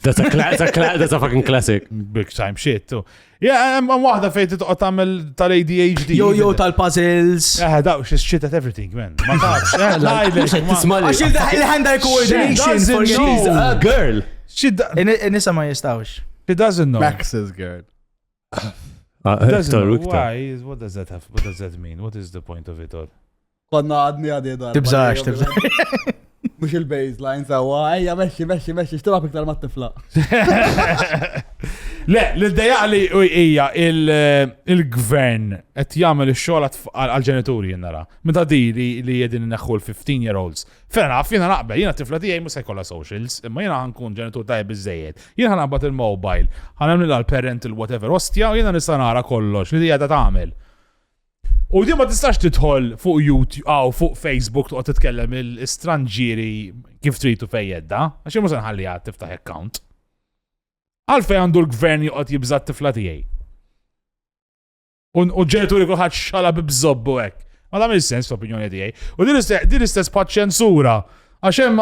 That's a fucking classic. Big time shit, too. Yeah, hemm waħda fejn titqgħod tagħmel tal-ADHD. Yo tal-puzzles. Dawk she's shit at everything, man. Ma tafx. Għax il-handle coordination for She's a girl. Nisa ma jistawx. She doesn't know. Max's girl. Doesn't know. Why? What does that have? What does that mean? What is the point of it all? Konna għadni dar. Tibżax. Mux il-baseline sawa, ejja meċi, xtila piktar ma t-tifla. Le, l-ideja li hija il-gvern qed jagħmel ix-xogħol għall-ġenituri nara. Meta di li jedin neħħu l-15-year-olds. Fena jiena naqbel, jiena tifla tiegħi mhux se jkollha socials, imma jiena ħankun ġenitur tajjeb biżejjed. Jiena ħanaqbad il-mobile, ħanamlilha l-parent il-whatever ostja u jiena nista' nara kollox li hija tagħmel. U di ma tistax tidħol fuq YouTube aw fuq Facebook toqgħod titkellem il-stranġieri kif tridu fejjedda, għax mhux nħalliha tiftaħ account. Għalfejn għandu l-gvern joqgħod jibża t-tifla tiegħi. U ġenituri kulħadd xala bibżobbu hekk. Ma tagħmel sens fl-opinjoni tiegħi. U din l-istess patt ċensura għax hemm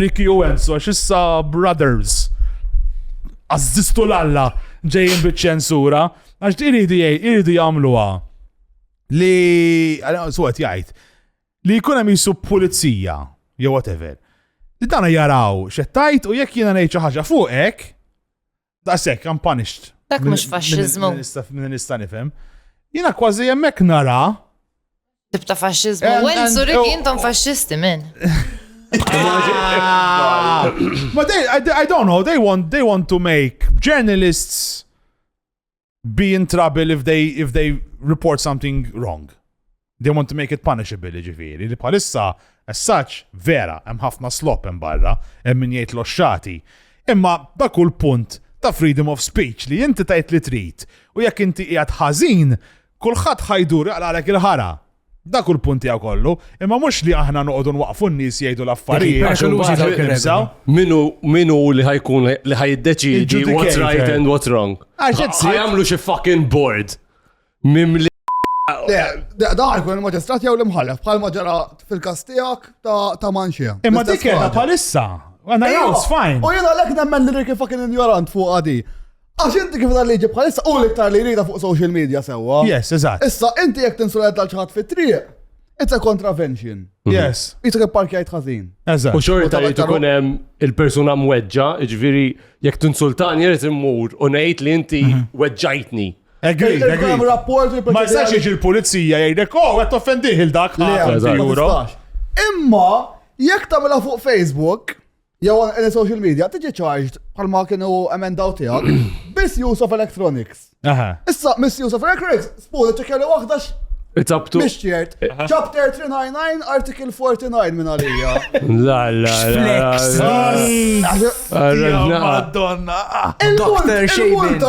Ricky Owens għax issa brothers. Għazzistu l-alla ġejjin biċ-ċensura għax iridu jagħmluha. Li suqet jgħid li jkun hemm jisu pulizija jew whatever. Li dana jaraw xettajt u jekk jiena ngħid xi ħaġa fuq hekk daqshekk I'm punished. Dak mhux faxxiżmu. Min nista' nifhem. Jiena kważi hemmhekk nara. Tibta faxxiżmu. Wen Zurik intom faxxisti min. But I don't know. They want to make journalists be in trouble if they report something wrong. They want to make it punishable, ġifieri. Li bħalissa, as such, vera, hemm ħafna slop hemm barra, hemm min jgħid loxxati. Imma da kull punt ta' freedom of speech li inti tgħid li trid u jekk inti qiegħed ħażin, kulħadd ħajdur għalek il-ħara. Da kull punt tiegħu kollu, imma mhux li aħna noqogħdu nwaqfu n-nies jgħidu l-affarijiet. Minu li ħajkun li ħajiddeċidi what's right and what's wrong. Ħajamlu xi fucking board. Mimli. Da ħajkun il-maġistrat jew l-imħallef bħalma ġara fil-każ tiegħek ta' Manxija. Imma dik qiegħda bħalissa. It's fine. U jiena lek nemmen li riki fucking ignorant fuq għadi. Għax inti kif tal-liġi bħalissa u l-iktar li jrida fuq social media sewa. Yes, eżatt. Issa inti jekk tinsulet tal-ċaħat fit-triq, it's a contravention. Yes. Issa kif parkjajt ħażin. Eżatt. U xorta jrid ikun hemm il-persuna mweġġa, ġifieri jekk tinsultani jrid immur u ngħid li inti weġġajtni. Agreed. Ma jistax jiġi l-pulizija jgħidek, qed toffendih il-dak euro. Imma jekk tagħmilha fuq Facebook, jew in social media, tiġi charged bħalma kienu emendaw tiegħek misuse of electronics. Issa misuse of electronics, spul ċekkjali waħda It's up to... Mixtiert. Chapter 399, Article 49 min għalija. La. Flex. Madonna. Dr. Shavin.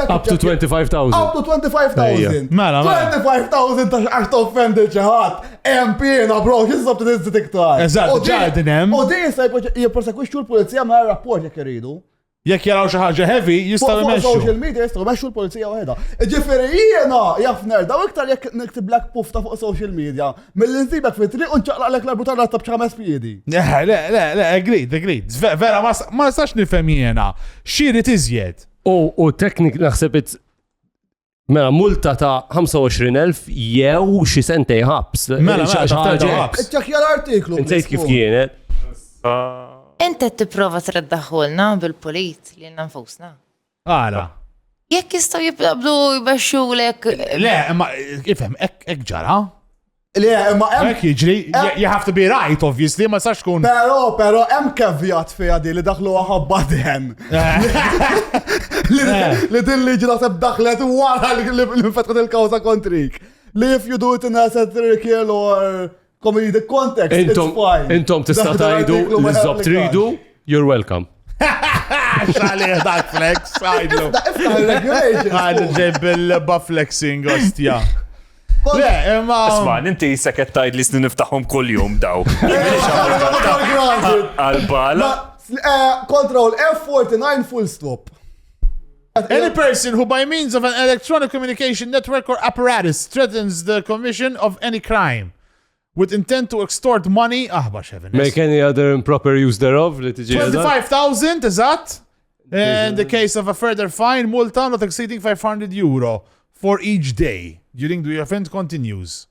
Up to 25,000. Up to 25,000. 25,000 ta' għax ta' offended ċeħat. MP-na, bro, xisab t-nizzi tiktar. Eżatt, ġardinem. U di jista' jipersekwixxu l-polizija ma' rapport jek jiridu. Jekk jaraw xi ħaġa heavy, jistgħu jmexxu. Social media jistgħu jmexxu l-pulizija waħda. Ġifieri jiena jaf nerda u iktar jekk niktiblek pufta fuq social media milli nsibek fit-triq u nċaqlaqlek l-arbutar ta' b'ħames piedi. Le, agreed. Vera ma nistax nifhem jiena. Xirid iżjed. U teknik naħseb mela multa ta' 25,000 jew xi sentej ħabs. Mela ħabs. Ċekkja l-artiklu. Insejt kif kienet. Inti tipprova treddaħħolna bil-polit li nfusna. Għala. Jekk jistgħu jibqabdu jbaxxulek. Le, imma ifhem hekk ġara. Le, imma hemm. Hekk jiġri, you have to be right, obviously, ma sax tkun. Però hemm kevjat fiha di li daħlu ħabbaden. Li din liġi naħseb daħlet wara li nfetħet il-kawża kontrik. Li if you do it in a satirical or comedic context, it's fine. Intom tista' Dak tajdu l-artiklu ma li żob japplikax. tridu, you're welcome. Xalih dak flex, għajdu. Iftaħ il-regulation. Għajdu ġeb il-bufflexing, ostja. Le, imma. Isma, inti seket tajd li niftaħom kull jum daw. Għal-bala. Control F49 full stop. Any person who by means of an electronic communication network or apparatus threatens the commission of any crime with intent to extort money, bax heaven. Make any other improper use thereof li tiġi 25,000 eżatt. In the case of a further fine, multa not exceeding €500 for each day during the event continues.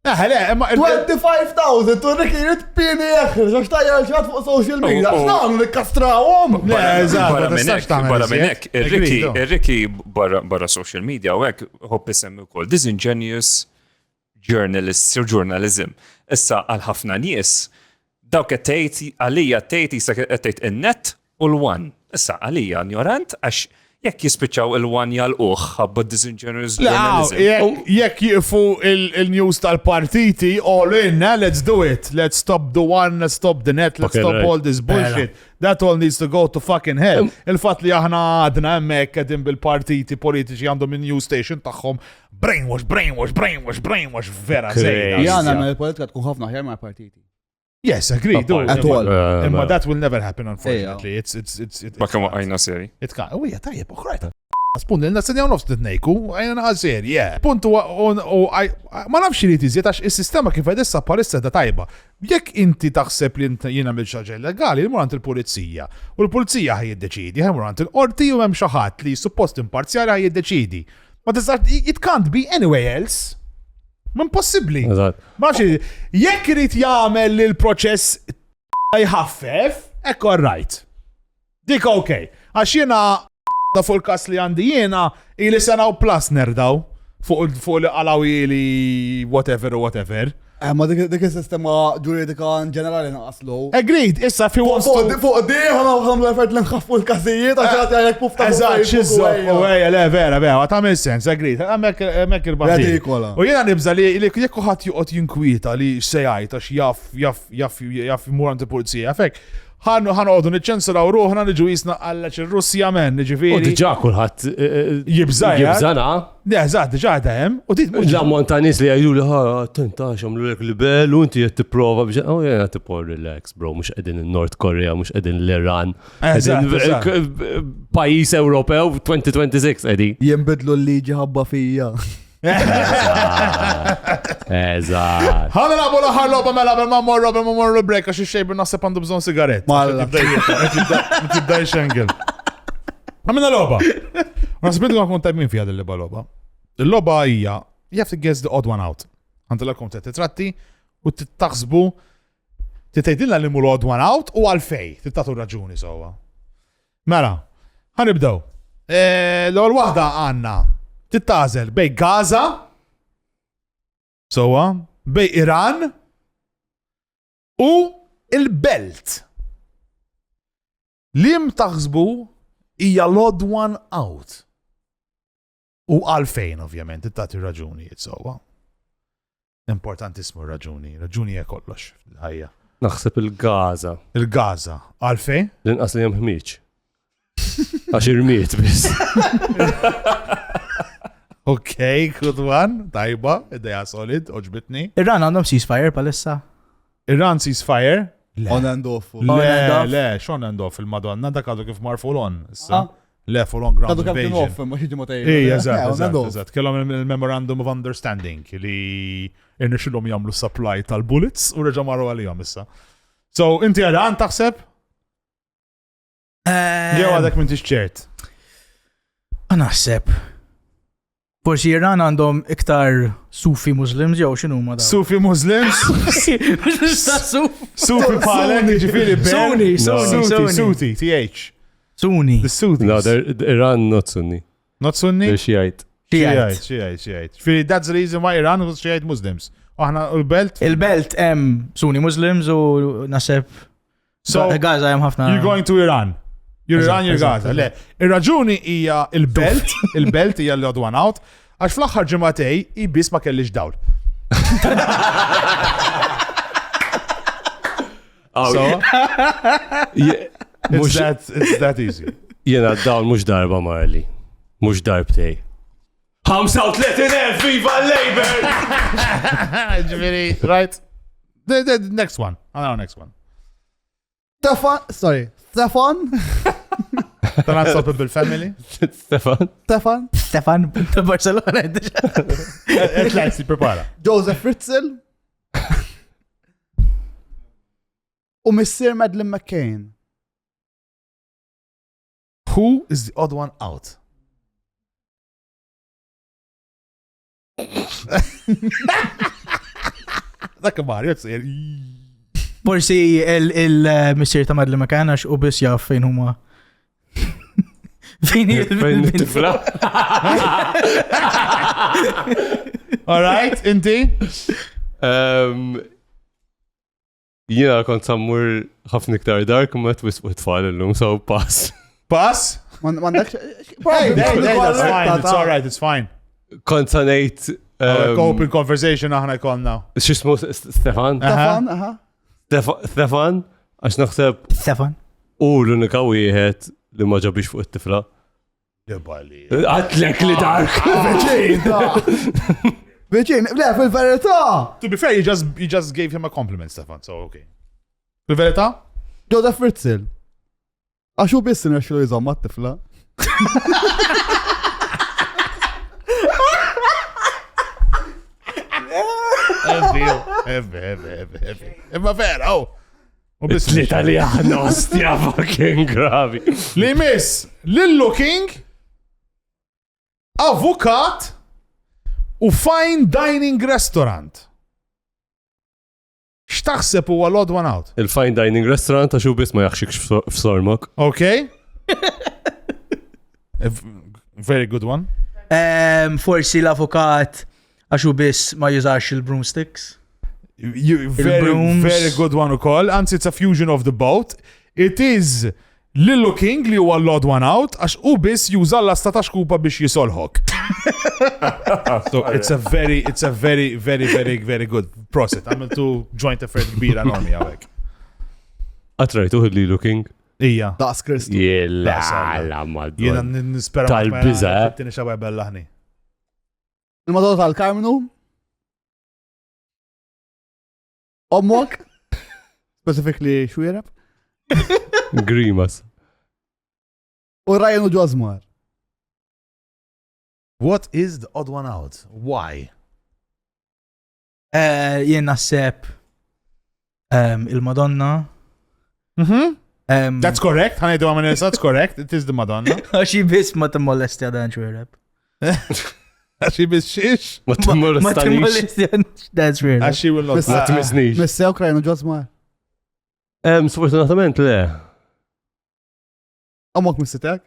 Le, imma 25,000, tu rikiet pini eħħir, xax tajja ċat fuq social media, x'nagħmlu nikkastrawhom. Le, eżatt, ma tistax tagħmel Barra minnek, iżjed. ir-Riki barra social media u hekk hopp isem ukoll disingenuous journalism. Issa għal ħafna nies dawk qed tgħid għalija tgħid issa qed tgħid in-net u l-one. Issa għalija ignorant għax jekk jispiċċaw il-one jalquh ħabba disingenuous journalism. Jekk jifu il-news tal-partiti, all in, let's do it. Let's stop the one, let's stop the net, let's stop all this bullshit. That all needs to go to fucking hell. Il-fat li aħna għadna hemmhekk qegħdin bil-partiti politiċi għandhom il-news station tagħhom brainwash vera żejda. Jana ma l-politika tkun ħafna ħjar ma' partiti. Yes, agreed. At all. Imma that will never happen, unfortunately. Ma kemm għajna seri. Uja, tajjeb, uħrajt. Spunni, l-nasadjaw nofs t-tnejku, għajna naħal seri, Puntu, ma nafx li tiżiet, għax il-sistema kif għedessa parissa da tajba. Jekk inti taħseb li jina mil-ċaġa illegali, il-murant il-polizija. U l-polizija ħaj jiddeċidi, il-murant il-qorti u hemm xaħat li suppost imparzjali ħaj jiddeċidi. Ma tistax, it can't be anywhere else. Min possibli. Maċi, jekk irid jagħmel li l-proċess jħaffef, ekku right. Dik ok. Għax jiena da fuq il-kas li għandi jiena ili sena u plus nerdaw fuq li għalawi li whatever. Ma dik il-sistema ġuridika ġenerali naqaslu. Agreed, issa fi wants to... Fuq di, ħamlu l-effert l-nħaffu l-kazijiet, għaxħat jgħajek pufta. Eżat, xizzok, u għeja, le, vera, għatamil sens, agreed, għamek il-baħti. U jena nibza li jekku ħat juqot jinkwita li xsejajt, għax jaff murant il-polizija, fek. ħanqodu niċċensuraw ruħna niġu jisna għallax il-Russja men, ġifiri. U diġa kulħadd jibżana. Eżatt, diġa għadhem. Ġammont ta' nies li għajdu li tentax għamlu lek libel u inti qed tipprova biex jena tippo relax bro, mhux qegħdin in-Nord Korea, mhux qegħdin l-Iran. Pajjiż Ewropew 2026 qegħdi. Jinbidlu l-liġi ħabba fija. Eżatt. Ħana nabu l-ħar loba mela ma morru break għax xejn naħseb għandu bżonn sigaret. Tibda xengel. Għamina loba. Nasibit li għakun tajmin fija dil-loba loba. Il-loba hija, you have to guess the odd one out. Għantilakom titratti u tittaħsbu titajdilna li mu l-odd one out u għalfej. Tittatu raġuni sowa. Mela, ħanibdaw. L-għol wahda għanna tittażel bej Gaza, bej Iran u il-Belt. Lim taħsbu hija l-odd one out. U għalfejn, ovvjament, tittat raġuni jitsowa. Importantismu raġuni. Raġuni hija kollox fil-ħajja. Naħseb il-Gaza. Il-Gaza. Għalfejn? L-inqas li hemm ħmiġ. Għax irmiet biss. Ok, good one. Tajba, id-deja solid, oġbitni. Iran għandhom ceasefire palissa. Iran ceasefire? On and off. Le, xon and off il-Madonna, dak għadu kif mar full on. Le, full on ground invasion. Għadu kif ma xieġi motaj. Eżat. Kellhom il-Memorandum of Understanding li irnexilhom jagħmlu supply tal-bullets u reġa' marru għalihom issa. So, inti Iran taħseb? Jew għadek minn tixċert. Naħseb. Forsi Iran għandhom iktar Sufi Muslims jew x'inhu ma da. Sufi Muslims? Sufi palek ġifieri Suti, TH. Sunni. The Sutis. No, Iran not Sunni. Not Sunni? They're Shiite. Shiite. That's the reason why Iran was Shiite Muslims. Aħna il-Belt? Il-Belt hemm Sunni Muslims u naseb. So Gaza hemm ħafna. You're going to Iran. You're Iran, you're Gaza. Le, ir-raġuni hija il-Belt hija l-odd one out, għax fl-aħħar ġimgħatej ibis ma kellix dawl. So, Mux it's that easy. jena dawn mux darba marli. Mux darbtej. 35,000 viva Labour! Ġviri, right? The next one. Our next one. Stefan? The Unstoppable Family. Stefan? Stefan, ta' Barcelona. Atlansi, prepara. Joseph Fritzl? U Mr. Madeleine McCain? Who is the odd one out? Dak Mario tsir. Forsi il-missir ta' Madeleine McCann għax u bis jaf fejn huma. Fejn il-tifla? All right, inti? Jena kont sammur ħafna iktar dark ma twisq tfal l-lum, so pass. Pass? Mandakx. That's fine, it's all right, it's fine. Kont sanejt... Open conversation aħna jkollna. Xismu Stefan? Stefan? Għax naħseb Stefan. u l-unika wieħed li ma ġabix fuq it-tifla. Għatlek li dark. Veċin, le, fil-verità. To be fair, you just gave him a compliment, Stefan, so okay. Fil-verità? Joseph Fritzl. Għaxu bissin għaxu jizom mat-tifla. Heavy. Imma vera, oh. L-Italjan ostja fucking gravi. Li miss, Lillo King, avukat u fine dining restaurant. X'taħseb huwa l-odd one out? Il-fine dining restaurant għaxu bis ma jaxxikx f'sormok. Okay. Very good one. Forsi l-avukat għaxu bis ma jużax il-broomsticks. Very good one u koll. Anzi, it's a fusion of the both. It is Lillo King li huwa l-odd one out għax u bis juża l-asta ta' xkupa biex jisolħok. So it's a very good process. Għamiltu joint effort kbira normi għawek. Għatrajtu Lillo King? Ija. Daqs Kristu. Jella, la madonna. Jena nispera Tal-biza. Tini xawa bellaħni. Il-Madonna tal-Karmenu? Ommok? Specifically xwierab? Grimas. U Ryan u Ġozmar? What is the odd one out? Why? Jien naħseb il-Madonna. That's correct. Ħanajdu għamil that's correct. It is the Madonna. Għaxi bis ma t-mollesti għadan xwierab. Għaxi bis xiex? Ma t-mollesti. That's weird. Għaxi will not. Ma t-misnix. Missew Ryan u Ġozmar? Sfortunatament le. Ommok missitek?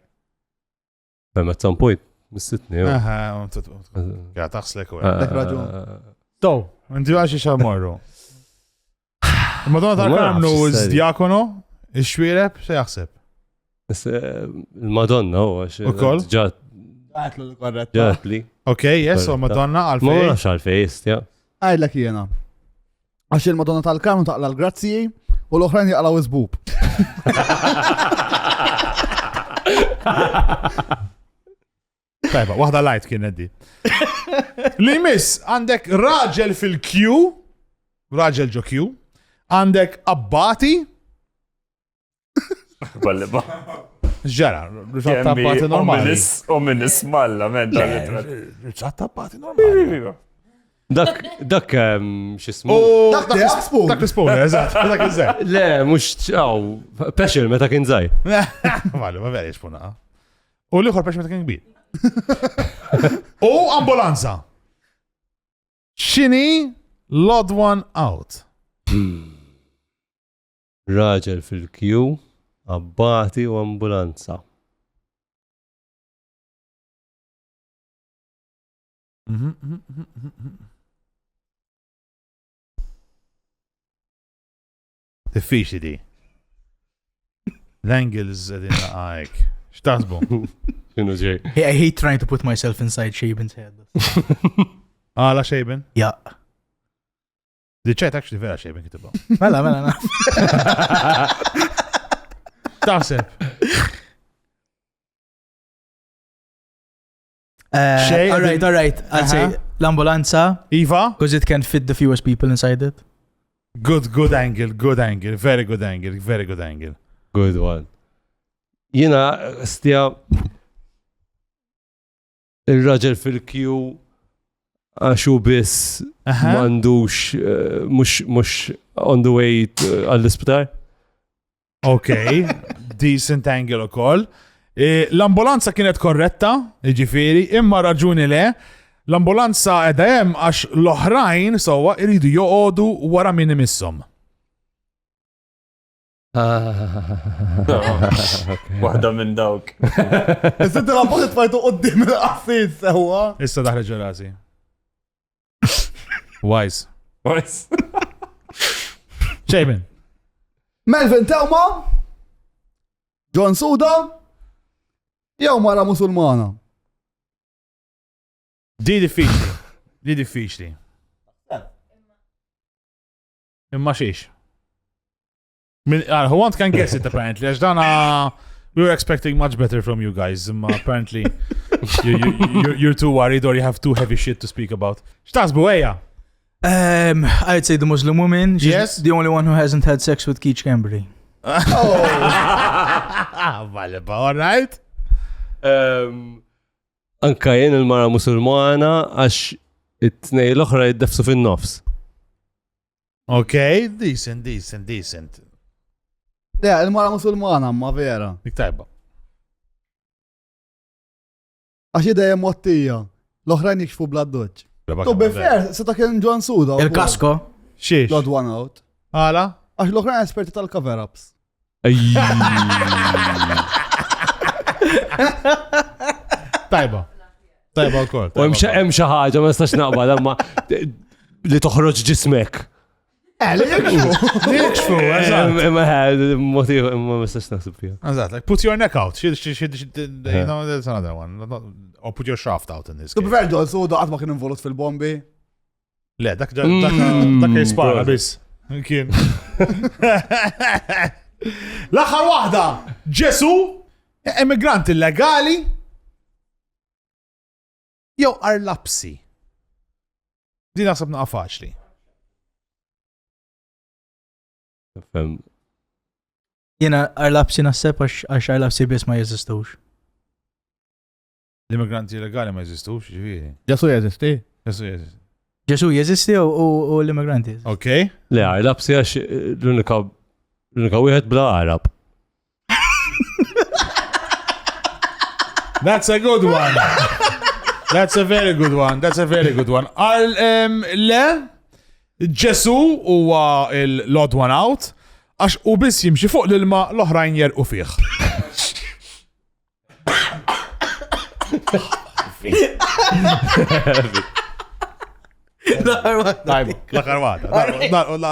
At some point, missitni. Aha, għat taħslek u Dek raġun. So, inti għaxi xamorru. Madonna tal-Karmnu iż-Diakono, ix-xwiereb, xe jaħseb? Il-Madonna u għax. Ukoll? Għatlu l-korretta. Ġatli. Okay, yes, so Madonna Ma għal-fej. nafx għal-fej, ja. Għajdlek jena. Għax il-Madonna tal-Karmnu taqla l-grazziji u l-oħrajn jaqlaw iżbub. Tajba, wahda light kien eddi. Li miss, għandek raġel fil-Q, raġel ġo Q, għandek abbati. Balliba. Ġara, rġat abbati normali. Ominis malla, men Rġat abbati normali. Dak xismu. Dak l-spoon. Dak l-spoon, eżat, dak iż-żer. Le, mux ċaw, peċil meta kien zaħi. Mallu, ma veri xpuna. U liħor peċ meta kien kbir. U ambulanza. Xini l-odd one out? Raġel fil-Q, abbati u ambulanza. Diffiċi di. L-angles għedin għajk. Xtaħsbu? Xinu ġej? I hate trying to put myself inside Shaben's head. Għala Shaben? Yeah. Li ċajt actually vera xejn kitibha. Mela, naf. Taħseb. All right. I'll say l-ambulanza, Iva? because it can fit the fewest people inside it. Good angle. Very good angle. Good one. Jina, stja il-raġel fil-kju għaxu biss mandux mux on the way għall-isptar. Okay, decent angle ukoll. L-ambulanza kienet korretta, ġifieri, imma raġuni le. L-ambulanza edha hemm għax l-oħrajn sewwa iridu joqogħdu wara min imisshom. Waħda minn dawk. Issa tila poħet fajtu qoddim il-qassis sewa. Issa daħle ġurasi. Wise. Xejben. Melvin Tewma, John Suda, jew mara Musulmana. Di diffiċli. Imma xiex. Who wants can guess it apparently. Għax dana, we were expecting much better from you guys. Imma apparently you're too worried or you have too heavy shit to speak about. X'tasbu eja? I'd say the Muslim woman. She's Yes. the only one who hasn't had sex with Keith Cambry. Valeba, all right? Anka jen il-mara musulmana għax it-tnej l-oħra jiddefsu fin-nofs. Okay, decent. Le, il-mara Musulmana, ma vera. Dik tajba. Għax idejem mottija. L-oħrajn jikxfu bladdoċ. To be fair, seta kien John Suda. Il-kasko. Xiex. Blood one out. Għala? Għax l-oħrajn esperti tal-cover-ups. Tajba u kol. U hemm xi ħaġa ma nistax naqbad imma li toħroġ ġismek. Li jikxfu, eżatt. Imma motiv imma ma nistax naħseb fiha. Eżatt, like put your neck out. You know, that's another one. Or put your shaft out in this To be case. fair, John Suda għatma kien involut fil-bombi. Le, dak jispara biss. Kien. L-aħħar waħda, Ġesu, emigranti illegali, jew arlapsi. Din naħseb naqa' faċli. Jena arlapsi nasseb għax arlapsi bis ma jeżistux. L-immigranti illegali ma jeżistux, ġifieri. Ġesu jeżisti? Ġesu jeżisti u l-immigranti. Okay. Le, Arab si għax l-unika wieħed bla Arab. That's a good one. That's a very good one. Le, Ġesu huwa l-odd one out, għax u biss jimxi fuq l-ilma l-oħrajn jerqu fih. L-aħħar waħda.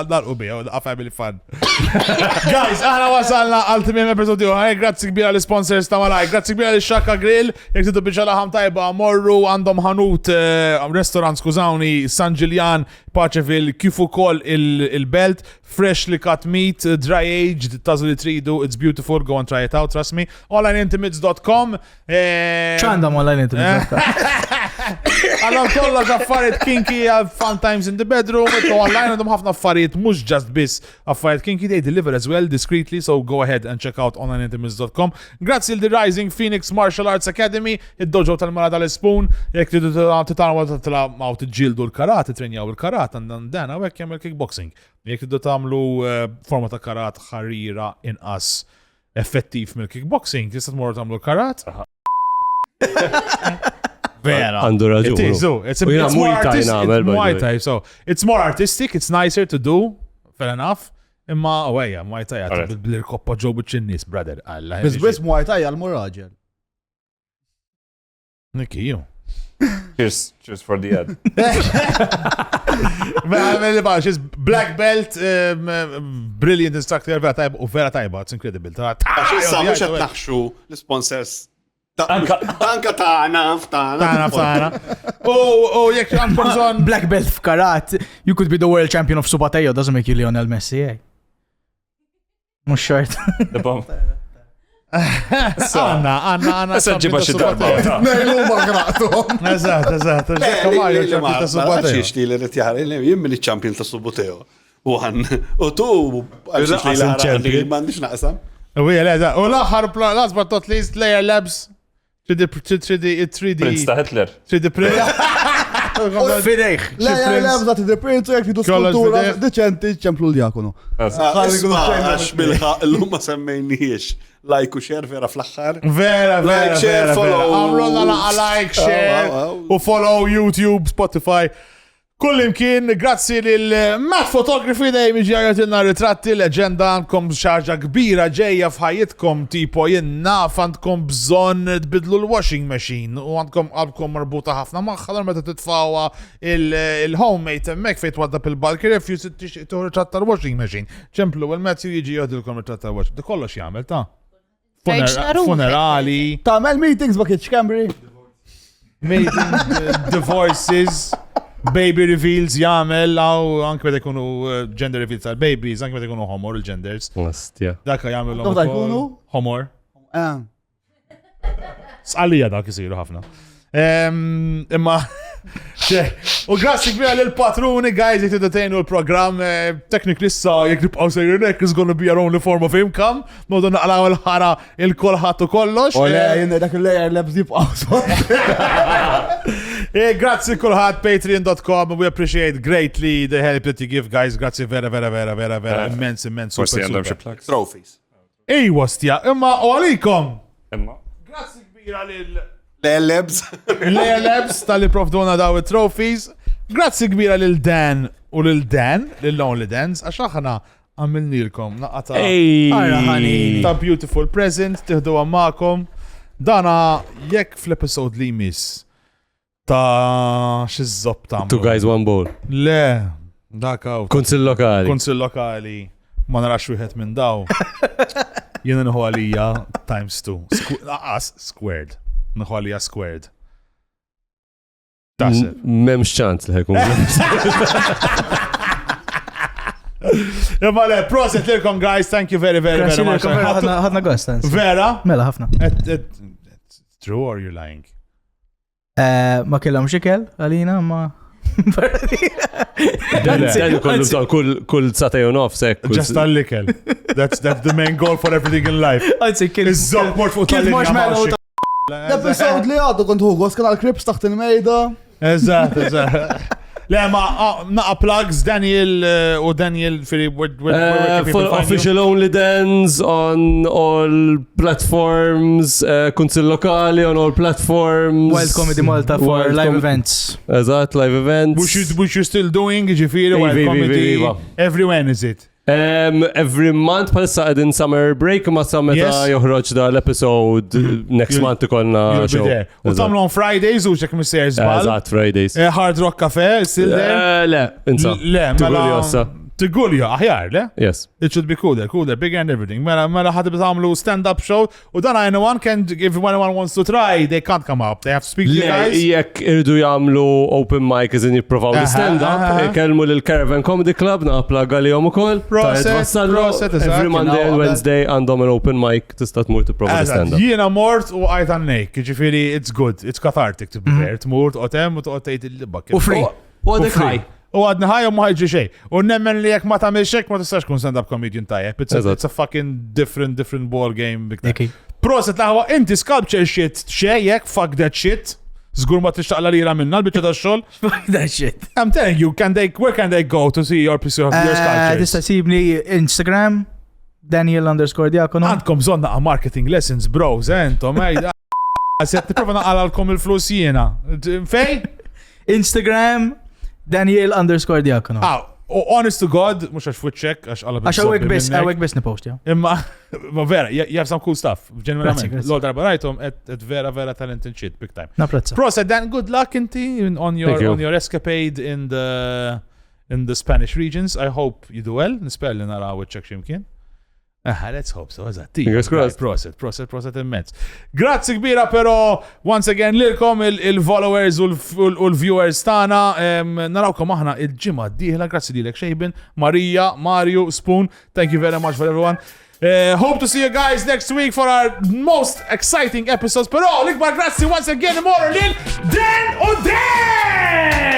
Dar u bija, family fun. Guys, aħna wasalna għal timim episodju. Grazzi kbira l-sponsors ta' Malaj, grazzi kbira l-Shaka Grill, jek tidu biex laħam tajba, morru għandhom ħanut, restaurant, skużawni, San Ġiljan, Paċeville, kif ukoll il-belt, freshly cut meat, dry aged, tażu li tridu, it's beautiful, go and try it out, trust me. onlineintimates.com. ċandam online intimates. Għallom kollox affarijiet kinky, fun times in the bedroom, online għandhom ħafna affarijiet, mux just biss affarijiet kinky, they deliver as well discreetly, so go ahead and check out onlineintimates.com. Grazzi l-The Rising Phoenix Martial Arts Academy, id-dojo tal-mara tal-Spoon, jek tridu t-taraw t-ġildu l-karat, t-trenjaw l-karat, and then għawek jgħamil kickboxing. Jek tridu tamlu forma ta' karat ħarira inqas effettiv mill-kickboxing, tista' tmorru tamlu l-karat? Vera. Għandu raġun. It is, so it's more artistic. So it's more artistic, it's nicer to do, fair enough. Imma għawajja, Muay Thai għat bil-koppa ġo b'ċinnis, brother. Bizbis Muay Thai għal-murraġel. Nikki, ju. Cheers for the ad. She's black belt, brilliant instructor, vera tajba, u vera tajba, it's incredible. Issa, mux għed naħxu l-sponsors Tanka Tana. U jekk għandkom bżonn Black belt f'karat, you could be the world champion of Subateo, doesn't make you Lionel Messi, eh? Mux xort. għanna Saġġiba xi darba. Nejlu ma graqtom. Eżatt. Mario ċempjon ta' Subateo. li rrit jaħar, jimmi li ċampjon ta' Suboteo. U tu, għaxiex li mandiċ naqsam. U l-axar, last but not least, Layer Labs, 3D Prince ta' Hitler. 3D print. Fidejh. Lebda t-de printu jek fidu skultura deċenti ċemplu l-diakonu. Għax bil-ħaq l-lumma semmejniex. Like u share vera fl-axħar. Vera. Għamlu like, share, u follow YouTube, Spotify. Kullimkien, grazzi lil Matt Photography dejjem ġajatilna ritratti leġenda għandkom xaġa kbira ġejja f'ħajjitkom tipo naf għandkom bżonn tbidlu l-washing machine u għandkom marbuta ħafna magħha meta titfawha il-homemade hemmhekk fejn twaddab il-bulky refuse tieħu ritratt tal-washing machine. ċemplu il-Matthew jiġi jgħidilkom ritratt tal-washing. Di kollox jagħmel ta' funerali. Tagħmel meetings ma kienx Cambry. Divorces. Baby reveals jagħmel għaw anke meta jkunu gender reveals tal-babies, anke meta jkunu homor il-genders. Ostja. Dakka jagħmel Nofda jkunu? homor. Sqallija dak isiru ħafna. Imma u grazzi kbira lill-patruni guys jek tidetejnu l-programm technically sa jek nibqgħu sejrinek is gonna be our only form of income. Nodu naqlaw il-ħara il-kolħat u kollox. Ole, jinna dak il-Layer Labs jibqgħu. Grazzi kulħadd patreon.com. We appreciate greatly the help that you give, guys. Grazzi vera immense. Forsi għandhom xi plugs. Trophies. Ejwa stja, imma u għalikom. Imma. Grazzi kbira lil Lebs. Layer Labs tal-li provduna daw it-trophies. Grazzi kbira lil Dan u lil Lonely Dans, għax aħna għamilnilkom naqata ta' beautiful present, tiħdu għammakom. Dana jekk fl-episode li miss ta' xizzob ta' Two guys, one bowl. Le, dakaw. Kunsil lokali. Ma narax wieħed minn daw. Jena nħu għalija times 2. Squared. Nħu għalija squared. That's it. Memx ċans li ħekun. Imma le, proset lilkom guys, thank you very much. ħadna gost. Vera? Mela ħafna. True or you lying? Ma kellhom xikel għalina ma. Kull satej u nof sekk. Just tal-likel. That's the main goal for everything in life. Għanzi Iż-żob mort fuq tal-likel. L-episod li għaddu kont Hugos kan għal-krips taħt il-mejda. Eżatt. Le, ma naqa plugs Daniel u Daniel firri For official Only Dance on all platforms, Kunsil lokali on all platforms. Wild Comedy Malta for live events. Eżatt, live events. Which you still doing, ġifiri, Wild Comedy. Every when is it? Every month palissa għedin summer break ma sa meta joħroġ da l-episode next month ikonna show. U tamlu on Fridays u ċek Mr. Zbal. Eżatt, Fridays. Hard Rock Cafe, still there? Le, insa. Le, mela. Tigulja, aħjar, le? Yes. It should be cooler, bigger and everything. Mela ħad b'tamlu stand-up show u dan anyone can, if anyone wants to try, they can't come up. They have to speak to you guys. Jekk irdu jagħmlu open mic as in jipprovaw stand-up, kelmu l-Caravan Comedy Club, naqplagga li jom ukoll. Proset, every Monday and Wednesday għandhom an open mic tista' tmur tipprova stand-up. Jiena mort u għajt għannek, ġifieri it's good, it's cathartic to be fair. Tmur tqotem u tqgħod tgħid il-libak. U free. U għadek ħaj. U għadna ħaj u maħħġi xej. U nemmen li jek ma tamil xek ma tistax kun stand-up comedian tajjeb. It's a fucking different ball game. Proset laħwa, inti sculpture shit xejjek, fuck that shit. Zgur ma tixtaqla li minna l-bicċa ta' xol. Fuck that shit. I'm telling you, where can they go to see your piece of your sculptures? Tista' sibni Instagram, Daniel_Diakono. Għandkom zonna a marketing lessons, bros, entom, Għaset t-prova naqalalkom il-flus jiena. Fej? Instagram, Daniel_Diakono. Honest to God, mux għax footcheck, għax għala għawek bis nipost, ja. Imma, vera, you have some cool stuff, genuinament. L-għol darba rajtom, et vera talented shit, big time. Naprezza. Proset, Dan, good luck inti on your escapade in the Spanish regions. I hope you do well. Nispelli naraw iċċek ximkien. Let's hope so, eżatt. Fingers crossed. Proset immens. Grazzi kbira, pero once again lilkom il-followers u l-viewers tana. Narawkom aħna il-ġimgħa d-dieħla, grazzi dilek Xejbin, Marija, Mario, Spoon. Thank you very much for everyone. Hope to see you guys next week for our most exciting episodes. Pero l-ikbar grazzi once again imorru lil Dan u Dan!